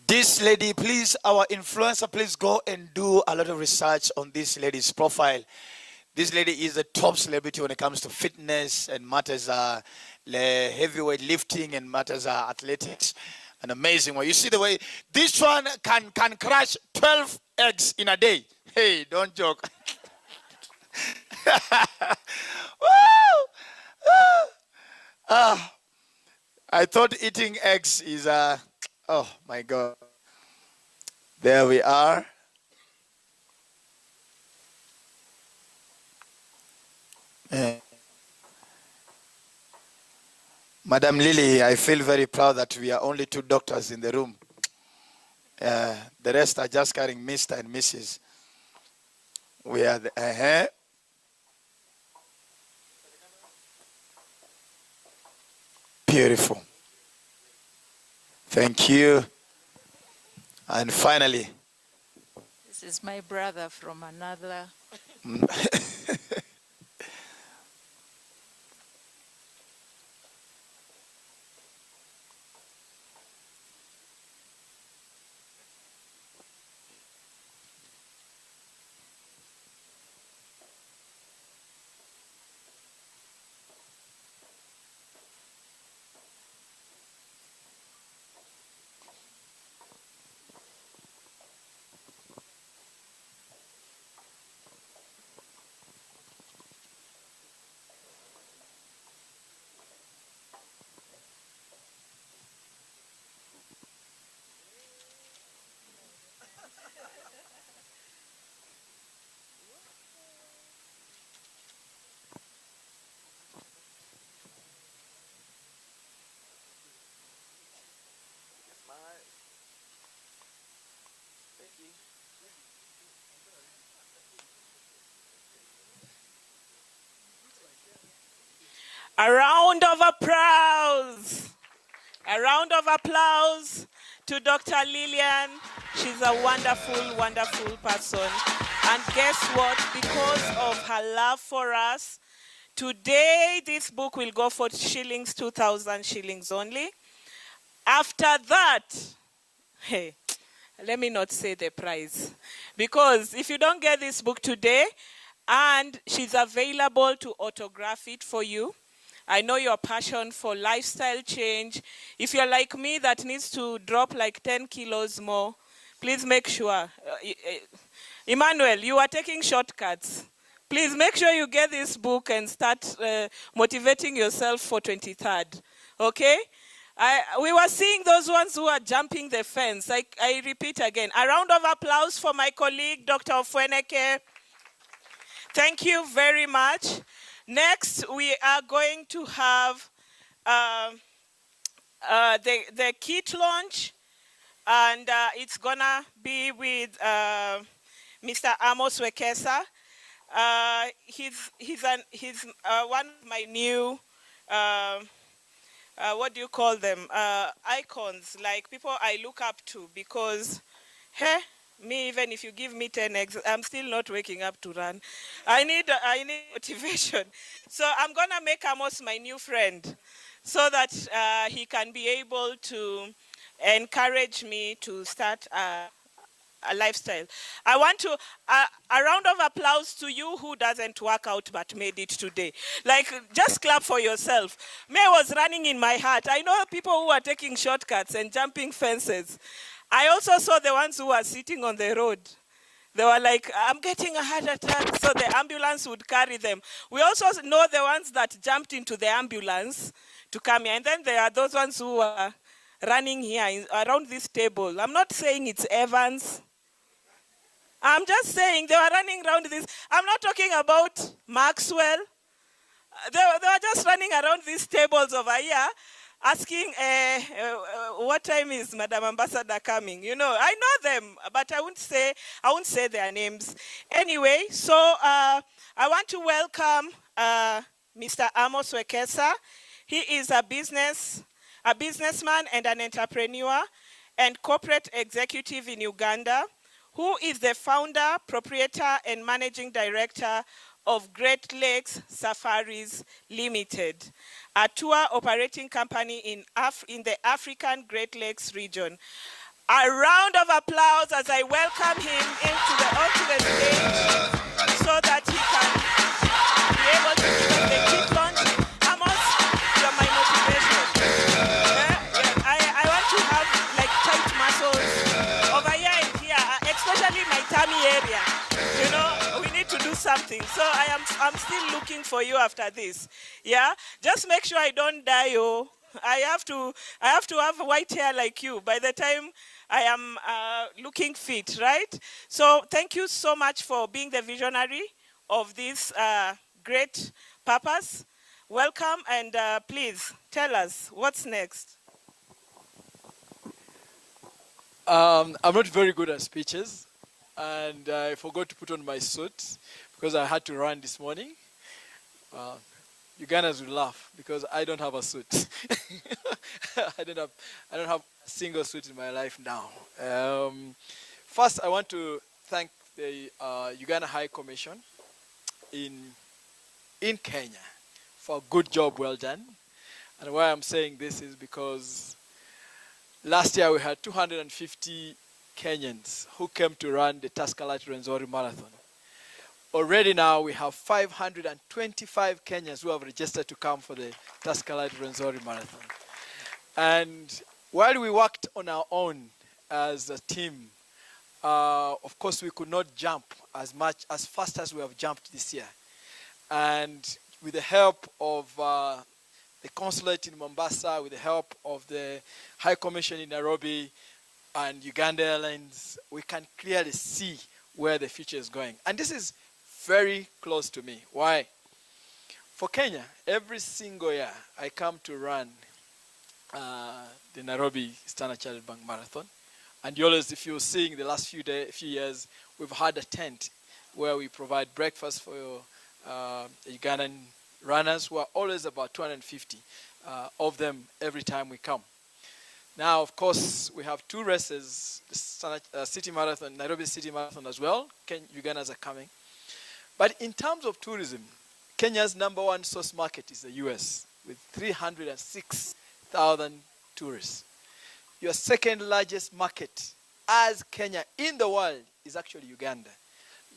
This lady, please, our influencer, please go and do a lot of research on this lady's profile. This lady is a top celebrity when it comes to fitness and matters heavyweight lifting and matters athletics. An amazing one. You see the way this one can crush 12 eggs in a day. Hey, don't joke. I thought eating eggs is oh my God. There we are. Madam Lily, I feel very proud that we are only 2 doctors in the room. The rest are just carrying Mr. and Mrs. We are the, Beautiful. Thank you. And finally. This is my brother from another. A round of applause. A round of applause to Dr. Lillian. She's a wonderful, wonderful person. And guess what? Because of her love for us, today this book will go for shillings, 2,000 shillings only. After that, hey, let me not say the price. Because if you don't get this book today, and she's available to autograph it for you. I know your passion for lifestyle change. If you're like me that needs to drop like 10 kilos more, please make sure. Emmanuel, you are taking shortcuts. Please make sure you get this book and start motivating yourself for 23rd. Okay? We were seeing those ones who are jumping the fence. I repeat again. A round of applause for my colleague, Dr. Ofweneke. Thank you very much. Next, we are going to have the kit launch, and it's gonna be with Mr. Amos Wekesa. He's one of my new, what do you call them? Icons, like people I look up to, because, hey, me, even if you give me 10 eggs, I'm still not waking up to run. I need motivation. So I'm going to make Amos my new friend so that he can be able to encourage me to start a lifestyle. I want to, a round of applause to you who doesn't work out but made it today. Like, just clap for yourself. Me was running in my heart. I know people who are taking shortcuts and jumping fences. I also saw the ones who were sitting on the road. They were like, I'm getting a heart attack, so the ambulance would carry them. We also know the ones that jumped into the ambulance to come here. And then there are those ones who are running here around this table. I'm not saying it's Evans. I'm just saying they were running around this. I'm not talking about Maxwell. They were just running around these tables over here, asking, what time is Madam Ambassador coming? You know, I know them, but I won't say their names. Anyway, so I want to welcome Mr. Amos Wekesa. He is a businessman and an entrepreneur and corporate executive in Uganda who is the founder, proprietor, and managing director of Great Lakes Safaris Limited, a tour operating company in the African Great Lakes region. A round of applause as I welcome him onto the stage so that he can be able to give us the kit launch. Amos, you're my motivation. I want to have like tight muscles over here and here, especially my tummy area. You know, we need to do something. So I'm still looking for you after this. Yeah, just make sure I don't die. Oh, I have to have white hair like you by the time I am looking fit, right? So thank you so much for being the visionary of this great purpose. Welcome, and please tell us what's next. I'm not very good at speeches, and I forgot to put on my suit because I had to run this morning. Ugandans will laugh because I don't have a suit. I don't have a single suit in my life now. First, I want to thank the Uganda High Commission in Kenya for a good job well done. And why I'm saying this is because last year we had 250 Kenyans who came to run the Rwenzori Marathon. Already now we have 525 Kenyans who have registered to come for the Rwenzori Marathon. And while we worked on our own as a team, of course we could not jump as fast as we have jumped this year. And with the help of the consulate in Mombasa, with the help of the High Commission in Nairobi and Uganda Airlines, we can clearly see where the future is going. And this is very close to me. Why? For Kenya, every single year I come to run the Nairobi Standard Chartered Bank Marathon. And always, if you're seeing the last few years, we've had a tent where we provide breakfast for Ugandan runners, who are always about 250 of them every time we come. Now, of course, we have two races, the City Marathon, Nairobi City Marathon as well. Ugandans are coming. But in terms of tourism, Kenya's #1 source market is the US, with 306,000 tourists. Your second largest market as Kenya in the world is actually Uganda.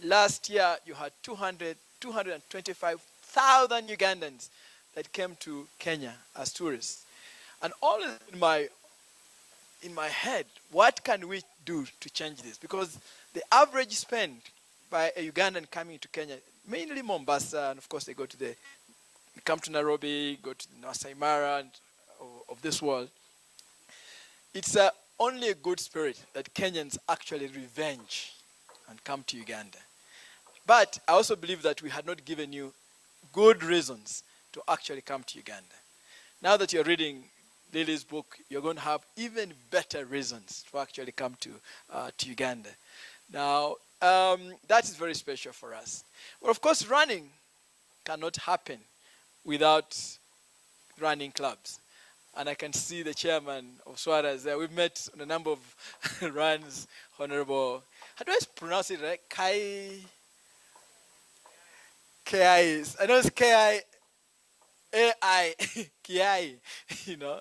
Last year, you had 225,000 Ugandans that came to Kenya as tourists. And all in my head, what can we do to change this? Because the average spend by a Ugandan coming to Kenya, mainly Mombasa, and of course they come to Nairobi, go to the Masai Mara of this world. It's only a good spirit that Kenyans actually revenge and come to Uganda. But I also believe that we had not given you good reasons to actually come to Uganda. Now that you're reading Lily's book, you're going to have even better reasons to actually come to Uganda. Now, that is very special for us. But of course, running cannot happen without running clubs. And I can see the chairman of Swaras there. We've met on a number of runs, Honorable. How do I pronounce it, right? K-I. I know it's K-I-A-I. K-I, you know.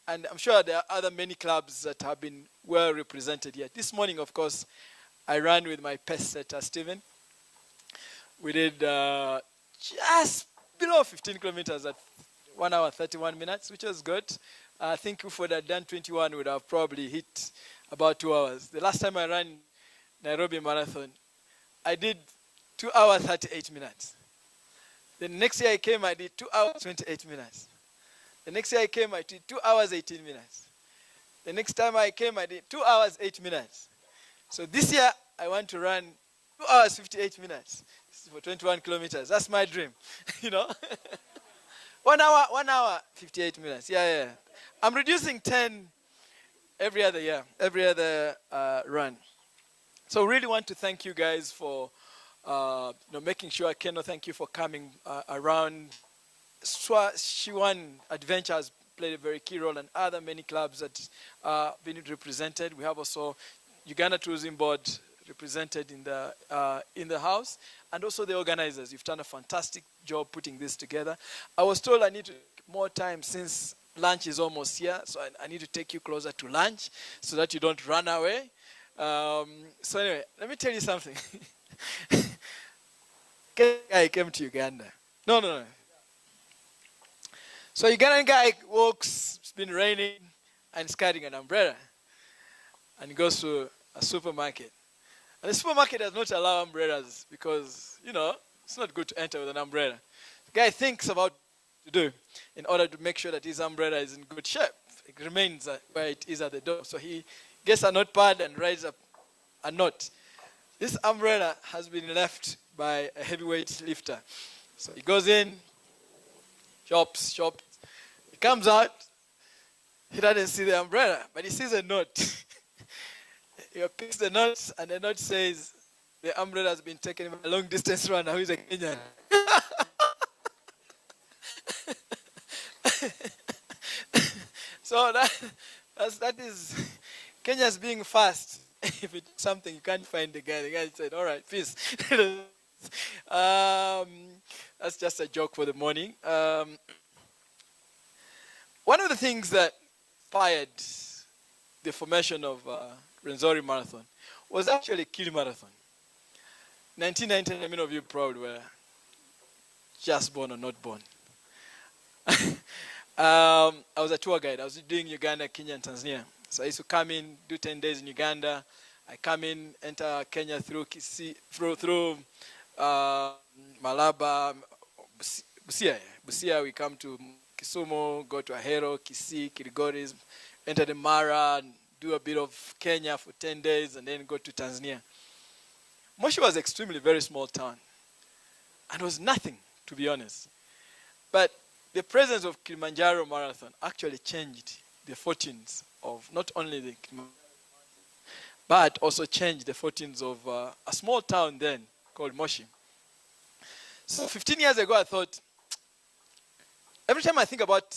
And I'm sure there are other many clubs that have been well represented here. This morning, of course, I ran with my pace setter, Stephen. We did just below 15 kilometers at 1 hour, 31 minutes, which was good. I think if we had done 21, we would have probably hit about 2 hours. The last time I ran Nairobi Marathon, I did 2 hours, 38 minutes. The next year I came, I did 2 hours, 28 minutes. The next year I came, I did 2 hours, 18 minutes. The next time I came, I did 2 hours, 8 minutes. So this year, I want to run 2 hours, 58 minutes. This is for 21 kilometers. That's my dream, you know. 1 hour, 58 minutes. Yeah. I'm reducing 10 every other year, every other run. So really want to thank you guys for making sure. Keno, thank you for coming around. Shiwan Adventure has played a very key role, and other many clubs that been represented. We have also Uganda Tourism Board represented in the house, and also the organizers. You've done a fantastic job putting this together. I was told I need to take more time since lunch is almost here, so I need to take you closer to lunch so that you don't run away. So anyway, let me tell you something. Guy came to Uganda. No. So Ugandan guy walks, it's been raining, and he's carrying an umbrella. And he goes to a supermarket. And the supermarket does not allow umbrellas because, it's not good to enter with an umbrella. The guy thinks about what to do in order to make sure that his umbrella is in good shape. It remains where it is at the door. So he gets a notepad and writes up a note. This umbrella has been left by a heavyweight lifter. So he goes in, shops. He comes out, he doesn't see the umbrella, but he sees a note. He picks the note, and the note says, the umbrella has been taken by a long-distance runner who is a Kenyan. So that is Kenya's being fast. If it's something you can't find the guy said, all right, peace. That's just a joke for the morning. One of the things that inspired the formation of Rwenzori Marathon was actually Kili Marathon. 1990, many of you probably were just born or not born. I was a tour guide. I was doing Uganda, Kenya, and Tanzania. So I used to come in, do 10 days in Uganda. I come in, enter Kenya through Malaba, Busia. Busia, we come to Kisumu, go to Ahero, Kisii, Kilgoris, enter the Mara, do a bit of Kenya for 10 days, and then go to Tanzania. Moshi was extremely very small town, and was nothing, to be honest. But the presence of Kilimanjaro Marathon actually changed the fortunes of not only the Kilimanjaro, but also changed the fortunes of a small town then called Moshi. So 15 years ago, I thought, every time I think about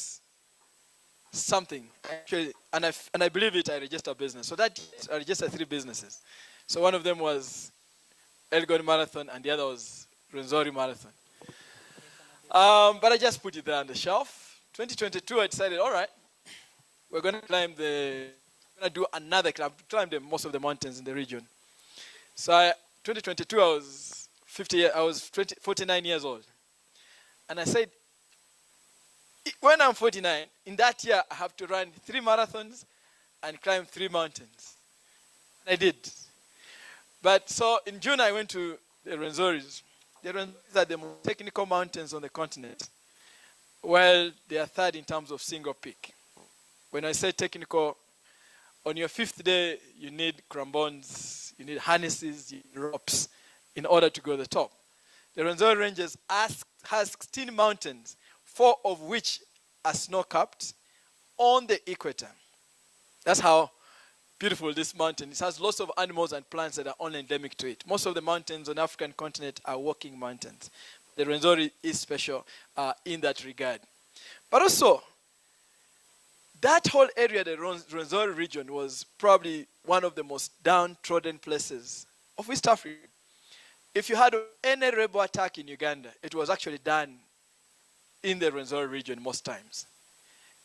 something, actually, and I believe it, I register a business. So that I registered 3 businesses. So one of them was Elgon Marathon, and the other was Rwenzori Marathon. But I just put it there on the shelf. 2022, I decided, all right, we're going to do another climb, most of the mountains in the region. So 2022, I was 49 years old. And I said, when I'm 49, in that year, I have to run 3 marathons and climb 3 mountains. And I did. But so in June, I went to the Rwenzoris. The Rwenzoris are the most technical mountains on the continent. Well, they are third in terms of single peak. When I say technical, on your 5th day, you need crampons, you need harnesses, you need ropes in order to go to the top. The Rwenzori Ranges has 16 mountains, 4 of which are snow-capped on the equator. That's how beautiful this mountain is. It has lots of animals and plants that are only endemic to it. Most of the mountains on the African continent are walking mountains. The Rwenzori is special in that regard. But also, that whole area, the Rwenzori region, was probably one of the most downtrodden places of East Africa. If you had any rebel attack in Uganda, it was actually done in the Rwenzori region most times.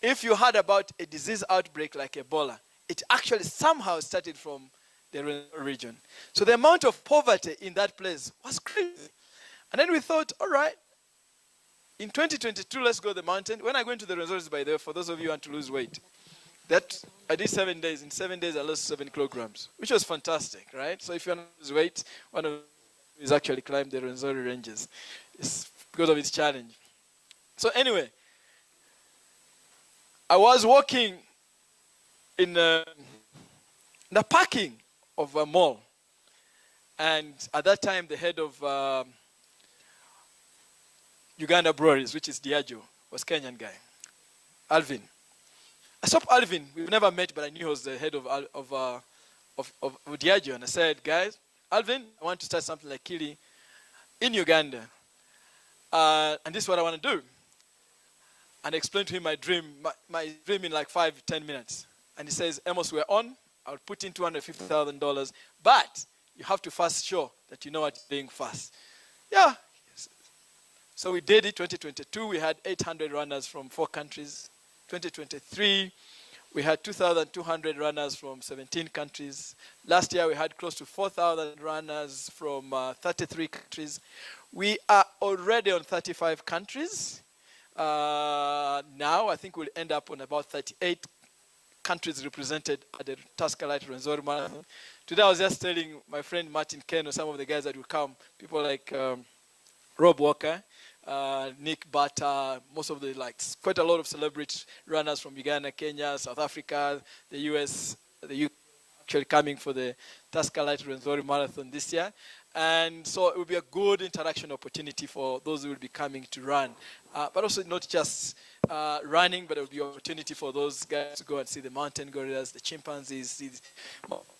If you heard about a disease outbreak like Ebola, it actually somehow started from the Rwenzori region. So the amount of poverty in that place was crazy. And then we thought, all right, in 2022, let's go to the mountain. When I went to the Rwenzoris, by the way, for those of you who want to lose weight, that I did 7 days. In 7 days, I lost 7 kilograms, which was fantastic, right? So if you want to lose weight, one of is actually climb the Rwenzori ranges. It's because of its challenge. So anyway, I was walking in the parking of a mall. And at that time, the head of Uganda Breweries, which is Diageo, was Kenyan guy, Alvin. I saw Alvin. We've never met, but I knew he was the head of Diageo. And I said, guys, Alvin, I want to start something like Kili in Uganda. And this is what I want to do. And I explained to him my dream in like 5-10 minutes. And he says, Amos, we're on. I'll put in $250,000, but you have to first show that you know what you're doing first. Yeah. So we did it. 2022, we had 800 runners from 4 countries. 2023, we had 2,200 runners from 17 countries. Last year, we had close to 4,000 runners from 33 countries. We are already on 35 countries. Now, I think we'll end up on about 38 countries represented at the Tascalite Rwenzori Marathon. Today, I was just telling my friend Martin Keno, some of the guys that will come, people like Rob Walker, Nick Bata, most of the, quite a lot of celebrity runners from Uganda, Kenya, South Africa, the US, the UK actually coming for the Tascalite Rwenzori Marathon this year. And so it will be a good interaction opportunity for those who will be coming to run. But also not just running, but it will be an opportunity for those guys to go and see the mountain gorillas, the chimpanzees, see the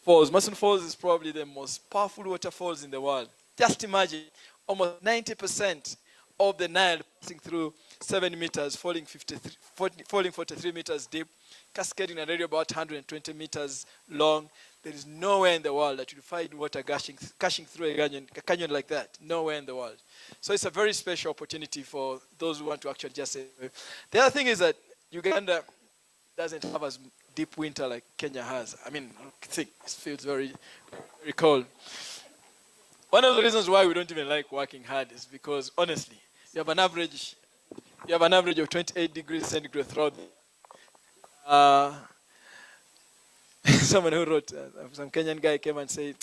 falls. Mason Falls is probably the most powerful waterfalls in the world. Just imagine, almost 90% of the Nile passing through 7 meters, falling 43 meters deep, cascading at area about 120 meters long. There is nowhere in the world that you find water gushing through a canyon like that. Nowhere in the world. So it's a very special opportunity for those who want to actually just say. The other thing is that Uganda doesn't have as deep winter like Kenya has. I mean, I think it feels very, very cold. One of the reasons why we don't even like working hard is because, honestly, you have an average of 28 degrees centigrade throughout. Someone who wrote, some Kenyan guy came and said,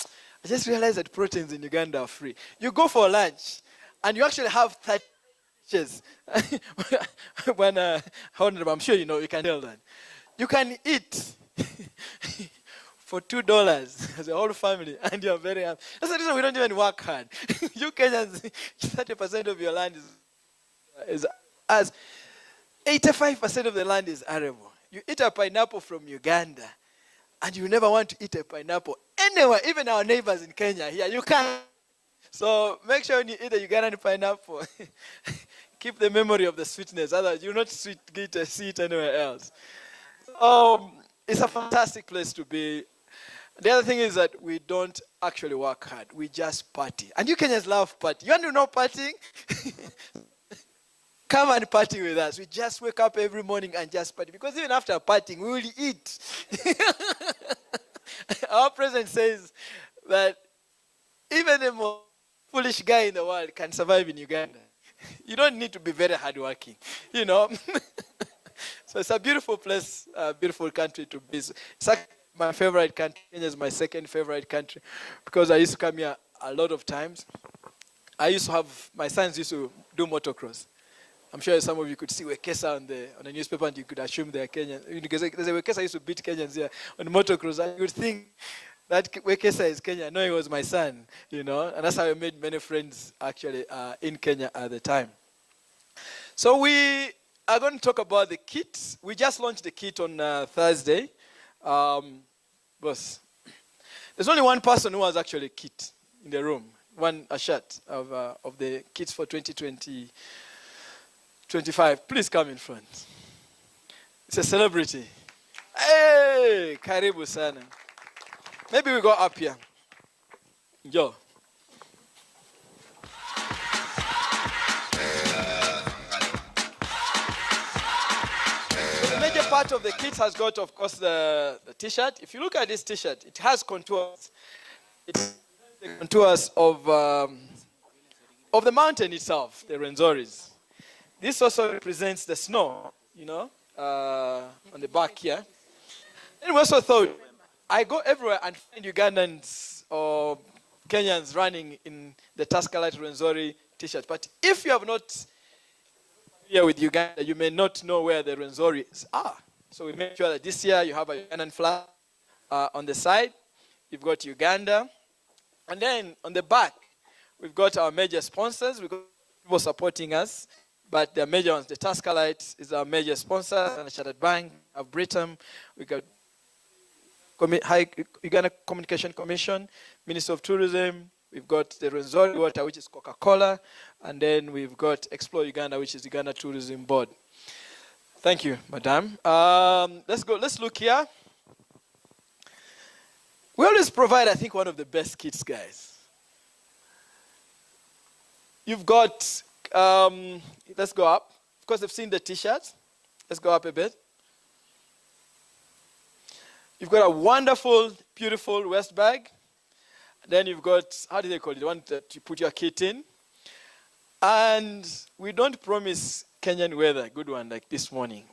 I just realized that proteins in Uganda are free. You go for lunch, and you actually have 30 dishes. I'm sure you know, you can tell that. You can eat for $2 as a whole family, and you're very happy. That's the reason we don't even work hard. You Kenyans, 30% of your land is as 85% of the land is arable. You eat a pineapple from Uganda, and you never want to eat a pineapple anywhere, even our neighbors in Kenya here. You can't. So make sure when you eat a Ugandan pineapple, keep the memory of the sweetness. Otherwise, you'll not see it anywhere else. It's a fantastic place to be. The other thing is that we don't actually work hard. We just party. And you Kenyans love party. You want to know partying? Come and party with us. We just wake up every morning and just party. Because even after partying, we will eat. Our president says that even the most foolish guy in the world can survive in Uganda. You don't need to be very hardworking, you know. So it's a beautiful place, a beautiful country to be. It's my favorite country. Kenya is my second favorite country because I used to come here a lot of times. My sons used to do motocross. I'm sure some of you could see Wekesa on the newspaper and you could assume they're Kenyan. Because Wekesa used to beat Kenyans here on motocross, and you would think that Wekesa is Kenyan. No, he was my son, you know. And that's how I made many friends actually in Kenya at the time. So we are going to talk about the kit. We just launched the kit on Thursday. Boss, there's only one person who has actually a kit in the room. A shirt of the kits for 2020. 25, please come in front. It's a celebrity. Hey, karibu sana. Maybe we go up here. Yo. The major part of the kit has got, of course, the t-shirt. If you look at this t-shirt, it has contours. It's the contours of the mountain itself, the Rwenzoris. This also represents the snow, you know, on the back here. And we also thought, I go everywhere and find Ugandans or Kenyans running in the Tascalite Rwenzori t-shirt. But if you have not here with Uganda, you may not know where the Rwenzoris are. So we make sure that this year you have a Ugandan flag on the side. You've got Uganda. And then on the back, we've got our major sponsors. We've got people supporting us. But the major ones, the Tascalite is our major sponsor, and the Chartered Bank of Britain. We got Uganda Communication Commission, Ministry of Tourism. We've got the Rwenzori Water, which is Coca-Cola, and then we've got Explore Uganda, which is Uganda Tourism Board. Thank you, Madam. Let's go. Let's look here. We always provide, I think, one of the best kits, guys. You've got, let's go up. Of course, they've seen the t-shirts. Let's go up a bit. You've got a wonderful, beautiful waist bag. Then you've got, how do they call it? The one that you put your kit in. And we don't promise Kenyan weather, good one, like this morning.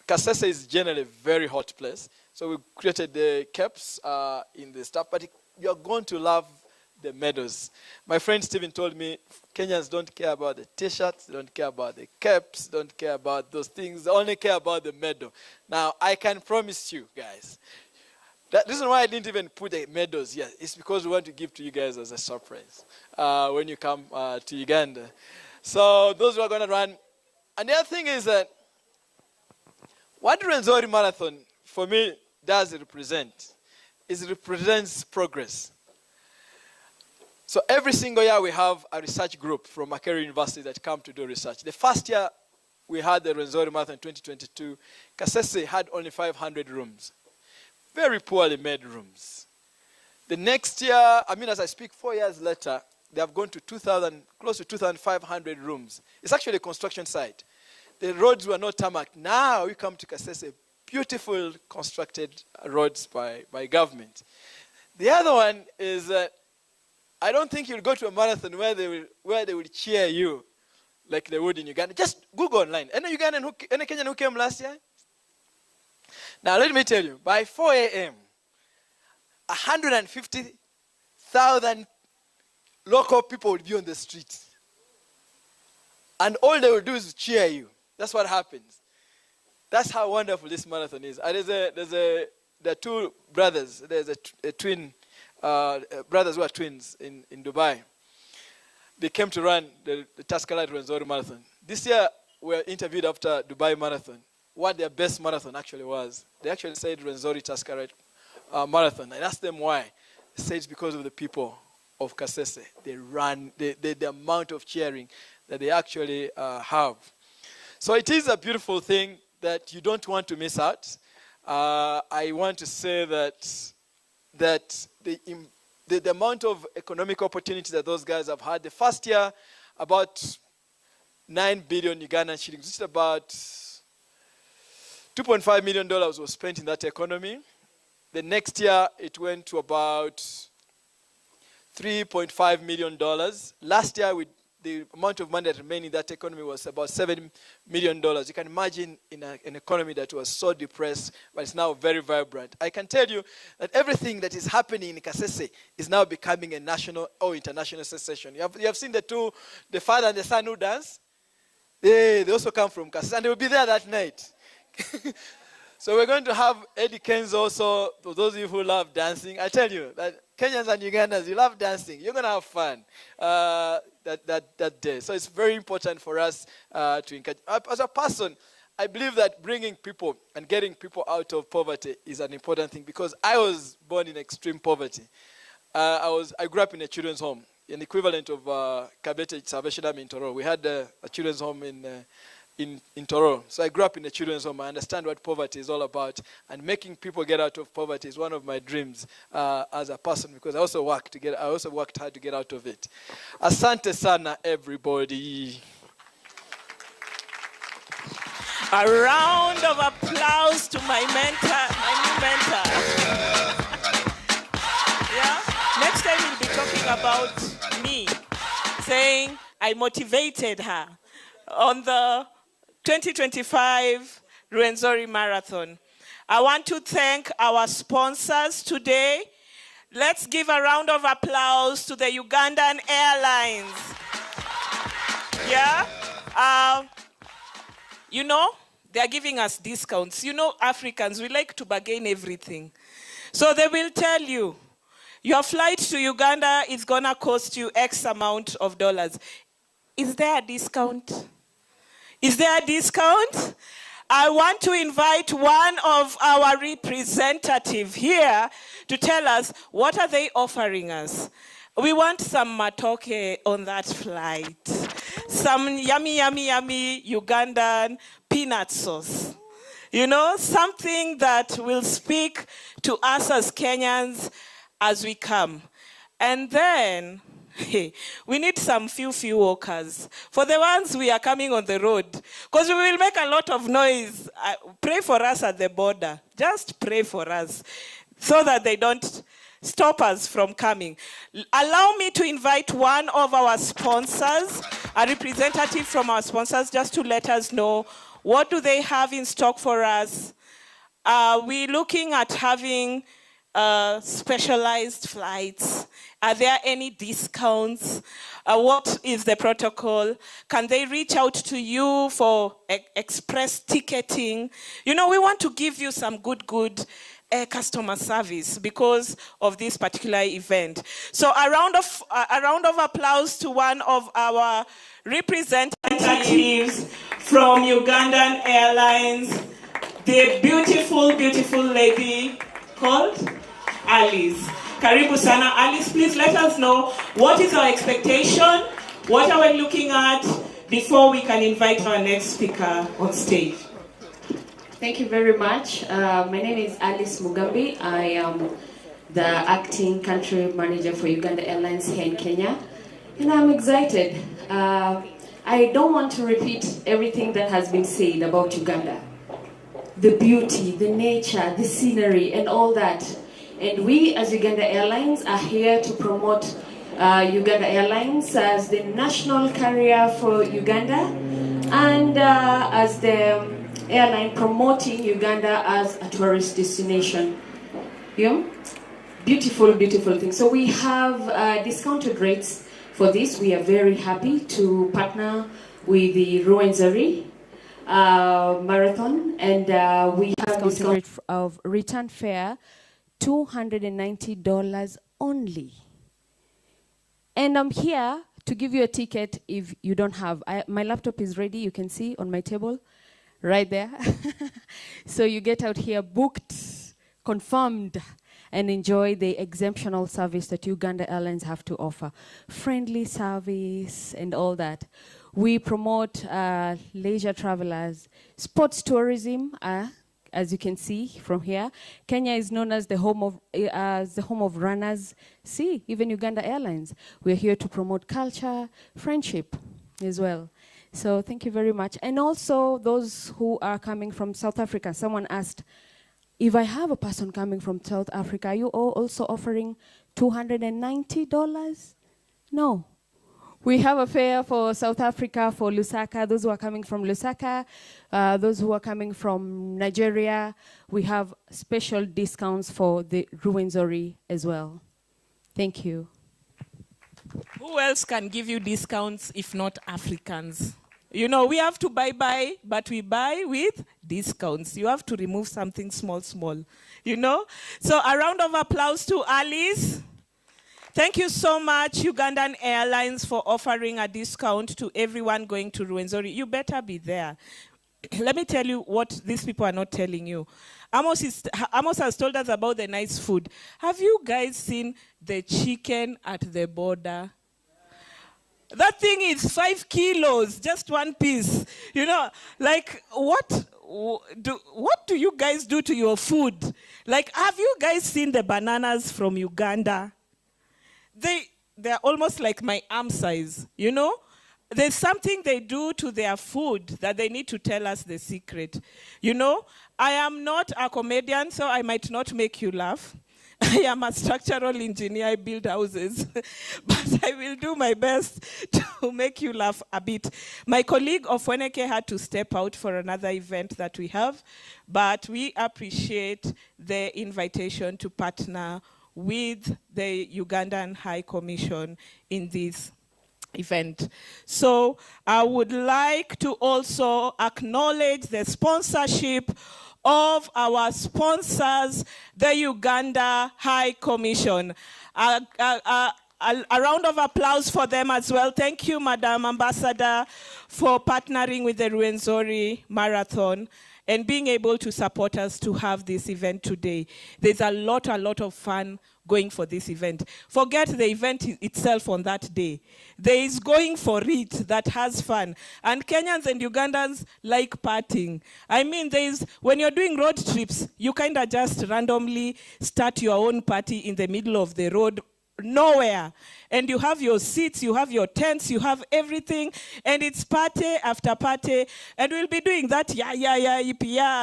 Kasese is generally a very hot place. So we created the caps in the stuff, but you're going to love the medals. My friend Stephen told me Kenyans don't care about the t-shirts, they don't care about the caps, don't care about those things, they only care about the medal. Now, I can promise you guys, the reason why I didn't even put the medals here is because we want to give to you guys as a surprise when you come to Uganda. So those who are going to run. And the other thing is that what Rwenzori Marathon, for me, does represent is it represents progress. So every single year we have a research group from Makerere University that come to do research. The first year we had the Rwenzori Marathon in 2022, Kasese had only 500 rooms. Very poorly made rooms. The next year, I mean, as I speak, 4 years later, they have gone to 2,000, close to 2,500 rooms. It's actually a construction site. The roads were not tarmac. Now we come to Kasese, beautiful constructed roads by government. The other one is that I don't think you'll go to a marathon where they will cheer you like they would in Uganda. Just Google online. Any Ugandan any Kenyan who came last year? Now let me tell you, by 4 a.m., 150,000 local people will be on the street. And all they will do is cheer you. That's what happens. That's how wonderful this marathon is. And there are two brothers. There's a twin, brothers who are twins in Dubai. They came to run the Tascarite Rwenzori Marathon. This year, we were interviewed after Dubai Marathon, what their best marathon actually was. They actually said Rwenzori Tascarite Marathon. I asked them why. They said it's because of the people of Kasese. They run, the amount of cheering that they actually have. So it is a beautiful thing that you don't want to miss out. I want to say that the amount of economic opportunities that those guys have had, the first year, about 9 billion Ugandan shillings, which is about $2.5 million was spent in that economy. The next year, it went to about $3.5 million. Last year, the amount of money that remained in that economy was about $7 million. You can imagine in an economy that was so depressed, but it's now very vibrant. I can tell you that everything that is happening in Kasese is now becoming a national or international sensation. You have seen the father and the son who dance? They also come from Kasese, and they will be there that night. So we're going to have Eddie Kenzo also, for those of you who love dancing. I tell you that Kenyans and Ugandans, you love dancing. You're going to have fun that day. So it's very important for us to encourage. As a person, I believe that bringing people and getting people out of poverty is an important thing, because I was born in extreme poverty. I grew up in a children's home, an equivalent of Kabete Salvation Army in Toro. We had a children's home in Toro. So I grew up in a children's home. I understand what poverty is all about. And making people get out of poverty is one of my dreams as a person, because I also worked hard to get out of it. Asante sana, everybody. A round of applause to my mentor, my new mentor. Yeah? Next time we'll be talking about me, saying I motivated her on the 2025 Rwenzori Marathon. I want to thank our sponsors today. Let's give a round of applause to the Ugandan Airlines. Yeah? You know, they're giving us discounts. You know, Africans, we like to bargain everything. So they will tell you, your flight to Uganda is going to cost you X amount of dollars. Is there a discount? Is there a discount? I want to invite one of our representatives here to tell us what are they offering us. We want some matoke on that flight. Some yummy, yummy, yummy Ugandan peanut sauce. You know, something that will speak to us as Kenyans as we come. And then we need some few walkers. For the ones we are coming on the road, because we will make a lot of noise. Pray for us at the border. Just pray for us so that they don't stop us from coming. Allow me to invite one of our sponsors, a representative from our sponsors, just to let us know what do they have in stock for us. We're looking at having specialized flights. Are there any discounts? What is the protocol? Can they reach out to you for express ticketing? You know, we want to give you some good customer service because of this particular event. So a round of applause to one of our representatives from Ugandan Airlines, the beautiful lady called Alice. Karibu sana. Alice, please let us know what is our expectation, what are we looking at before we can invite our next speaker on stage. Thank you very much. My name is Alice Mugambi. I am the acting country manager for Uganda Airlines here in Kenya, and I'm excited. I don't want to repeat everything that has been said about Uganda. The beauty, the nature, the scenery, and all that. And we as Uganda Airlines are here to promote Uganda Airlines as the national carrier for Uganda and as the airline promoting Uganda as a tourist destination. Yeah? Beautiful thing. So we have discounted rates for this. We are very happy to partner with the Rwenzori marathon, and we have discounted rate of return fare $290 only. And I'm here to give you a ticket if you don't have. My laptop is ready, you can see on my table, right there. So you get out here booked, confirmed, and enjoy the exemptional service that Uganda Airlines have to offer. Friendly service and all that. We promote leisure travelers, sports tourism, as you can see from here. Kenya is known as the home of runners. See, even Uganda Airlines. We're here to promote culture, friendship as well. So thank you very much. And also those who are coming from South Africa. Someone asked, if I have a person coming from South Africa, are you also offering $290? No. We have a fare for South Africa, for Lusaka, those who are coming from Lusaka, those who are coming from Nigeria. We have special discounts for the Rwenzori as well. Thank you. Who else can give you discounts if not Africans? You know, we have to buy, but we buy with discounts. You have to remove something small, you know? So a round of applause to Alice. Thank you so much, Ugandan Airlines, for offering a discount to everyone going to Rwenzori. You better be there. Let me tell you what these people are not telling you. Amos has told us about the nice food. Have you guys seen the chicken at the border? That thing is 5 kilos, just one piece. You know, like what do you guys do to your food? Like, have you guys seen the bananas from Uganda? They're almost like my arm size, you know? There's something they do to their food that they need to tell us the secret. You know, I am not a comedian, so I might not make you laugh. I am a structural engineer, I build houses. But I will do my best to make you laugh a bit. My colleague of Weneke had to step out for another event that we have, but we appreciate the invitation to partner with the Ugandan High Commission in this event. So I would like to also acknowledge the sponsorship of our sponsors, the Uganda High Commission. A round of applause for them as well. Thank you, Madam Ambassador, for partnering with the Rwenzori Marathon. and being able to support us to have this event today. There's a lot of fun going for this event. Forget the event itself on that day. There is going for it that has fun. And Kenyans and Ugandans like partying. I mean, when you're doing road trips, you kind of just randomly start your own party in the middle of the road, nowhere. And you have your seats, you have your tents, you have everything, and it's party after party. And we'll be doing that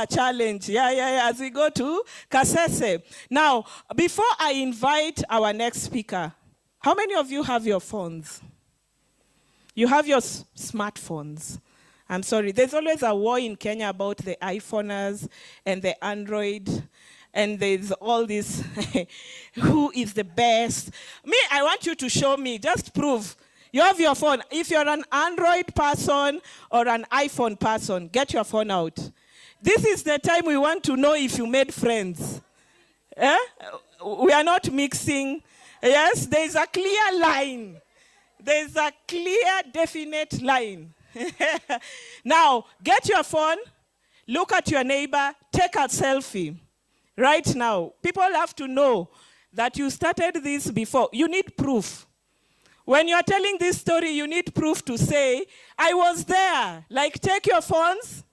challenge, as we go to Kasese. Now, before I invite our next speaker, how many of you have your phones? You have your smartphones. I'm sorry, there's always a war in Kenya about the iPhoners and the Android. And there's all this, who is the best? Me, I want you to show me, just prove. You have your phone. If you're an Android person or an iPhone person, get your phone out. This is the time we want to know if you made friends. We are not mixing. Yes, there's a clear line. There's a clear, definite line. Now, get your phone, look at your neighbor, take a selfie. Right now, people have to know that you started this before. You need proof. When you're telling this story, you need proof to say, I was there. Like, take your phones,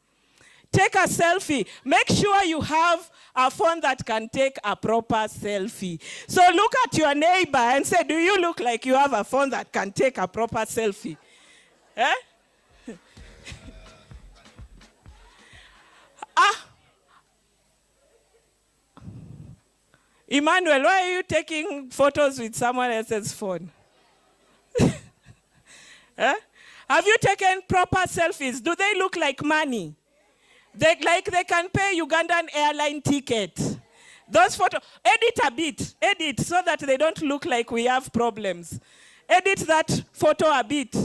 take a selfie. Make sure you have a phone that can take a proper selfie. So look at your neighbor and say, do you look like you have a phone that can take a proper selfie? Emmanuel, why are you taking photos with someone else's phone? Have you taken proper selfies? Do they look like money? They can pay Ugandan airline ticket. Those photos, edit a bit, edit so that they don't look like we have problems. Edit that photo a bit.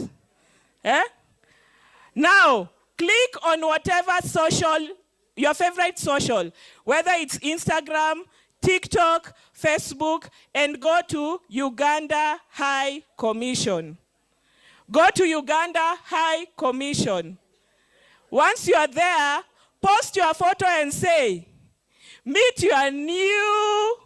Now, click on whatever social, your favorite social, whether it's Instagram, TikTok, Facebook, and go to Uganda High Commission. Go to Uganda High Commission. Once you are there, post your photo and say, meet your new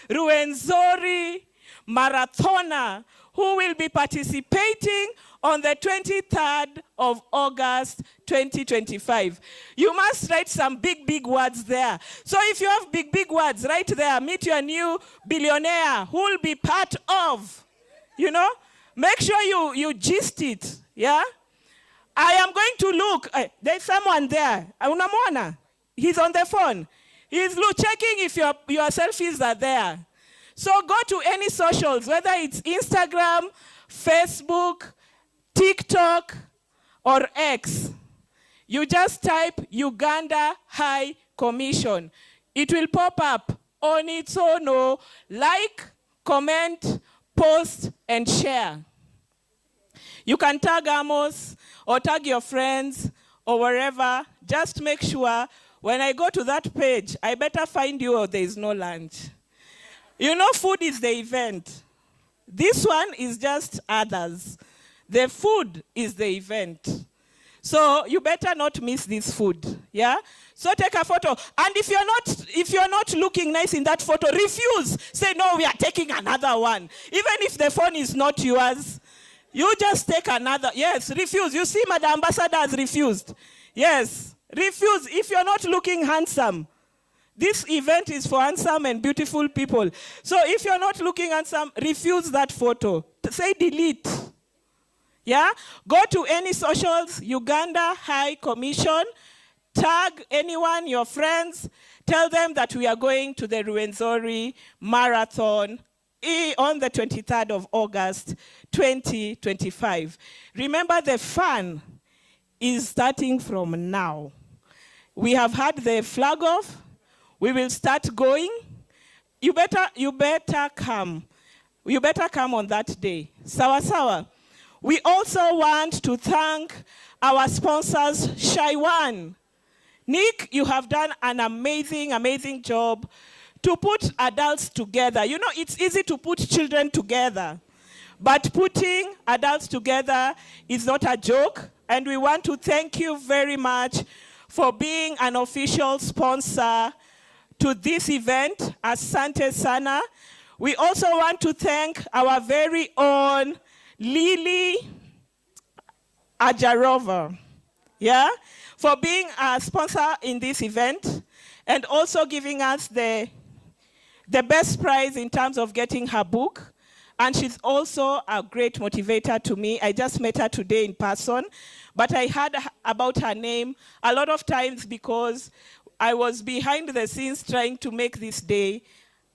Rwenzori marathoner who will be participating on the 23rd of August, 2025. You must write some big words there. So if you have big words right there, meet your new billionaire who will be part of, make sure you gist it, yeah? I am going to look, there's someone there, unamwona? He's on the phone. He's checking if your selfies are there. So go to any socials, whether it's Instagram, Facebook, TikTok, or X. You just type Uganda High Commission. It will pop up on its own. Like, comment, post, and share. You can tag Amos or tag your friends or wherever. Just make sure when I go to that page, I better find you or there is no lunch. Food is the event. This one is just others. The food is the event. So you better not miss this food, yeah? So take a photo. And if you're not looking nice in that photo, refuse. Say, no, we are taking another one. Even if the phone is not yours, you just take another. Yes, refuse. You see, Madam Ambassador has refused. Yes, refuse if you're not looking handsome. This event is for handsome and beautiful people. So if you're not looking handsome, refuse that photo. Say delete. Yeah? Go to any socials, Uganda High Commission, tag anyone, your friends, tell them that we are going to the Rwenzori Marathon on the 23rd of August, 2025. Remember, the fun is starting from now. We have had the flag off. We will start going. You better come. You better come on that day. Sawa sawa. We also want to thank our sponsors, Shaiwan. Nick, you have done an amazing job to put adults together. It's easy to put children together, but putting adults together is not a joke, and we want to thank you very much for being an official sponsor to this event. Asante sana. We also want to thank our very own Lily Ajarova, yeah, for being a sponsor in this event and also giving us the best prize in terms of getting her book. And she's also a great motivator to me. I just met her today in person, but I heard about her name a lot of times because I was behind the scenes trying to make this day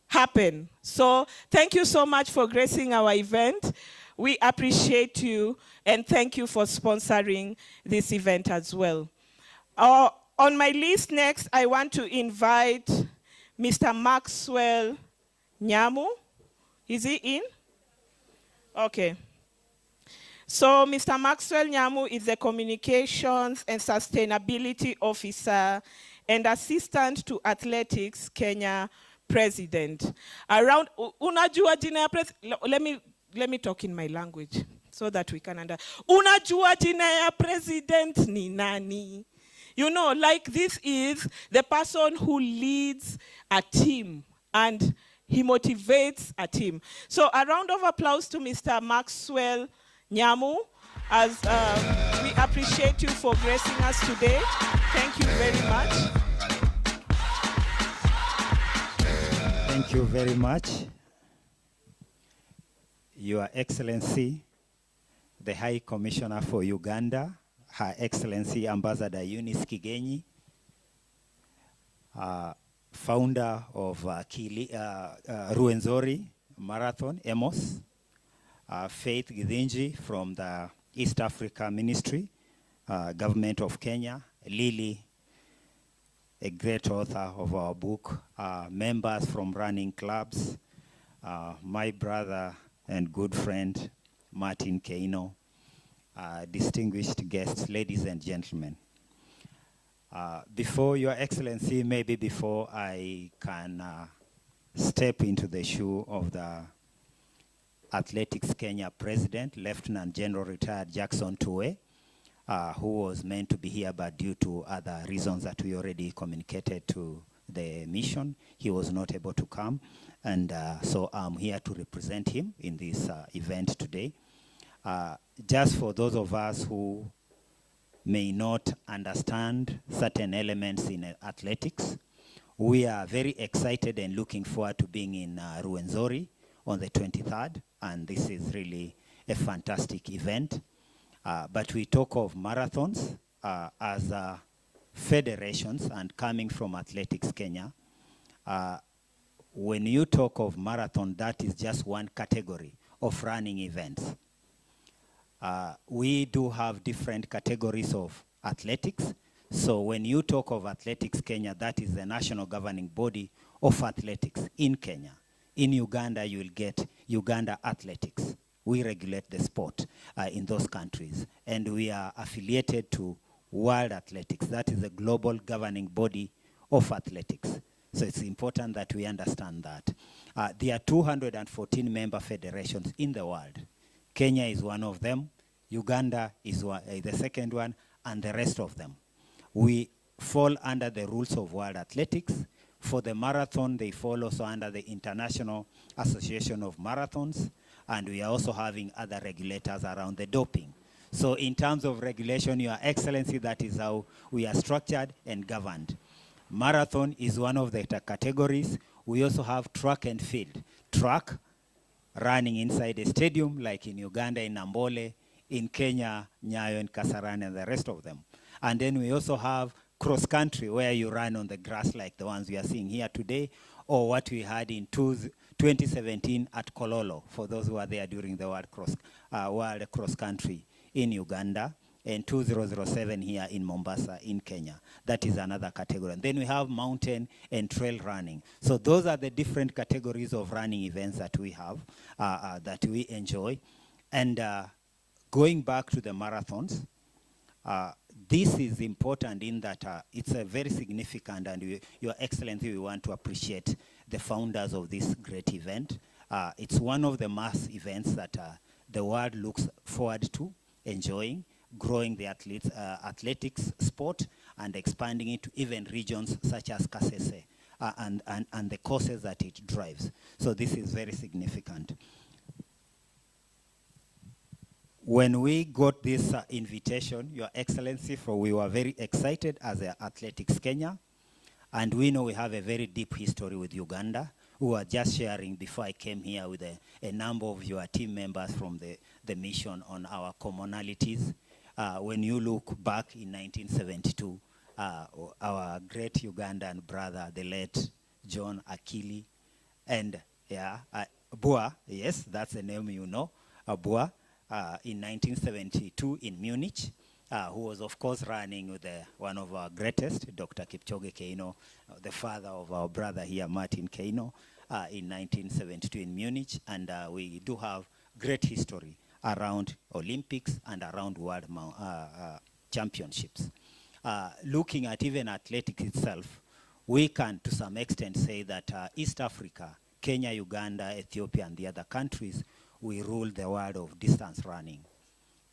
happen. So thank you so much for gracing our event. We appreciate you, and thank you for sponsoring this event as well. On my list next, I want to invite Mr. Maxwell Nyamu. Is he in? Okay. So Mr. Maxwell Nyamu is the Communications and Sustainability Officer and Assistant to Athletics Kenya President. Around, unajua jina ya let me talk in my language so that we can understand. Unajua jina ya president ni nani? You know, like this is the person who leads a team and he motivates a team. So a round of applause to Mr. Maxwell Nyamu, as we appreciate you for gracing us today. Thank you very much. Thank you very much. Your Excellency, the High Commissioner for Uganda, Her Excellency Ambassador Eunice Kigenyi, founder of Rwenzori Marathon, EMOS, Faith Githinji from the East Africa Ministry, Government of Kenya, Lily, a great author of our book, members from running clubs, my brother and good friend, Martin Keino, distinguished guests, ladies and gentlemen. Before Your Excellency, maybe before I can step into the shoe of the Athletics Kenya President, Lieutenant General Retired Jackson Tuwe, who was meant to be here, but due to other reasons that we already communicated to the mission, he was not able to come. And so I'm here to represent him in this event today. Just for those of us who may not understand certain elements in athletics, we are very excited and looking forward to being in Rwenzori on the 23rd, and this is really a fantastic event. But we talk of marathons as federations, and coming from Athletics Kenya, when you talk of marathon, that is just one category of running events. We do have different categories of athletics. So when you talk of Athletics Kenya, that is the national governing body of athletics in Kenya. In Uganda, you will get Uganda Athletics. We regulate the sport in those countries. And we are affiliated to World Athletics. That is the global governing body of athletics. So it's important that we understand that. There are 214 member federations in the world. Kenya is one of them. Uganda is the second one, and the rest of them. We fall under the rules of World Athletics. For the marathon, they fall also under the International Association of Marathons, and we are also having other regulators around the doping. So in terms of regulation, Your Excellency, that is how we are structured and governed. Marathon is one of the categories. We also have track and field. Track, running inside a stadium, like in Uganda, in Nambole, in Kenya, Nyayo and Kasarani, and the rest of them. And then we also have cross-country, where you run on the grass like the ones we are seeing here today, or what we had in 2017 at Kololo, for those who are there during the World Cross-Country in Uganda, and 2007 here in Mombasa in Kenya. That is another category. And then we have mountain and trail running. So those are the different categories of running events that we have, that we enjoy. And going back to the marathons, this is important in that it's a very significant, and Your Excellency, we want to appreciate the founders of this great event. It's one of the mass events that the world looks forward to enjoying, growing the athletics sport and expanding it to even regions such as Kasese and the causes that it drives. So this is very significant. When we got this invitation, Your Excellency, we were very excited as Athletics Kenya, and we know we have a very deep history with Uganda. We were just sharing before I came here with a number of your team members from the mission on our commonalities. When you look back in 1972, our great Ugandan brother, the late John Akili, and Bua, yes, that's the name you know, Bua, in 1972 in Munich, who was of course running with one of our greatest, Dr. Kipchoge Keino, the father of our brother here, Martin Keino, in 1972 in Munich. And we do have great history around Olympics and around world championships. Looking at even athletics itself, we can to some extent say that East Africa, Kenya, Uganda, Ethiopia, and the other countries, we rule the world of distance running.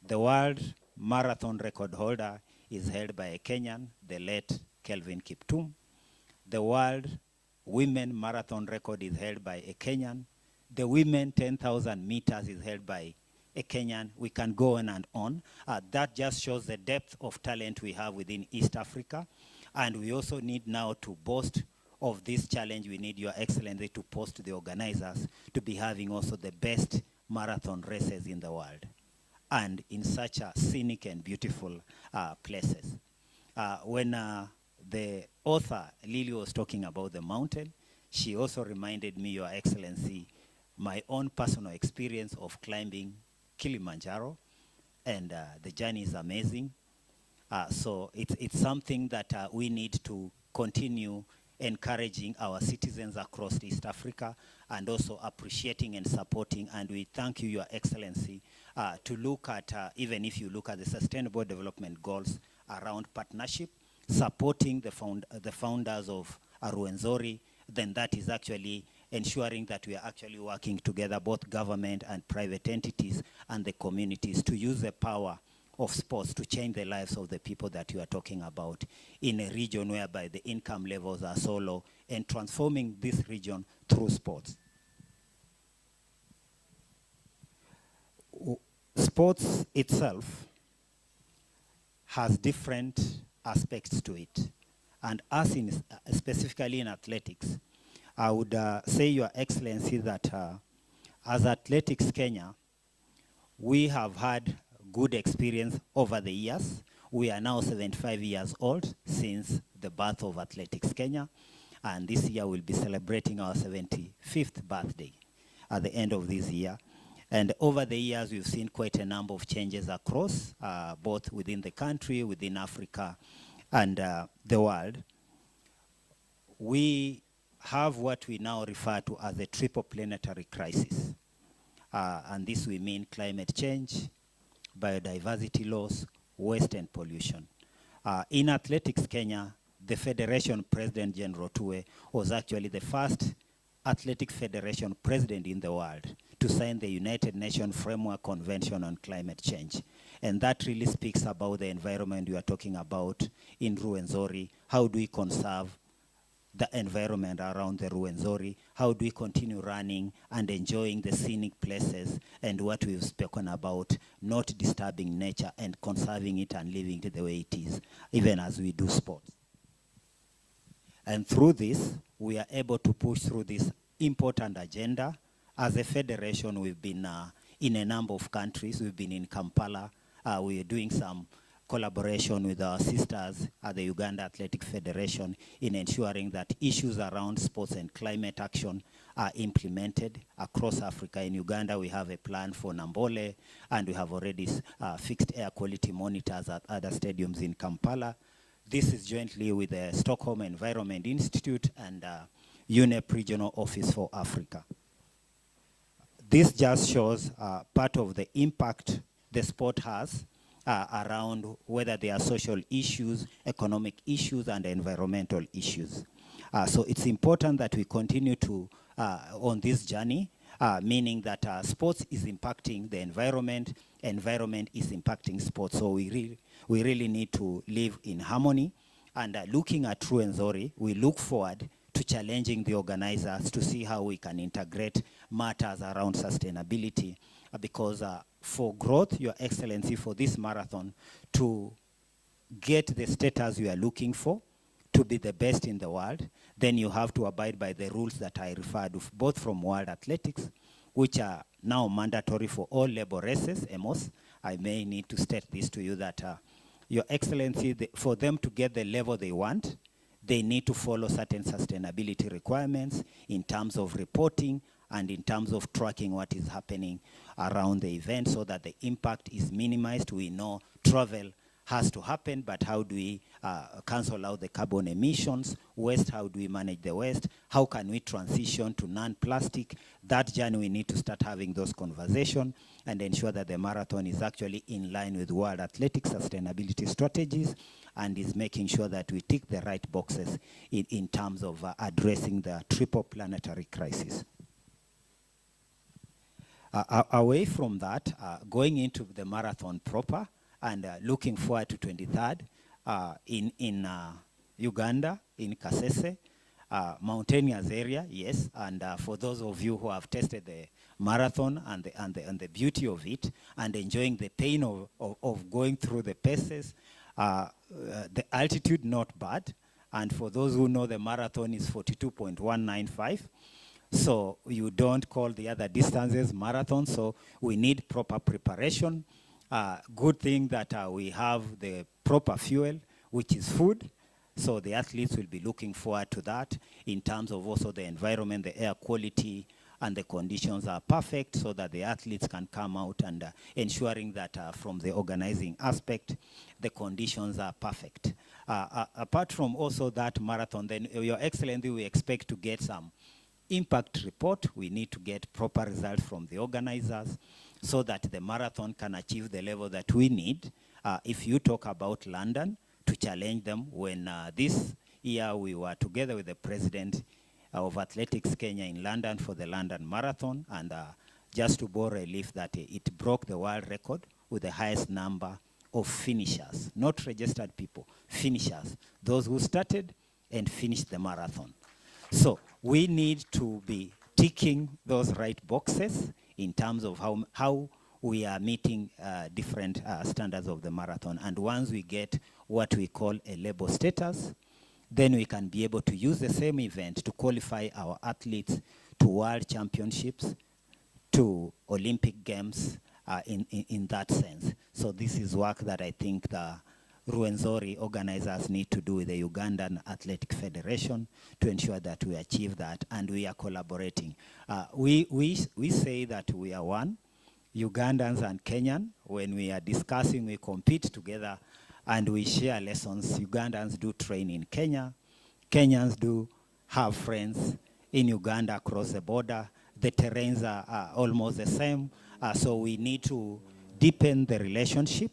The world marathon record holder is held by a Kenyan, the late Kelvin Kiptum. The world women marathon record is held by a Kenyan. The women 10,000 meters is held by a Kenyan. We can go on and on. That just shows the depth of talent we have within East Africa. And we also need now to boast of this challenge. We need Your Excellency to post the organizers to be having also the best marathon races in the world, and in such a scenic and beautiful places. When the author Lily was talking about the mountain, she also reminded me, Your Excellency, my own personal experience of climbing Kilimanjaro, and the journey is amazing. So it's something that we need to continue encouraging our citizens across East Africa, and also appreciating and supporting. And we thank you, Your Excellency, to look at, even if you look at the Sustainable Development Goals around partnership, supporting the founders of Rwenzori, then that is actually ensuring that we are actually working together, both government and private entities and the communities, to use the power of sports to change the lives of the people that you are talking about in a region whereby the income levels are so low, and transforming this region through sports. Sports itself has different aspects to it. And us, specifically in athletics, I would say, Your Excellency, that as Athletics Kenya, we have had good experience over the years. We are now 75 years old since the birth of Athletics Kenya, and this year we'll be celebrating our 75th birthday at the end of this year. And over the years, we've seen quite a number of changes across, both within the country, within Africa, and the world. We have what we now refer to as a triple planetary crisis. And this we mean climate change, biodiversity loss, waste, and pollution. In Athletics Kenya, the Federation President General Tue was actually the first athletic federation president in the world to sign the United Nations Framework Convention on Climate Change. And that really speaks about the environment we are talking about in Rwenzori. How do we conserve the environment around the Rwenzori? How do we continue running and enjoying the scenic places and what we've spoken about, not disturbing nature and conserving it and leaving it the way it is, even as we do sports. And through this, we are able to push through this important agenda. As a federation, we've been in a number of countries. We've been in Kampala. We are doing some collaboration with our sisters at the Uganda Athletic Federation in ensuring that issues around sports and climate action are implemented across Africa. In Uganda, we have a plan for Nambole, and we have already fixed air quality monitors at other stadiums in Kampala. This is jointly with the Stockholm Environment Institute and UNEP Regional Office for Africa. This just shows part of the impact the sport has around whether there are social issues, economic issues, and environmental issues. So it's important that we continue to, on this journey, meaning that sports is impacting the environment is impacting sports. So we really need to live in harmony. And looking at Rwenzori, we look forward to challenging the organizers to see how we can integrate matters around sustainability, because for growth, Your Excellency, for this marathon, to get the status you are looking for, to be the best in the world, then you have to abide by the rules that I referred to, both from World Athletics, which are now mandatory for all labor races, EMOS. I may need to state this to you that, Your Excellency, for them to get the level they want, they need to follow certain sustainability requirements in terms of reporting and in terms of tracking what is happening around the event so that the impact is minimized. We know travel has to happen, but how do we cancel out the carbon emissions? Waste, how do we manage the waste? How can we transition to non-plastic? That journey, we need to start having those conversations and ensure that the marathon is actually in line with World Athletics sustainability strategies and is making sure that we tick the right boxes in terms of addressing the triple planetary crisis. Away from that, going into the marathon proper, and looking forward to 23rd in Uganda, in Kasese, mountainous area, yes. And for those of you who have tested the marathon and the beauty of it, and enjoying the pain of going through the paces, the altitude not bad. And for those who know, the marathon is 42.195. So you don't call the other distances marathon. So we need proper preparation. Good thing that we have the proper fuel, which is food. So the athletes will be looking forward to that in terms of also the environment, the air quality, and the conditions are perfect so that the athletes can come out and ensuring that from the organizing aspect, the conditions are perfect. Apart from also that marathon, then Your Excellency, we expect to get some impact report. We need to get proper results from the organizers so that the marathon can achieve the level that we need. If you talk about London, to challenge them, when this year we were together with the president of Athletics Kenya in London for the London Marathon, and just to borrow a leaf, that it broke the world record with the highest number of finishers, not registered people, finishers, those who started and finished the marathon. So we need to be ticking those right boxes in terms of how we are meeting different standards of the marathon. And once we get what we call a label status, then we can be able to use the same event to qualify our athletes to world championships, to Olympic Games in that sense. So this is work that I think the Rwenzori organizers need to do with the Ugandan Athletic Federation to ensure that we achieve that, and we are collaborating. We say that we are one, Ugandans and Kenyan. When we are discussing, we compete together and we share lessons. Ugandans do train in Kenya. Kenyans do have friends in Uganda across the border. The terrains are almost the same. So we need to deepen the relationship.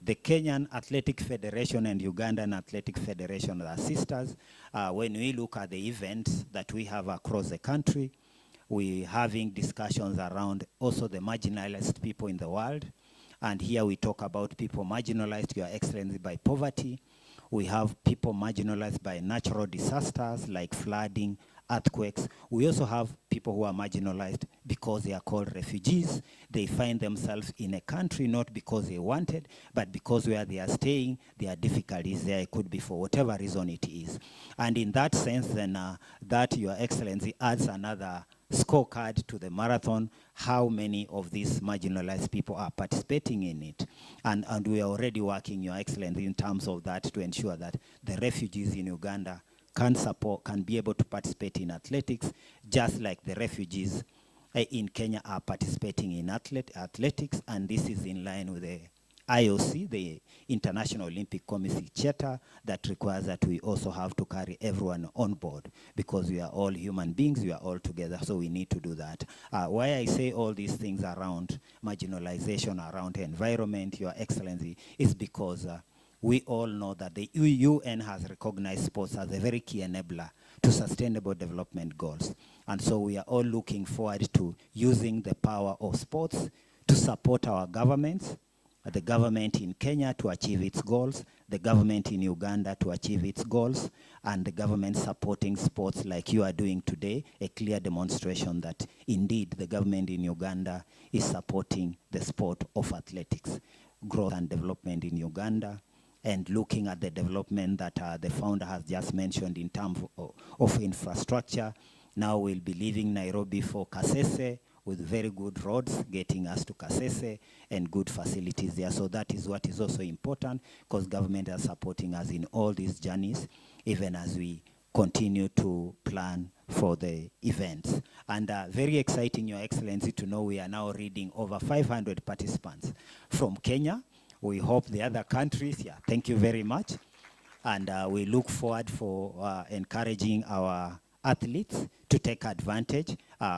The Kenyan Athletic Federation and Ugandan Athletic Federation are sisters. When we look at the events that we have across the country, we're having discussions around also the marginalized people in the world. And here we talk about people marginalized, Your Excellency, by poverty. We have people marginalized by natural disasters like flooding, earthquakes. We also have people who are marginalized because they are called refugees. They find themselves in a country not because they wanted, but because where they are staying, there are difficulties there. It could be for whatever reason it is. And in that sense, then that, Your Excellency, adds another scorecard to the marathon, how many of these marginalized people are participating in it. And we are already working, Your Excellency, in terms of that to ensure that the refugees in Uganda can be able to participate in athletics, just like the refugees in Kenya are participating in athletics, and this is in line with the IOC, the International Olympic Committee charter, that requires that we also have to carry everyone on board because we are all human beings, we are all together, so we need to do that. Why I say all these things around marginalization, around environment, Your Excellency, is because we all know that the UN has recognized sports as a very key enabler to Sustainable Development Goals. And so we are all looking forward to using the power of sports to support our governments, the government in Kenya to achieve its goals, the government in Uganda to achieve its goals, and the government supporting sports like you are doing today, a clear demonstration that indeed the government in Uganda is supporting the sport of athletics, growth and development in Uganda, and looking at the development that the founder has just mentioned in terms of infrastructure. Now we'll be leaving Nairobi for Kasese with very good roads getting us to Kasese and good facilities there. So that is what is also important, because government are supporting us in all these journeys, even as we continue to plan for the events. And very exciting, Your Excellency, to know we are now reading over 500 participants from Kenya. We hope the other countries, thank you very much. And we look forward for encouraging our athletes to take advantage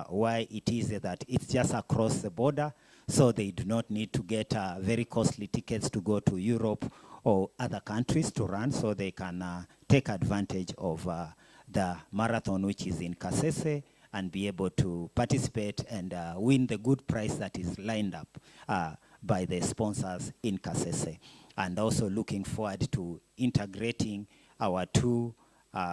why it is that it's just across the border, so they do not need to get very costly tickets to go to Europe or other countries to run, so they can take advantage of the marathon, which is in Kasese, and be able to participate and win the good prize that is lined up by the sponsors in Kasese. And also looking forward to integrating our two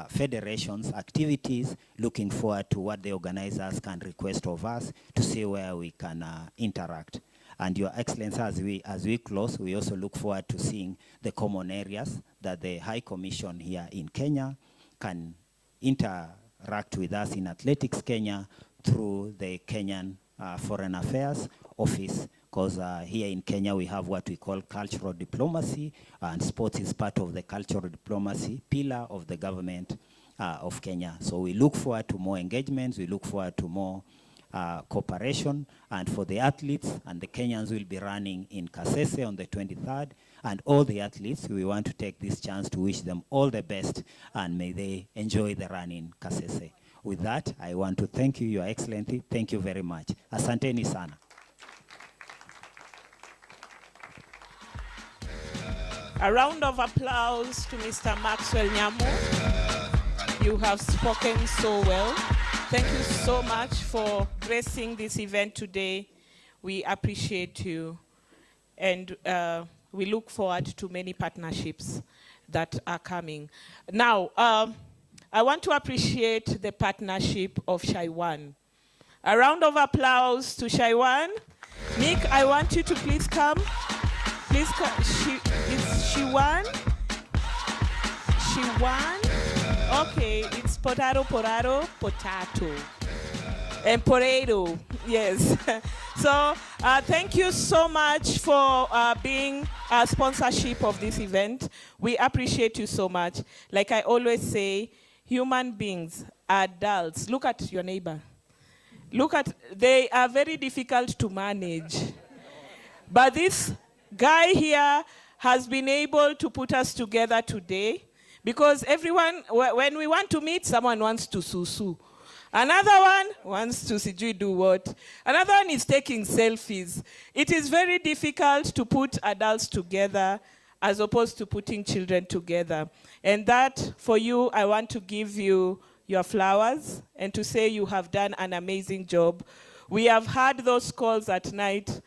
federations' activities, looking forward to what the organizers can request of us to see where we can interact. And Your Excellency, as we close, we also look forward to seeing the common areas that the High Commission here in Kenya can interact with us in Athletics Kenya through the Kenyan Foreign Affairs Office, because here in Kenya we have what we call cultural diplomacy, and sports is part of the cultural diplomacy pillar of the government of Kenya. So we look forward to more engagements, we look forward to more cooperation, and for the athletes, and the Kenyans will be running in Kasese on the 23rd, and all the athletes, we want to take this chance to wish them all the best, and may they enjoy the run in Kasese. With that, I want to thank you, Your Excellency. Thank you very much. Asanteni sana. A round of applause to Mr. Maxwell Nyamu. You have spoken so well. Thank you so much for gracing this event today. We appreciate you. And we look forward to many partnerships that are coming. Now, I want to appreciate the partnership of Shaiwan. A round of applause to Shaiwan. Nick, I want you to please come. Please come. It's Shiwan? Shiwan? Okay, it's potato, potato. And potato, yes. So thank you so much for being a sponsorship of this event. We appreciate you so much. Like I always say, human beings, adults, look at your neighbor. They are very difficult to manage. But this guy here has been able to put us together today, because everyone, when we want to meet, someone wants to susu. Another one wants to sijui do what. Another one is taking selfies. It is very difficult to put adults together as opposed to putting children together. And that, for you, I want to give you your flowers and to say you have done an amazing job. We have had those calls at night.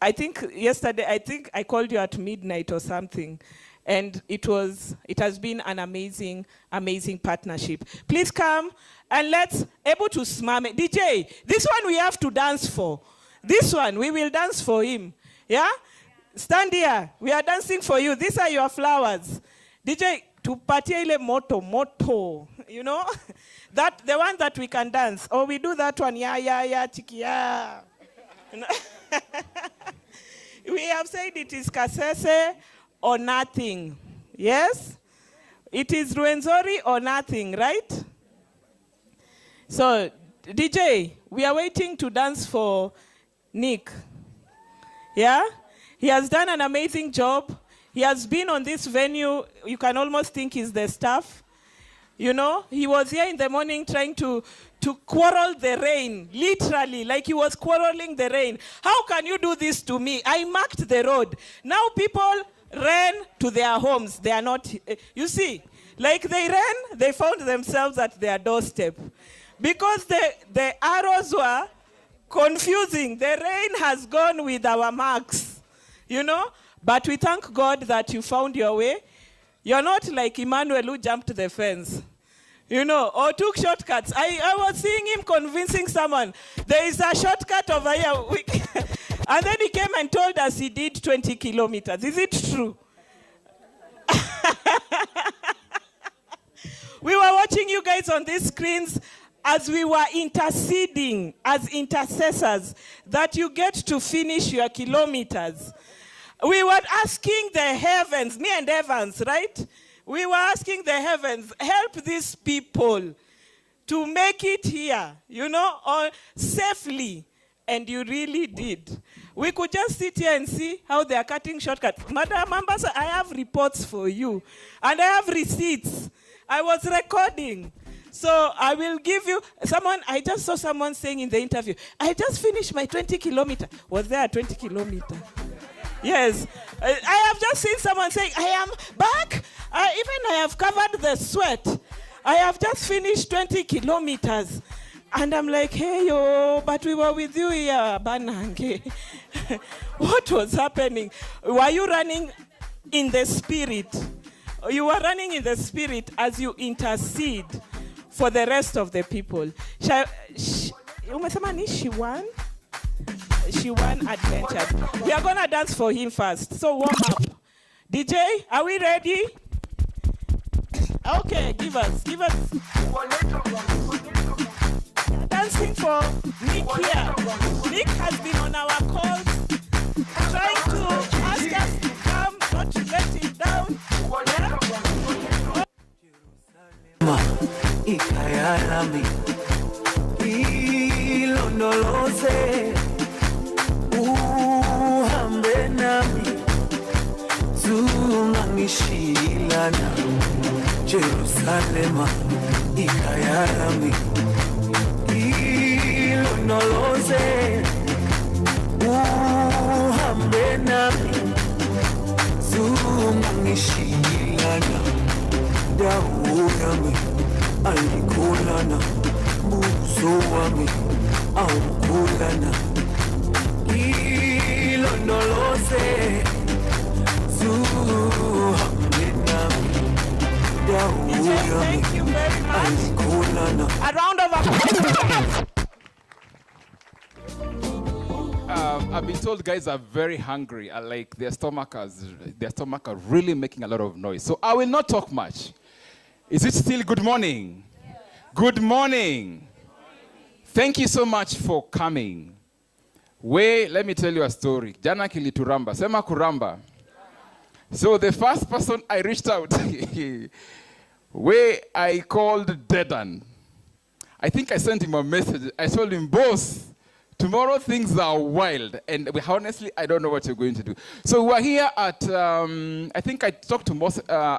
I think yesterday, I called you at midnight or something. And it has been an amazing, amazing partnership. Please come and let's able to smile. DJ, this one we have to dance for. This one, we will dance for him. Yeah? Stand here. We are dancing for you. These are your flowers. DJ, tupatie ile moto. You know? That the one that we can dance. Or we do that one. Ya, chiki, ya. We have said it is Kasese or nothing. Yes? It is Rwenzori or nothing, right? So, DJ, we are waiting to dance for Nick. Yeah? He has done an amazing job. He has been on this venue. You can almost think he's the staff. You know, he was here in the morning trying to quarrel the rain, literally, like he was quarreling the rain. How can you do this to me? I marked the road. Now people ran to their homes. They are not, you see, Like they ran, they found themselves at their doorstep. Because the arrows were confusing. The rain has gone with our marks, you know? But we thank God that you found your way. You're not like Emmanuel who jumped the fence, you know, or took shortcuts. I was seeing him convincing someone, there is a shortcut over here. And then he came and told us he did 20 kilometers. Is it true? We were watching you guys on these screens as we were interceding as intercessors that you get to finish your kilometers. We were asking the heavens, me and Evans, right? We were asking the heavens, help these people to make it here, you know, or safely. And you really did. We could just sit here and see how they are cutting shortcuts. Madam Ambassador, I have reports for you. And I have receipts. I was recording. So I will give you, I just saw someone saying in the interview, I just finished my 20 kilometer. Was there a 20 kilometer? Yes. I have just seen someone saying, I am back. Even I have covered the sweat. I have just finished 20 kilometers. And I'm like, hey, yo, but we were with you here, Banange. What was happening? Were you running in the spirit? You were running in the spirit as you intercede for the rest of the people. She won? She won adventure. We are going to dance for him first. So warm up. DJ, are we ready? Okay, give us. Dancing for Nick here. Nick has been on our calls, trying to ask us to come, not to let him down. Ikayalami ilondoloze uhambe nami zungangishilana Jerusalema ikayalami ilondoloze uhambe nami zungangishilana dawo yami alikulana buso wami awukulana ilondoloze zuhambe nami dawo yami alikulana. A round of applause. I've been told guys are very hungry. Like their stomach are really making a lot of noise. So I will not talk much. Is it still good morning? Yeah. Good morning. Thank you so much for coming. Let me tell you a story. Jana kilituramba. Sema kuramba. So the first person I reached out, I called Dedan. I think I sent him a message. I told him, boss, tomorrow things are wild. And honestly, I don't know what you're going to do. So we're here at, I think I talked to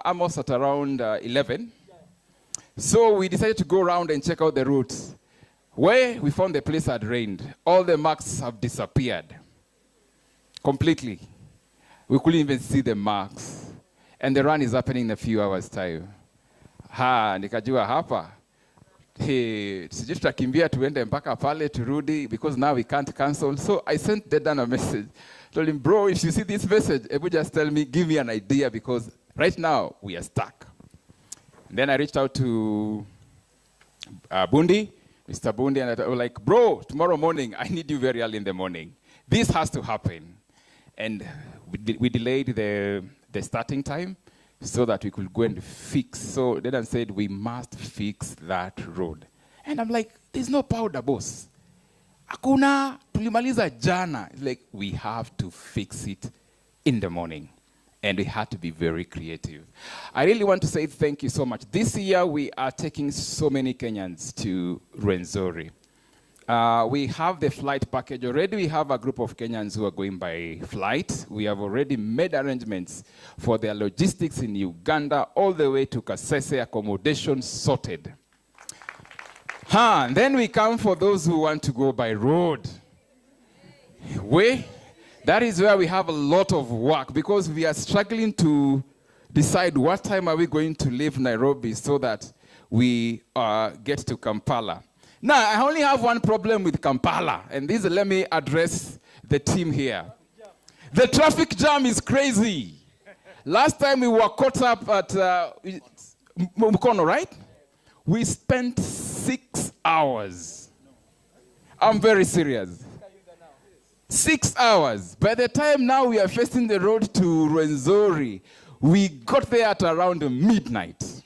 Amos at around 11. So we decided to go around and check out the routes. Where we found the place had rained. All the marks have disappeared. Completely. We couldn't even see the marks. And the run is happening in a few hours' time. Nikajua hapa. Sijui tutakimbia tuende mpaka pale turudi because now we can't cancel. So I sent Dedan a message. Told him, bro, if you see this message, just tell me, give me an idea because right now we are stuck. And then I reached out to Bundi, Mr. Bundi, and I was like, bro, tomorrow morning, I need you very early in the morning. This has to happen. And we delayed the starting time so that we could go and fix. So Dedan said, we must fix that road. And I'm like, there's no powder, boss. Hakuna, tulimaliza jana. It's like, we have to fix it in the morning. And we had to be very creative. I really want to say thank you so much. This year, we are taking so many Kenyans to Rwenzori. We have the flight package. Already we have a group of Kenyans who are going by flight. We have already made arrangements for their logistics in Uganda, all the way to Kasese, accommodation sorted. And then we come for those who want to go by road. That is where we have a lot of work because we are struggling to decide what time are we going to leave Nairobi so that we get to Kampala. Now, I only have one problem with Kampala, and this, let me address the team here. The traffic jam is crazy. Last time we were caught up at Mukono, right? We spent 6 hours. I'm very serious. 6 hours. By the time now we are facing the road to Rwenzori, we got there at around midnight.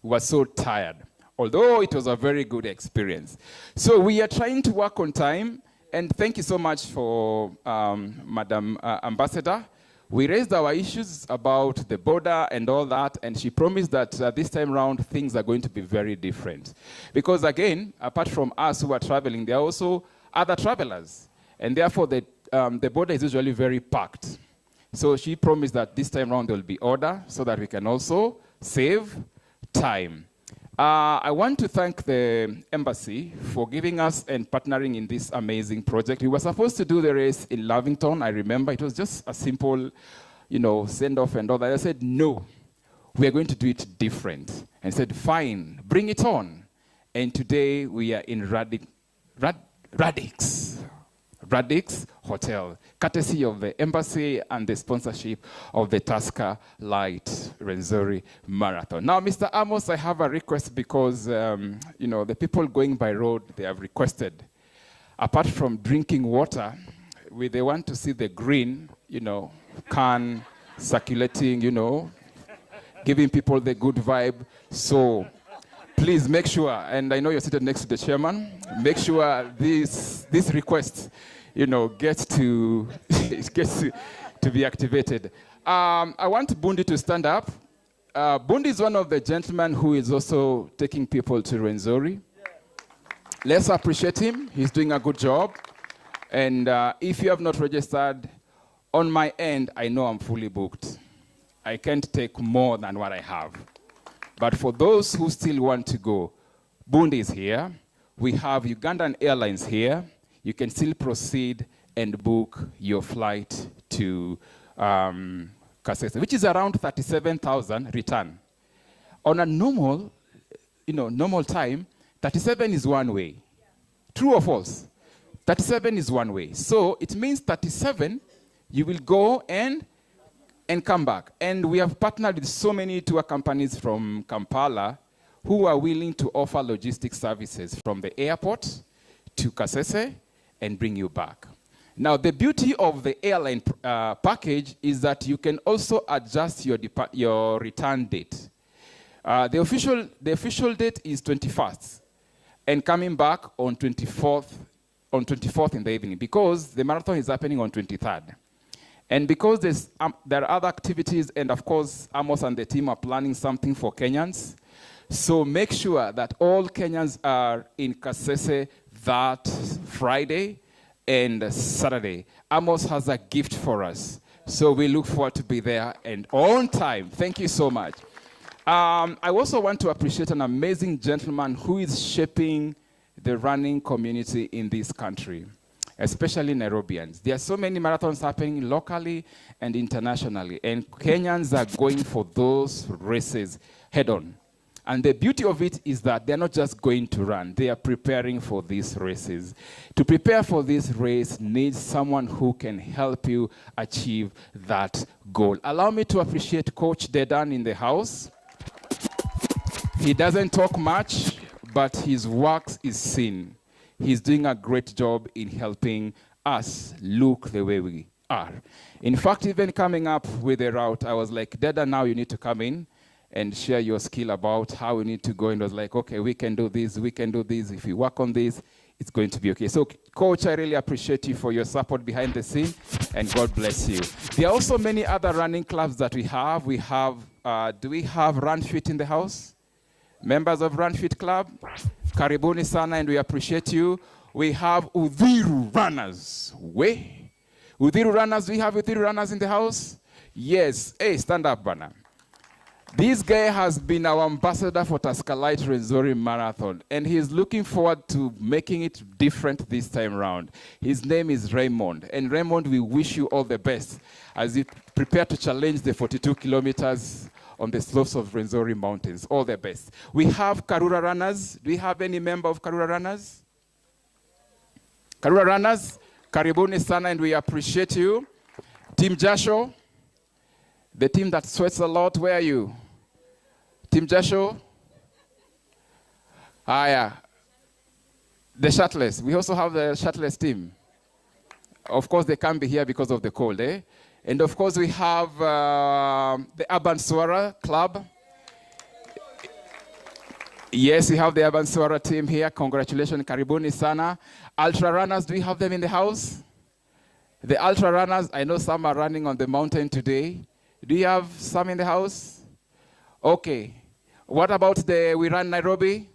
We were so tired, although it was a very good experience. So we are trying to work on time, and thank you so much for Madam Ambassador. We raised our issues about the border and all that, and she promised that this time around things are going to be very different. Because again, apart from us who are traveling, there are also other travelers, and therefore the border is usually very packed. So she promised that this time around there will be order so that we can also save time. I want to thank the embassy for giving us and partnering in this amazing project. We were supposed to do the race in Lavington. I remember it was just a simple, send off and all that. I said, no, we are going to do it different. And said, fine, bring it on. And today we are in Radix Hotel, courtesy of the embassy and the sponsorship of the Tusker Light Rwenzori Marathon. Now, Mr. Amos, I have a request because, the people going by road, they have requested, apart from drinking water, they want to see the green, can circulating, giving people the good vibe. So please make sure, and I know you're seated next to the chairman, make sure this request, gets to be activated. I want Bundi to stand up. Bundi is one of the gentlemen who is also taking people to Rwenzori. Let's appreciate him. He's doing a good job. And if you have not registered, on my end, I know I'm fully booked. I can't take more than what I have. But for those who still want to go, Bundi is here. We have Ugandan Airlines here. You can still proceed and book your flight to Kasese, which is around 37,000 return. On a normal time, 37 is one way. True or false? 37 is one way. So it means 37, you will go and come back. And we have partnered with so many tour companies from Kampala who are willing to offer logistics services from the airport to Kasese and bring you back. Now, the beauty of the airline package is that you can also adjust your return date. The official date is 21st, and coming back on 24th in the evening, because the marathon is happening on 23rd. And because there are other activities, and of course, Amos and the team are planning something for Kenyans. So make sure that all Kenyans are in Kasese that Friday and Saturday. Amos has a gift for us. So we look forward to be there and on time. Thank you so much. I also want to appreciate an amazing gentleman who is shaping the running community in this country, especially Nairobians. There are so many marathons happening locally and internationally, and Kenyans are going for those races head on. And the beauty of it is that they're not just going to run, they are preparing for these races. To prepare for this race needs someone who can help you achieve that goal. Allow me to appreciate Coach Dedan in the house. He doesn't talk much, but his work is seen. He's doing a great job in helping us look the way we are. In fact, even coming up with a route, I was like, Dada, now you need to come in and share your skill about how we need to go. And I was like, okay, we can do this, we can do this. If we work on this, it's going to be okay. So, Coach, I really appreciate you for your support behind the scene, and God bless you. There are also many other running clubs that we have. Do we have Run Fit in the house? Members of Run Fit Club? Karibuni sana, and we appreciate you. We have Udhiru Runners. Udhiru Runners, we have Udhiru Runners in the house? Yes. Hey, stand up, Bana. This guy has been our ambassador for Taskalite Rwenzori Marathon, and he's looking forward to making it different this time around. His name is Raymond, and Raymond, we wish you all the best as you prepare to challenge the 42 kilometers on the slopes of Rwenzori Mountains. All the best. We have Karura runners. Do we have any member of Karura runners? Karura runners, karibuni sana, and we appreciate you. Team Jasho, the team that sweats a lot, where are you? Team Jasho? Ah, yeah. The shirtless. We also have the shirtless team. Of course, they can't be here because of the cold, eh? And of course, we have the Urban Swara Club. Yes, we have the Urban Swara team here. Congratulations, karibuni sana. Ultra runners, do we have them in the house? The ultra runners, I know some are running on the mountain today. Do you have some in the house? Okay. What about the We Run Nairobi?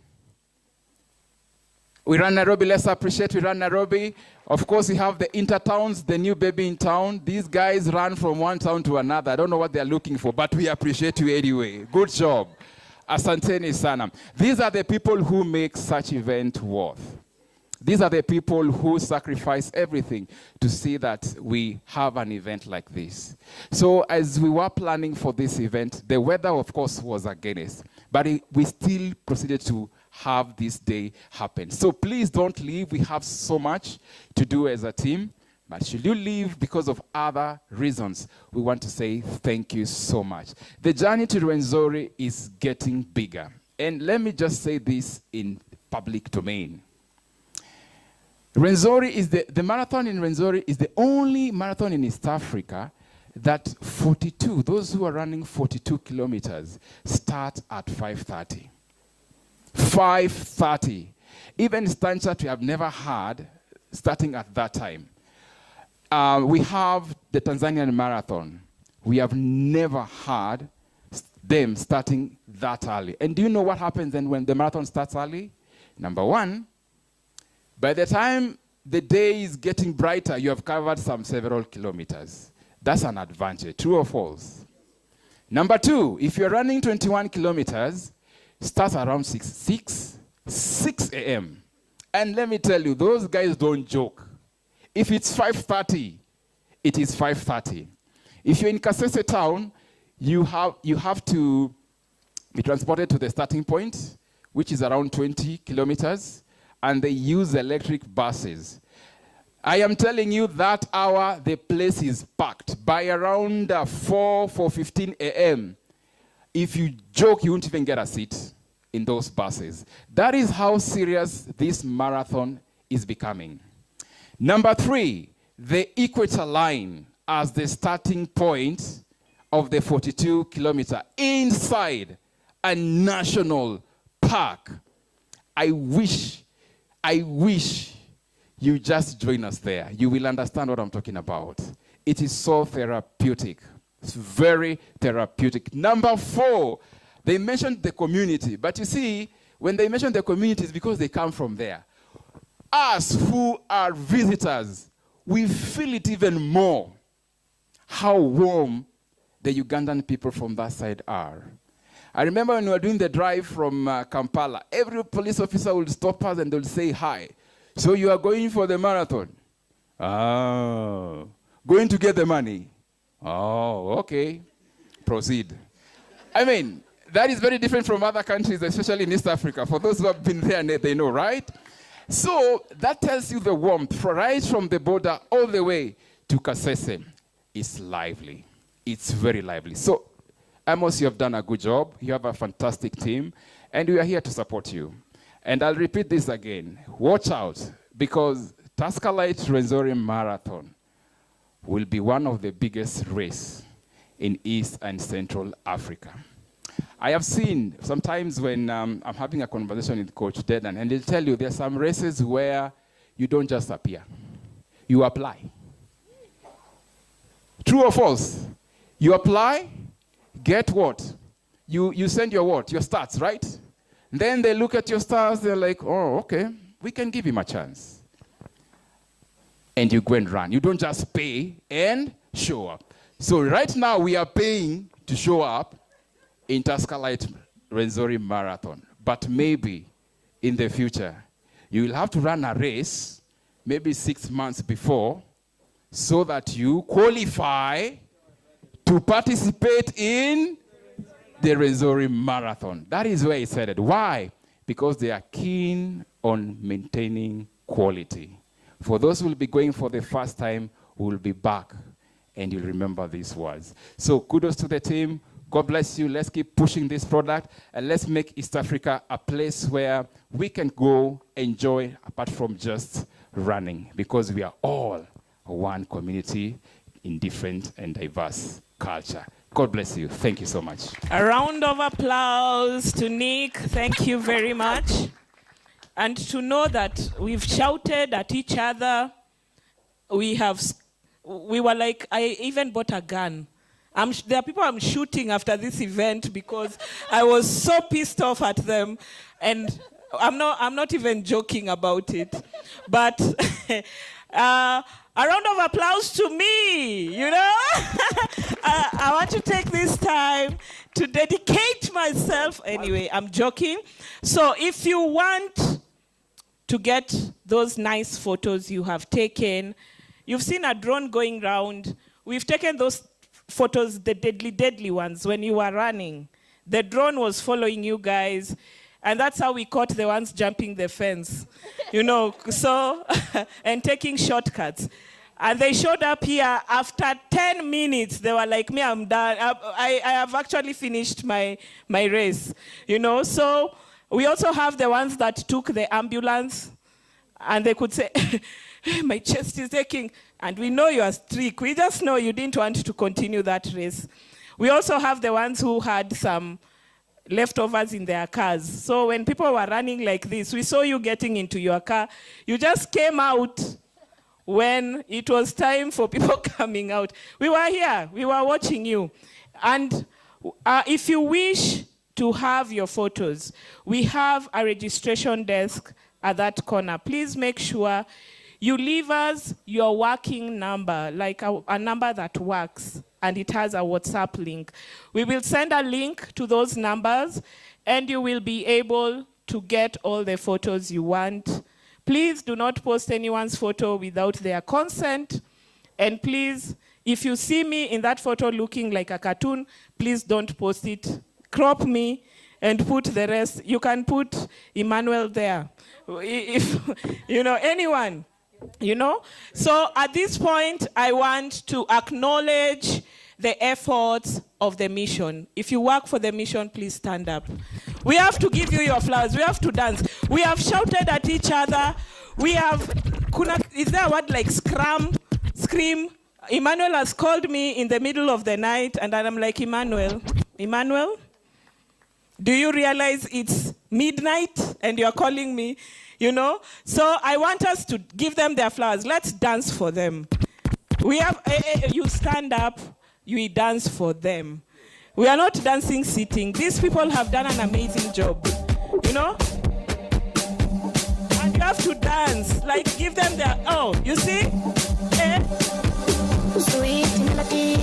We Run Nairobi, let's appreciate We Run Nairobi. Of course, we have the intertowns, the new baby in town. These guys run from one town to another. I don't know what they're looking for, but we appreciate you anyway. Good job. Asanteni sana. These are the people who make such event worth. These are the people who sacrifice everything to see that we have an event like this. So as we were planning for this event, the weather, of course, was against. But we still proceeded to have this day happen. So please don't leave. We have so much to do as a team. But should you leave because of other reasons, we want to say thank you so much. The journey to Rwenzori is getting bigger. And let me just say this in public domain. Rwenzori is the marathon in Rwenzori is the only marathon in East Africa that 42, those who are running 42 kilometers, start at 5:30. 5:30. Even Stanchart we have never had starting at that time. We have the Tanzanian marathon. We have never had them starting that early. And do you know what happens then when the marathon starts early? Number one, by the time the day is getting brighter, you have covered several kilometers. That's an advantage, true or false? Number two, if you're running 21 kilometers, start around 6 a.m. And let me tell you, those guys don't joke. If it's 5:30, it is 5:30. If you're in Kasese town, you have to be transported to the starting point, which is around 20 kilometers, and they use electric buses. I am telling you that hour, the place is packed. By around 4:15 a.m., if you joke, you won't even get a seat in those buses. That is how serious this marathon is becoming. Number three, the equator line as the starting point of the 42 kilometer inside a national park. I wish you just join us there. You will understand what I'm talking about. It is so therapeutic. It's very therapeutic. Number four, they mentioned the community. But you see, when they mention the community, it's because they come from there. Us who are visitors, we feel it even more, how warm the Ugandan people from that side are. I remember when we were doing the drive from Kampala, every police officer would stop us and they'll say hi. So you are going for the marathon? Oh. Going to get the money? Oh, okay. Proceed. I mean, that is very different from other countries, especially in East Africa. For those who have been there, they know, right? So that tells you the warmth, right from the border all the way to Kasese. It's lively. It's very lively. So, Amos, you have done a good job. You have a fantastic team, and we are here to support you. And I'll repeat this again. Watch out, because Taskalite Rwenzori Marathon will be one of the biggest races in East and Central Africa. I have seen sometimes when I'm having a conversation with Coach Dedan, and he'll tell you there's some races where you don't just appear. You apply. True or false? You apply, get what? You send your what? Your stats, right? Then they look at your stats, they're like, oh, okay, we can give him a chance. And you go and run. You don't just pay and show up. So right now we are paying to show up, Interscalite Rwenzori Marathon. But maybe in the future, you will have to run a race maybe 6 months before so that you qualify to participate in the Rwenzori Marathon. That is where it's headed. Why? Because they are keen on maintaining quality. For those who will be going for the first time, who will be back, and you'll remember these words. So kudos to the team. God bless you. Let's keep pushing this product, and let's make East Africa a place where we can go enjoy apart from just running, because we are all one community in different and diverse culture. God bless you. Thank you so much. A round of applause to Nick. Thank you very much. And to know that we've shouted at each other. We were like, I even bought a gun. There are people I'm shooting after this event because I was so pissed off at them. And I'm not even joking about it. But a round of applause to me, you know? I want to take this time to dedicate myself. Anyway, I'm joking. So if you want to get those nice photos you have taken, you've seen a drone going around. We've taken those photos, the deadly ones, when you were running. The drone was following you guys. And that's how we caught the ones jumping the fence, you know, so, and taking shortcuts. And they showed up here after 10 minutes. They were like, me, I'm done. I have actually finished my race, you know. So we also have the ones that took the ambulance, and they could say, my chest is aching. And we know you are strict. We just know you didn't want to continue that race. We also have the ones who had some leftovers in their cars. So when people were running like this, we saw you getting into your car. You just came out when it was time for people coming out. We were here. We were watching you. And if you wish to have your photos, we have a registration desk at that corner. Please make sure you leave us your working number, like a number that works, and it has a WhatsApp link. We will send a link to those numbers, and you will be able to get all the photos you want. Please do not post anyone's photo without their consent. And please, if you see me in that photo looking like a cartoon, please don't post it. Crop me and put the rest. You can put Emmanuel there. If, you know, anyone. You know? So at this point, I want to acknowledge the efforts of the mission. If you work for the mission, please stand up. We have to give you your flowers. We have to dance. We have shouted at each other. We have, is there a word like scream? Emmanuel has called me in the middle of the night, and I'm like, Emmanuel, do you realize it's midnight and you're calling me? You know? So I want us to give them their flowers. Let's dance for them. We have, you stand up, you dance for them. We are not dancing sitting. These people have done an amazing job. You know? And you have to dance. Like, give them their, oh, you see? Sweet melody.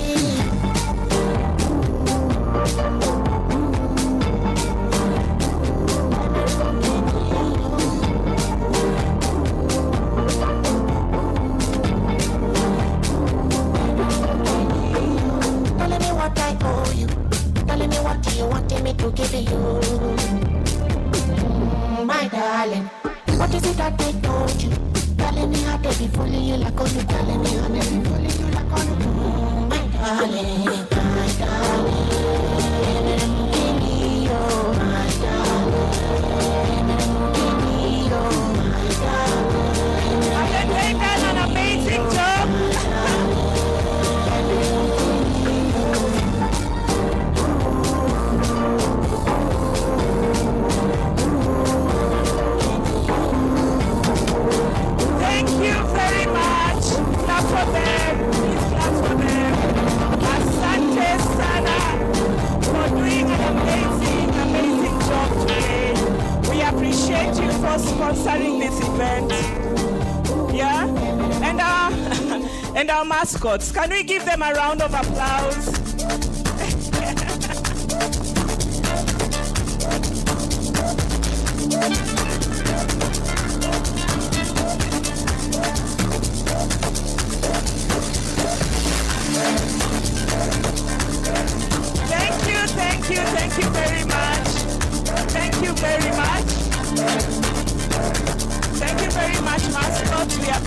I owe you. Telling me what you wanted me to give you. My darling, what is it that they told you? Telling me how to be fooling you like on you. Telling me how to be fooling you like on you. My darling, my darling. Give me your, my darling. Give me your, my darling. Have they done an amazing job? Thank you very much. Clap for them. Please clap for them. Asante sana for doing an amazing job today. We appreciate you for sponsoring this event. Yeah? And our mascots. Can we give them a round of applause?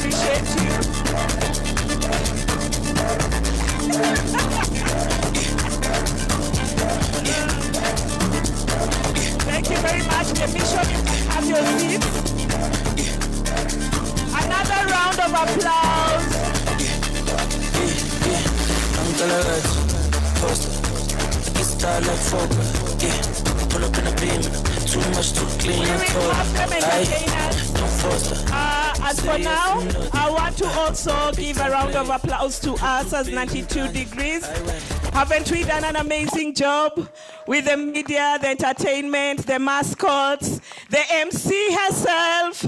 appreciate Thank you very much. The bishop, have your seats. Another round of applause. I'm gonna hurt you. Poster. Get started like Fokker. Yeah. Pull up in a beam. Too much, too clean. I'm told. Don't foster. As for now, I want to also give a round of applause to us as 92 Degrees. Haven't we done an amazing job with the media, the entertainment, the mascots, the MC herself?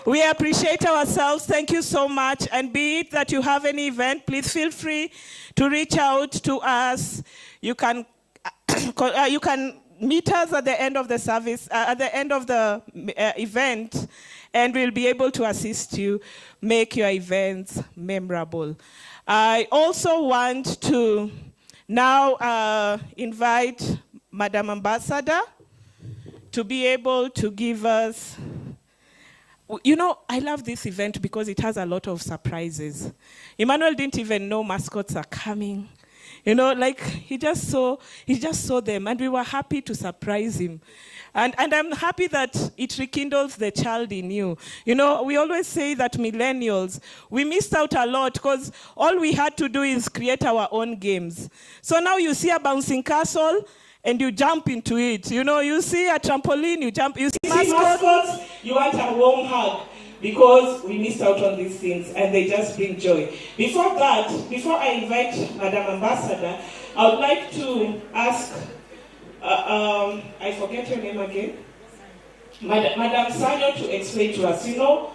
We appreciate ourselves. Thank you so much. And be it that you have any event, please feel free to reach out to us. You can meet us at the end of the service, at the end of the event, and we'll be able to assist you make your events memorable. I also want to now invite Madam Ambassador to be able to give us, you know, I love this event because it has a lot of surprises. Emmanuel didn't even know mascots are coming. You know, like he just saw them, and we were happy to surprise him. And I'm happy that it rekindles the child in you. You know, we always say that millennials, we missed out a lot because all we had to do is create our own games. So now you see a bouncing castle and you jump into it. You know, you see a trampoline, you jump. You see mascots, you want a warm hug. Because we missed out on these things and they just bring joy. Before that, before I invite Madam Ambassador, I would like to ask, I forget your name again, Madam Sanyo, to explain to us. You know,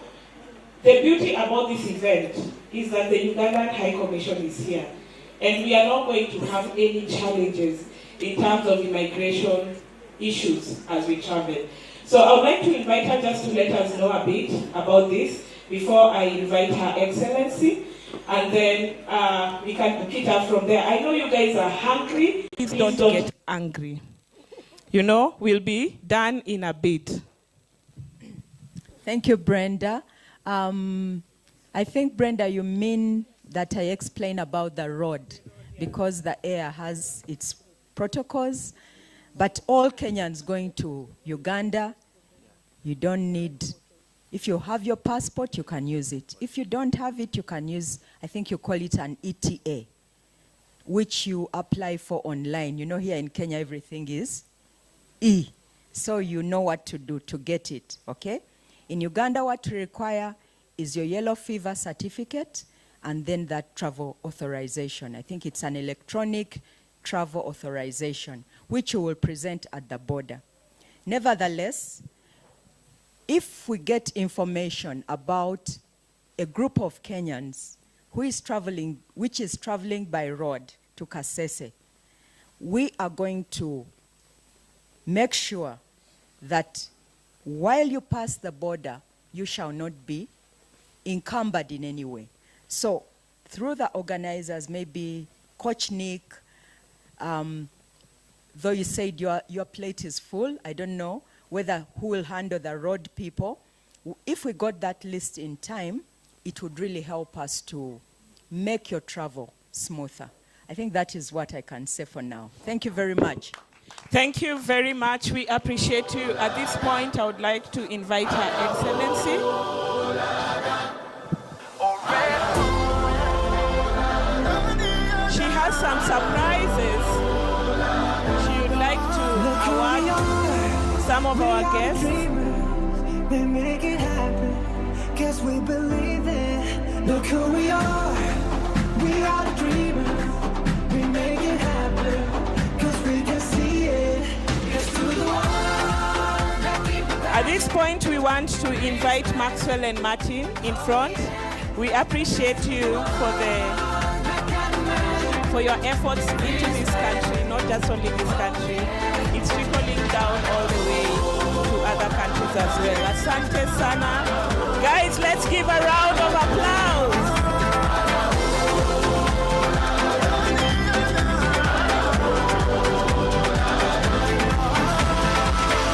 the beauty about this event is that the Ugandan High Commission is here. And we are not going to have any challenges in terms of immigration issues as we travel. So I would like to invite her just to let us know a bit about this before I invite Her Excellency, and then we can pick it up from there. I know you guys are hungry. Please don't get angry. You know, we'll be done in a bit. Thank you, Brenda. I think, Brenda, you mean that I explain about the road because the air has its protocols. But all Kenyans going to Uganda, you don't need, if you have your passport, you can use it. If you don't have it, you can use, I think you call it an ETA, which you apply for online. You know, here in Kenya, everything is E. So you know what to do to get it, okay? In Uganda, what you require is your yellow fever certificate and then that travel authorization. I think it's an electronic travel authorization, which you will present at the border. Nevertheless, if we get information about a group of Kenyans which is traveling by road to Kasese, we are going to make sure that while you pass the border, you shall not be encumbered in any way. So through the organizers, maybe Coach Nick, though you said your plate is full, I don't know whether who will handle the road people. If we got that list in time, it would really help us to make your travel smoother. I think that is what I can say for now. Thank you very much. Thank you very much. We appreciate you. At this point, I would like to invite Her Excellency. She has some surprises. She would like to award some of our guests. We make it happen, guess we believe it. Look who we are the dreamers. We make it happen, cause we can see it. Yes, to the one that we At this point, we want to invite Maxwell and Martin in front. We appreciate you for your efforts into this country, not just only this country. It's trickling down all the way to other countries as well. Asante sana. Guys, let's give a round of applause.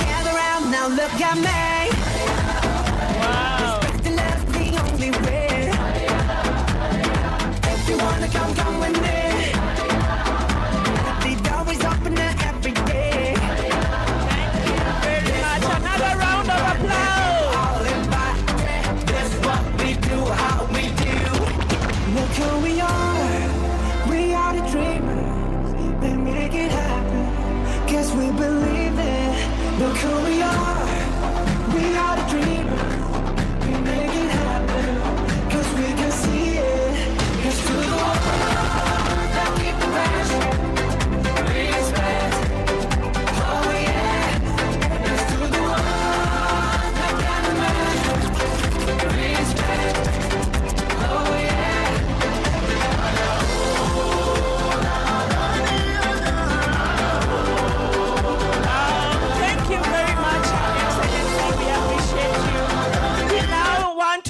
gather round now, look at me. Wow. Respect and love the only way.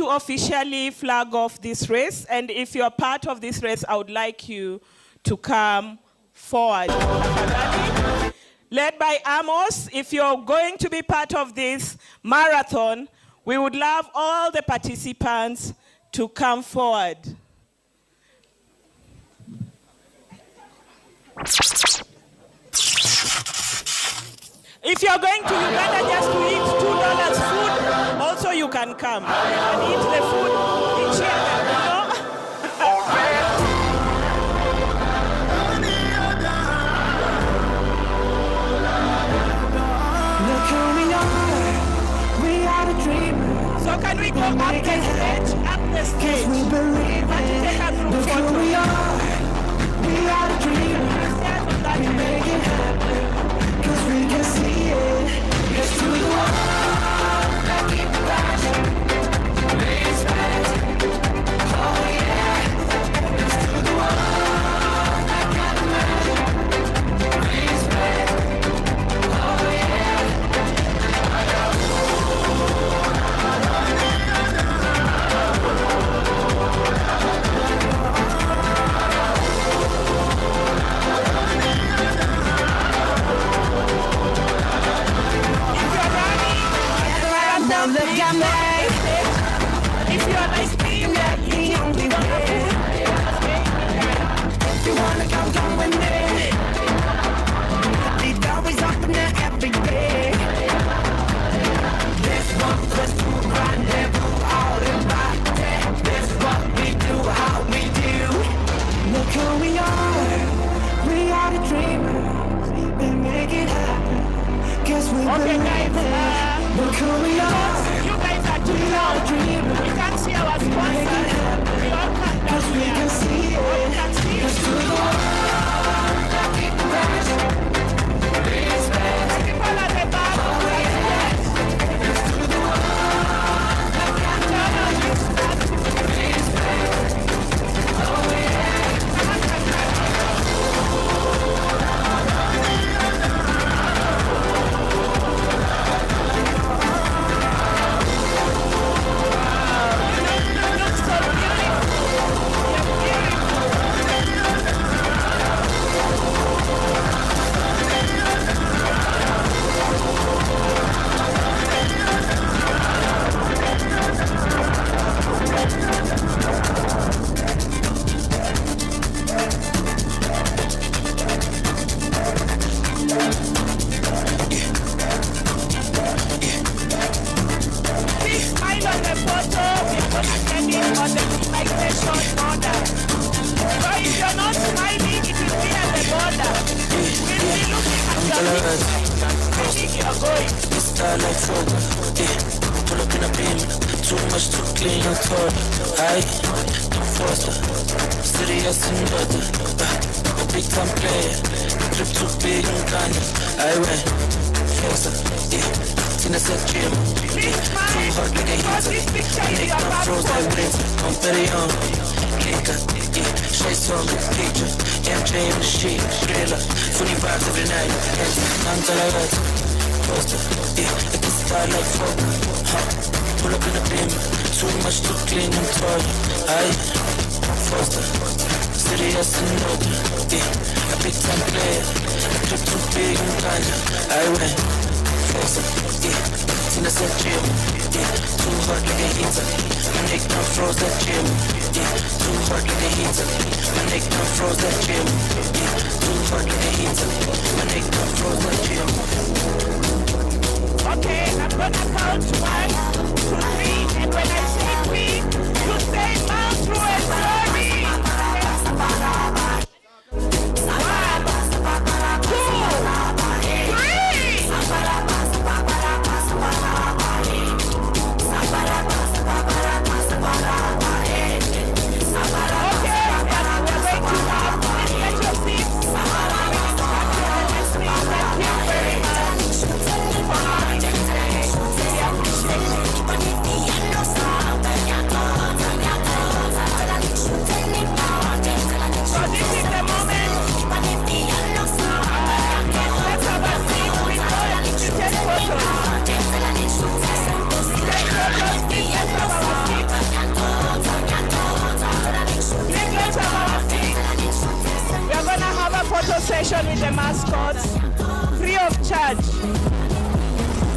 to officially flag off this race, and if you're part of this race, I would like you to come forward. Led by Amos, if you're going to be part of this marathon, we would love all the participants to come forward. If you're going to Uganda just to eat $2 food, also you can come. You can eat the food in children, you know? Look who we are the dreamers. So can we go up the stage? Up the stage. We believe it. Look who we are the dreamers. We make it happen, cause we can see it. Let's do the world, keep the passion, respect. Oh yeah, let's do the world, I can't imagine. Respect. Oh yeah. Now look at me. If you're like me, you're the only way. If you wanna come with me. The door is open every day. This one was to rendezvous all in body. This what we do, how we do. Look who we are the dreamers. We make it happen, cause we believe it. Look who we are. You guys are too loud. We can't see our sponsors. We all come down. Cause we can see it. Let's do the world. Keep the passion. Respect. People at the back. Let's do the world. Respect. Oh yeah. Okay, I'm gonna count 1, 2, 3, and when I say 3, you say Mount Rwenzori. 1, 2, 3. passports free of charge.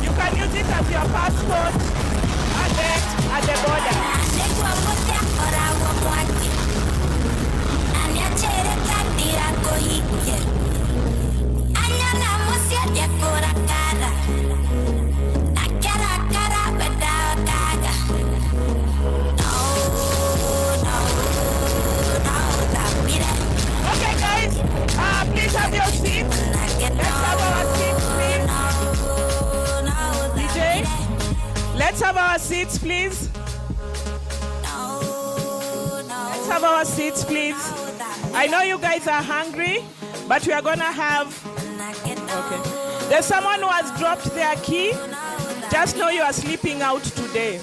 You can use it as your passport at the border. Okay, guys, please have your seats. Let's have our seats, please. DJ, let's have our seats, please. Let's have our seats, please. I know you guys are hungry, but we are gonna have. Okay. There's someone who has dropped their key. Just know you are sleeping out today.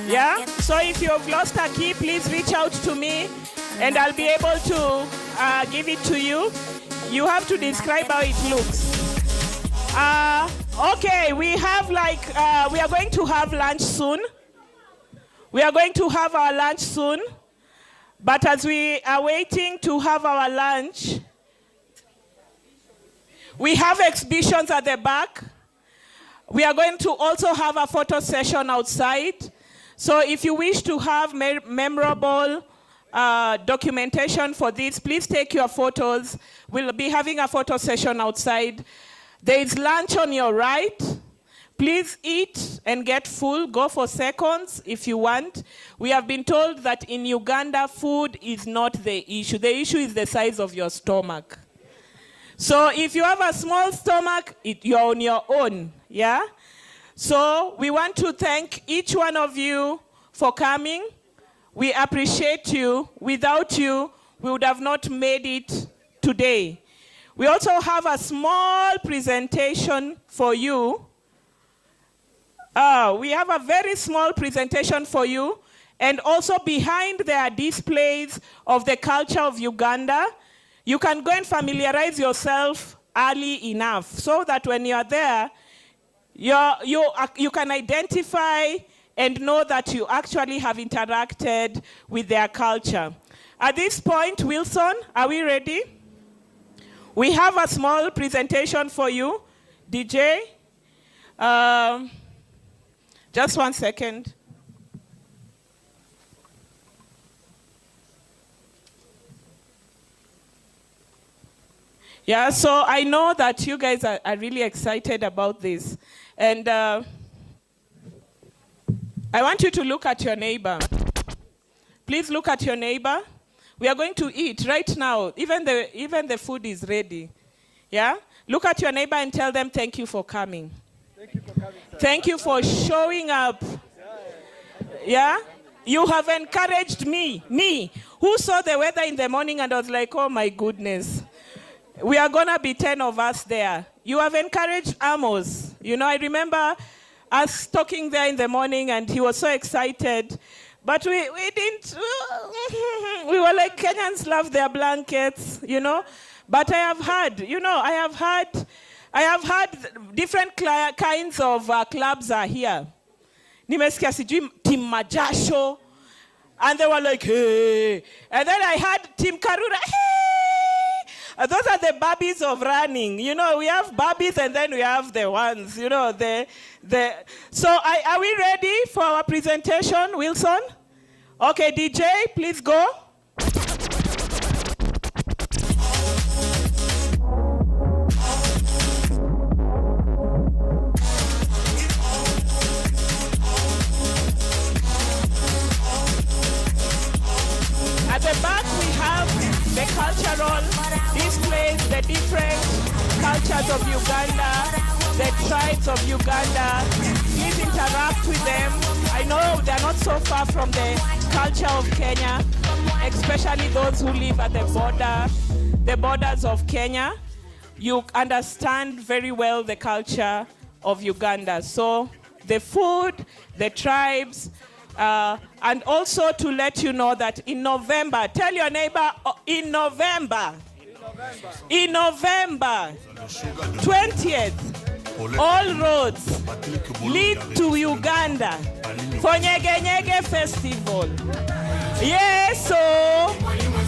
Yeah? So if you have lost a key, please reach out to me and I'll be able to give it to you. You have to describe how it looks. Okay, we have we are going to have lunch soon. We are going to have our lunch soon. But as we are waiting to have our lunch, we have exhibitions at the back. We are going to also have a photo session outside. So if you wish to have memorable documentation for this, please take your photos. We'll be having a photo session outside. There is lunch on your right. Please eat and get full. Go for seconds if you want. We have been told that in Uganda, food is not the issue. The issue is the size of your stomach. So if you have a small stomach, you're on your own, yeah? So we want to thank each one of you for coming. We appreciate you. Without you, we would have not made it today. We also have a small presentation for you. We have a very small presentation for you. And also behind there are displays of the culture of Uganda. You can go and familiarize yourself early enough so that when you are there, you can identify and know that you actually have interacted with their culture. At this point, Wilson, are we ready? We have a small presentation for you. DJ, just 1 second. Yeah, so I know that you guys are really excited about this. And I want you to look at your neighbor. Please look at your neighbor. We are going to eat right now. Even the food is ready. Yeah? Look at your neighbor and tell them thank you for coming. Thank you for coming, sir. Thank you for showing up. Yeah? You have encouraged me, who saw the weather in the morning and was like, oh my goodness. We are going to be 10 of us there. You have encouraged Amos. You know, I remember us talking there in the morning and he was so excited. But we didn't, we were like, Kenyans love their blankets, you know. But I have heard, you know, I have heard different kinds of clubs are here. Nimesikia sijui Team Majasho. And they were like, hey. And then I heard Team Karura, hey. Those are the babies of running. You know, we have babies and then we have the ones, you know, So are we ready for our presentation, Wilson? Okay, DJ, please go. At the back, we have the cultural displays, the different cultures of Uganda, the tribes of Uganda. Please interact with them. I know they're not so far from the culture of Kenya, especially those who live at the borders of Kenya. You understand very well the culture of Uganda. So the food, the tribes, and also to let you know that in November, tell your neighbor, in November 20th, all roads lead to Uganda for Nyege Nyege Festival. Yes, so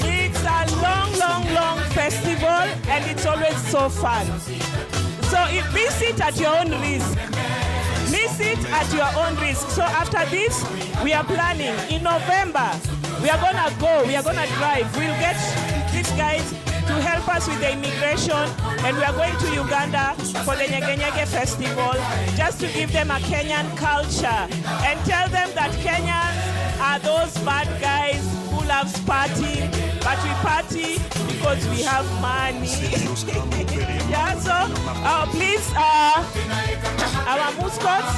it's a long festival, and it's always so fun. So miss it at your own risk. Miss it at your own risk. So after this, we are planning in November. We are gonna go. We are gonna drive. We'll get these guys to help us with the immigration, and we are going to Uganda for the Nyege Nyege festival, just to give them a Kenyan culture and tell them that Kenyans are those bad guys who loves party, but we party because we have money. Yeah, so please, our mascots.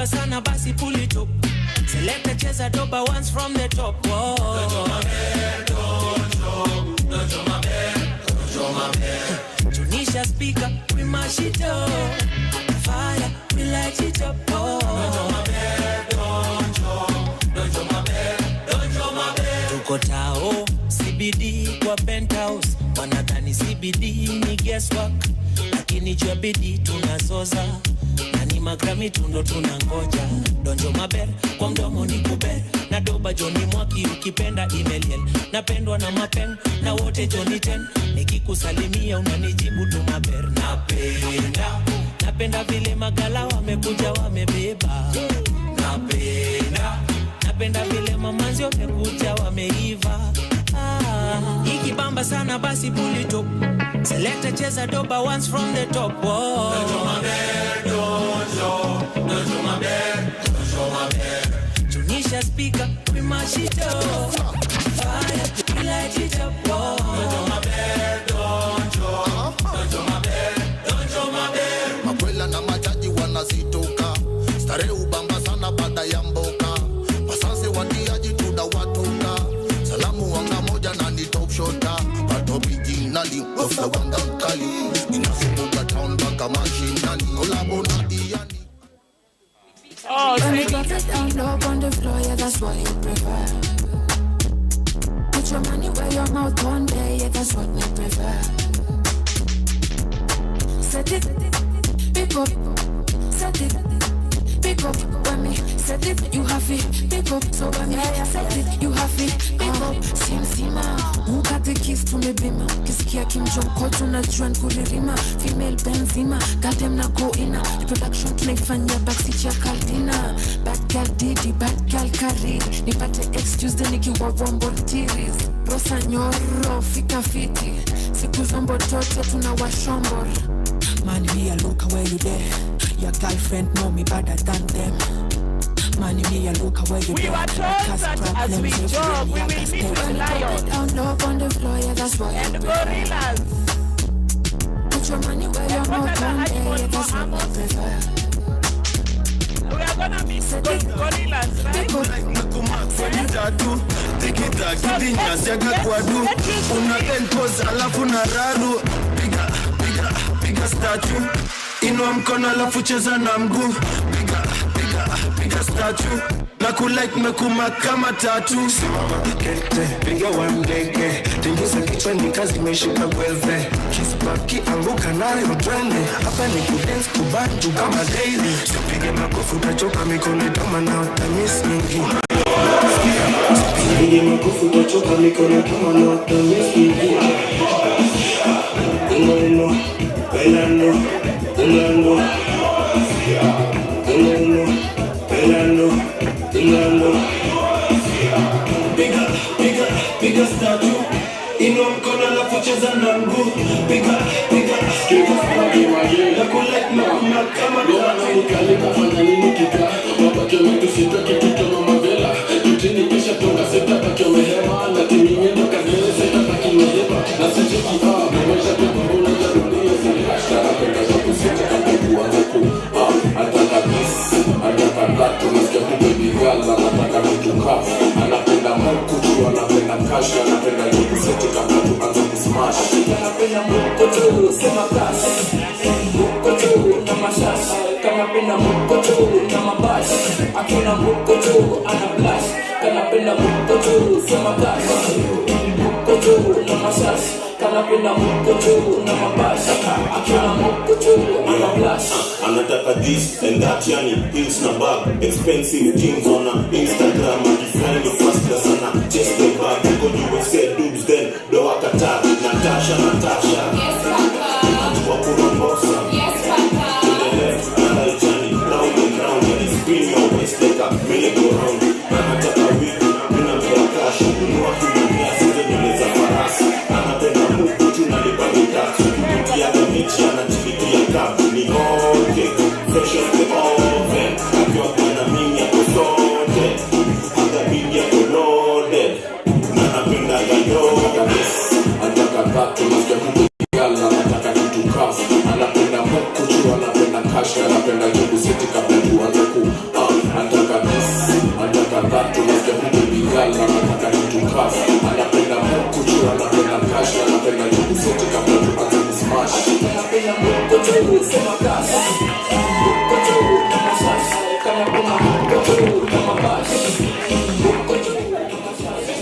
Sana basi pull it up. Select a cheza doba once from the top. Whoa. Tunisha speaker, we mash it up. Fire, we light it up. Tuko tao, CBD kwa penthouse. Wanadhani CBD ni guesswork, lakini jua bidi tunazoza. Nani magrami tundo tunangoja. Donjo maber, kwa mdomo ni kuber. Na doba Johnny Mwaki ukipenda email. Napendwa na mapen, na wote Johnny 10. Nikikusalimia unanijibu tu maber. Napenda vile magala wamekuja wamebeba. Napenda vile mamanzi wamekuja wameiva. Ikibamba sana basi pull it up. Select a cheza doba once from the top. Whoa. Tunisha speaker, we mash it up. Fire, we light it up. Makwela na majaji wanazitoka. Starehe ubamba sana baada ya mboka. Masase watiaji tunawatoka. Salamu wanga moja na ni top shota. Originally, wafla wanga mkali. Inasubuka town baka mashinani. Kolabo na diani. When we drop it down low on the floor, yeah, that's what you prefer. Put your money where your mouth one day, yeah, that's what we prefer. Set it, pick up, set it, pick up. When me set it, you have it, pick up. So when me set it, you have it, pick up. Sima, mukate kiss to me bima. Kisikia Kim Jong koto na juan kuririma. Female Benzima, goddamn na go ina. Production tunaifanya backseat ya Caldina. Bad girl Didi, bad girl Kariri. Nipate excuse de nikiwa rombo tiris. Rosa nyoro, fika fiti. Siku zombo toto tunawashombor. Man, me a look where you there. Your girlfriend know me better than them. Man, me a look where you there. We were told that as we jog, we will meet with lions. Down low on the floor, yeah, that's what and gorillas. Put your money where your mouth on there, yeah, that's what I prefer. We are gonna meet gorillas, right? Tikita kidinya siaga kwadu. Una then pose alafu na raru. Piga statue. Inua mkono alafu cheza na mguu. Piga statue. Na kulike mekuma kama tatu. Simama kete, piga wamdeke. Tingiza kichwa ni kazi meshika gweve. Kisbaki anguka nayo twende. Hapa ni kudance kubanju kama daily. Sipige makofu utachoka mikono itama na utamiss mingi. Sipige makofu utachoka mikono itama na utamiss mingi. Uno, bailando. Piga statue. Inua mkono alafu cheza na mguu. Piga na kulike na kama Kalika fanya nini kika. Wapake mtu sitaki kito mama vela. Tutini kisha tonga seta pake mehema. Na timi nyendo kazele seta pake mehema. Na sijiki mwemesha pepo huna jarudia. Sihashara peka zaku sita kata kuwanza ku. Ataka bis, ataka gato. Nasikia kupe bigaza, ataka mtu kafu. Anapenda mkuchu, anapenda kashi. Anapenda yuku seti kama tu anza kusmash. kanapenda muko tu, sema kasi. Muko tu na mashasha, kanapenda muko tu na mabashi. Akina muko tu ana blush, kanapenda muko tu, sema kasi. Muko tu na mashasha, kanapenda muko tu na mabashi. Akina muko tu ana blush. Anataka this and that, yani heels na bag, expensive jeans on a Instagram, akifly the first class ana chest the bag, go USA dudes then do Qatar. Natasha yes papa, najua kurombosa yes papa, to the left and right, yani round and round, yani spin your waist like a merry-go-round. Anataka wig, ninampa cash, nunua kununua sizo nywele za farasi. Anapenda muku tunalipa mitatu, mkiaga mechi anachilikia kapu. Ni hot cake, fresh off the oven, akiwa kuna mimi yako sorted, hanga big yako loaded, na napenda yes. Anataka tatu, nasikia kukigala, anataka kitu kafu. Anapenda muku tu, anapenda cash, anapenda jugu siti kabla tuanze ku anataka this, anataka tatu, nasikia kukigala, anataka kitu kafu. Anapenda muku tu, anapenda cash, anapenda jugu siti kabla tuanze ku smash. Anapenda muku tu, sema kasi. Muku tu na mashashi, kanapenda muku tu na mabashi. Muku tu na mashashi.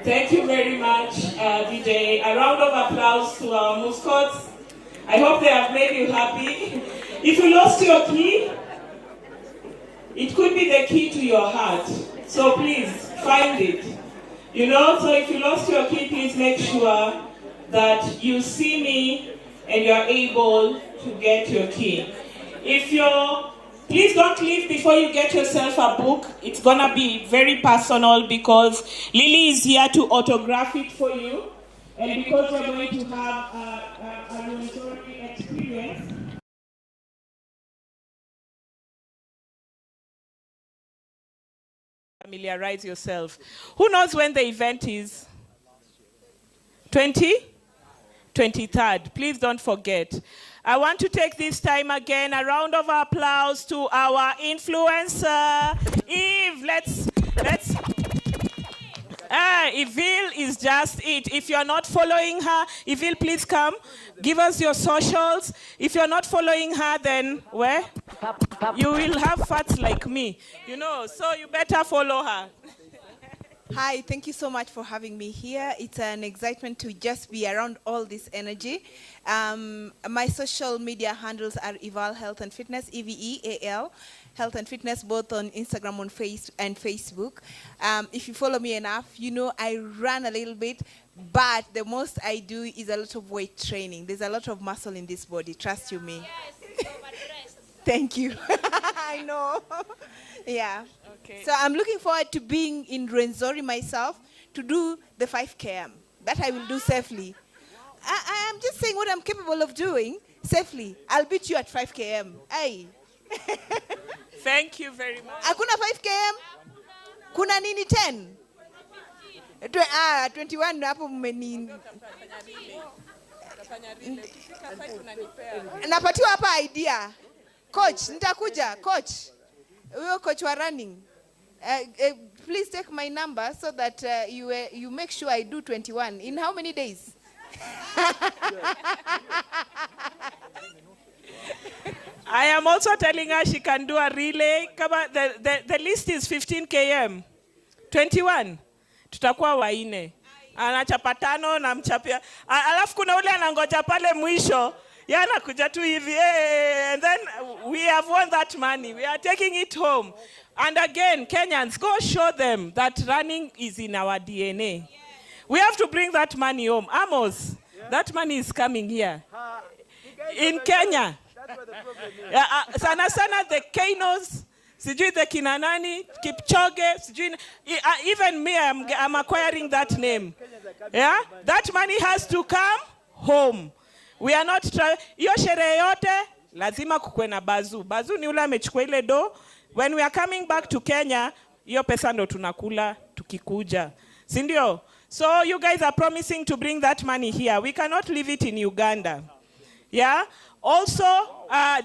Thank you very much, DJ. A round of applause to our mascots. I hope they have made you happy. If you lost your key, it could be the key to your heart. So please, find it. You know, so if you lost your key, please make sure that you see me and you're able to get your key. Please don't leave before you get yourself a book. It's gonna be very personal because Lily is here to autograph it for you. And because we're going to have a Rwenzori experience. Familiarize yourself. Who knows when the event is? 23rd. Please don't forget. I want to take this time again, a round of applause to our influencer, Eve. Evil is just it. If you're not following her, Evil, please come. Give us your socials. If you're not following her, then where? You will have fats like me, you know, so you better follow her. Hi, thank you so much for having me here. It's an excitement to just be around all this energy. My social media handles are Eval Health and Fitness, EVEAL, Health and Fitness, both on Instagram and Facebook. If you follow me enough, you know I run a little bit, but the most I do is a lot of weight training. There's a lot of muscle in this body, trust you me. Yes, thank you. I know. Yeah. Okay. So I'm looking forward to being in Rwenzori myself to do the 5 km. That I will do safely. I am just saying what I'm capable of doing safely. I'll beat you at 5 km. Hey. Thank you very much. Hakuna 5 km? Kuna nini 10? 21 hapo mmeni. Napatiwa hapa idea. Coach, nitakuja. Coach. We're coach wa running. Please take my number so that you make sure I do 21. In how many days? I am also telling her she can do a relay. The list is 15 km. 21. Tutakuwa waine. Anachapa 5 na mchapia. Alafu kuna ule anangoja pale mwisho. Yana kuja tu hivi. And then we have won that money. We are taking it home. And again, Kenyans, go show them that running is in our DNA. We have to bring that money home. Amos, that money is coming here. In Kenya. Sana sana the Kainos, sijui the Kinanani, Kipchoge, sijui, even me, I'm acquiring that name. Yeah? That money has to come home. We are not trying. Iyo sherehe yote, lazima kukwe na bazu. Bazu ni ule amechukua ile do. When we are coming back to Kenya, iyo pesa ndo tunakula tukikuja. Sindio? So you guys are promising to bring that money here. We cannot leave it in Uganda. Yeah? Also,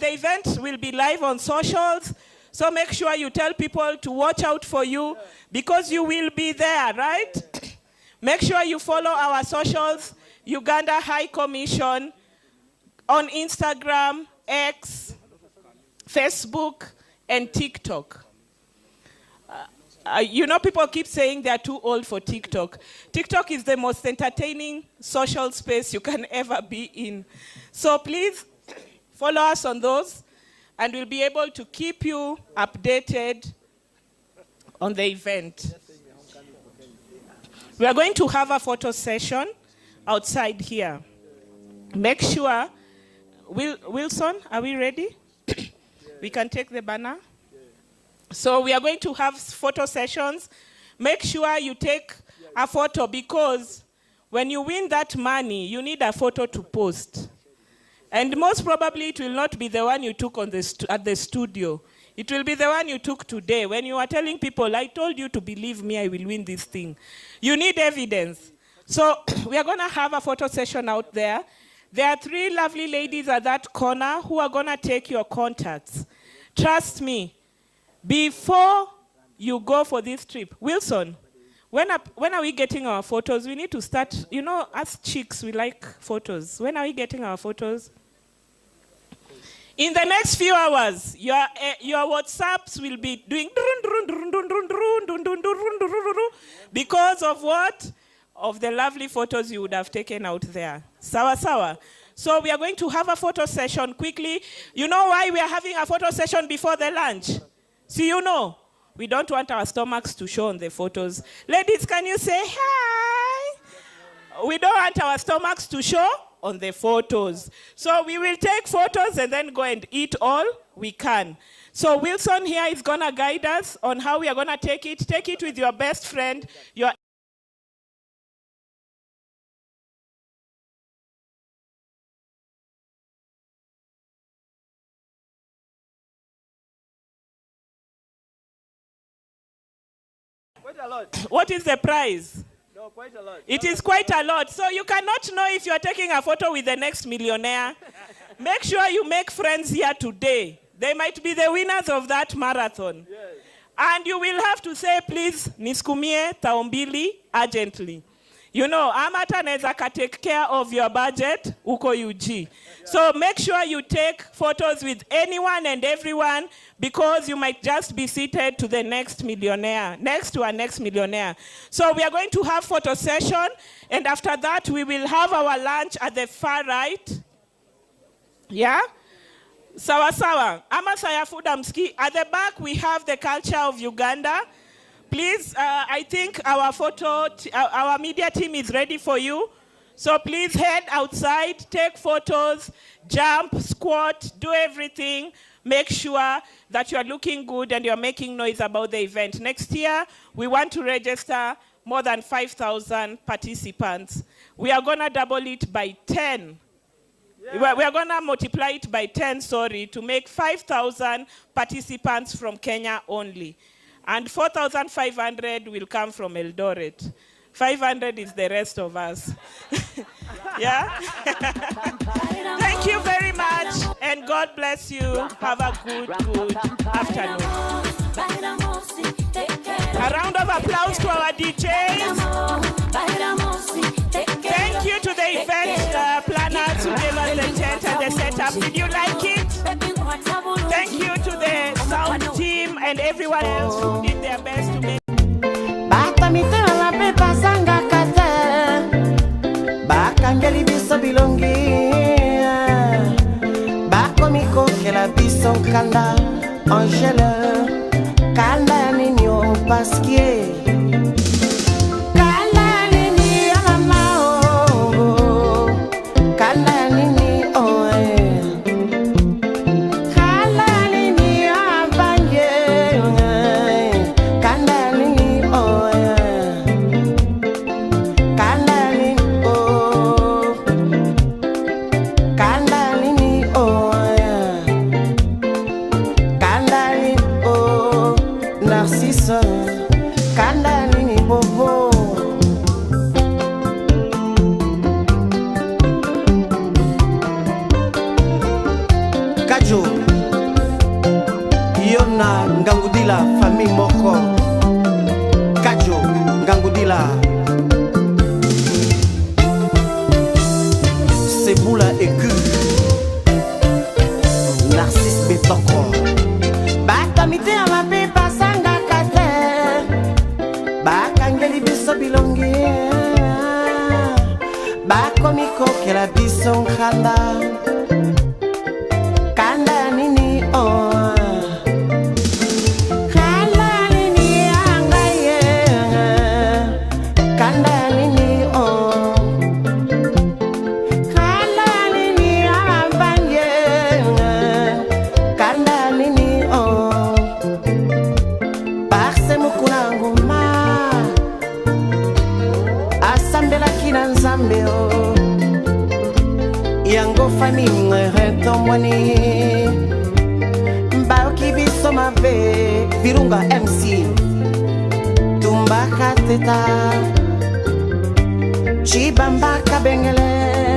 the event will be live on socials. So make sure you tell people to watch out for you because you will be there, right? Make sure you follow our socials, Uganda High Commission, on Instagram, X, Facebook, and TikTok. You know, people keep saying they're too old for TikTok. TikTok is the most entertaining social space you can ever be in. So please follow us on those, and we'll be able to keep you updated on the event. We are going to have a photo session outside here. Make sure, Wilson, are we ready? We can take the banner. So we are going to have photo sessions. Make sure you take a photo because when you win that money, you need a photo to post. And most probably it will not be the one you took on at the studio. It will be the one you took today. When you are telling people, I told you to believe me, I will win this thing. You need evidence. So we are going to have a photo session out there. There are 3 lovely ladies at that corner who are going to take your contacts. Trust me, before you go for this trip, Wilson, when are we getting our photos? We need to start, you know, as chicks, we like photos. When are we getting our photos? In the next few hours, your WhatsApps will be doing because of what? Of the lovely photos you would have taken out there. Sawa sawa. So we are going to have a photo session quickly. You know why we are having a photo session before the lunch? See, you know, we don't want our stomachs to show on the photos. Ladies, can you say hi? We don't want our stomachs to show on the photos. So we will take photos and then go and eat all we can. So Wilson here is going to guide us on how we are going to take it. Take it with your best friend, your Quite a lot. What is the prize? No, quite a lot. It is quite a lot. So you cannot know if you are taking a photo with the next millionaire. Make sure you make friends here today. They might be the winners of that marathon. Yes. And you will have to say, please, niskumie taombili urgently. You know, Amata neza ka take care of your budget, uko UG. Yeah. So make sure you take photos with anyone and everyone because you might just be seated to the next millionaire, next to our next millionaire. So we are going to have photo session, and after that we will have our lunch at the far right. Yeah? Sawa sawa. Amasaya Fudamski. At the back we have the culture of Uganda. Please, I think our media team is ready for you. So please head outside, take photos, jump, squat, do everything. Make sure that you are looking good and you're making noise about the event. Next year, we want to register more than 5,000 participants. We are going to double it by 10. Yeah. We are going to multiply it by 10, to make 5,000 participants from Kenya only. And 4,500 will come from Eldoret. 500 is the rest of us. Yeah? Thank you very much, and God bless you. Have a good afternoon. A round of applause to our DJs. Thank you to the event planners who gave us the tent and the setup. Did you like it? and everyone else who did their best to make Bata mitema mapepa sanga kate Bakangeli biso bilongi Bako miko kela biso kanda Angela Kanda nini o paskie Kanda nini alama o Kanda nini o Kanda nini abanye Kanda nini o Kanda nini o Kanda nini o Kanda nini o Narcisse Kanda nini bobo Kajo Yona Ngangudila famille moko Kajo Ngangudila Seboula Egu Narcisse Betoko Bakamite amapepa sanga kate Bakangeli biso bilongi Bakomiko kela biso nkanda Kanda nini o Kanda nini angaye Kanda nini o Kanda nini ambanye Kanda nini o Parce mukuna ngoma Asambela kina nzambe o Yango famille retomoni Mbauki biso mabe Virunga MC Tumba kateta Chibamba kabengele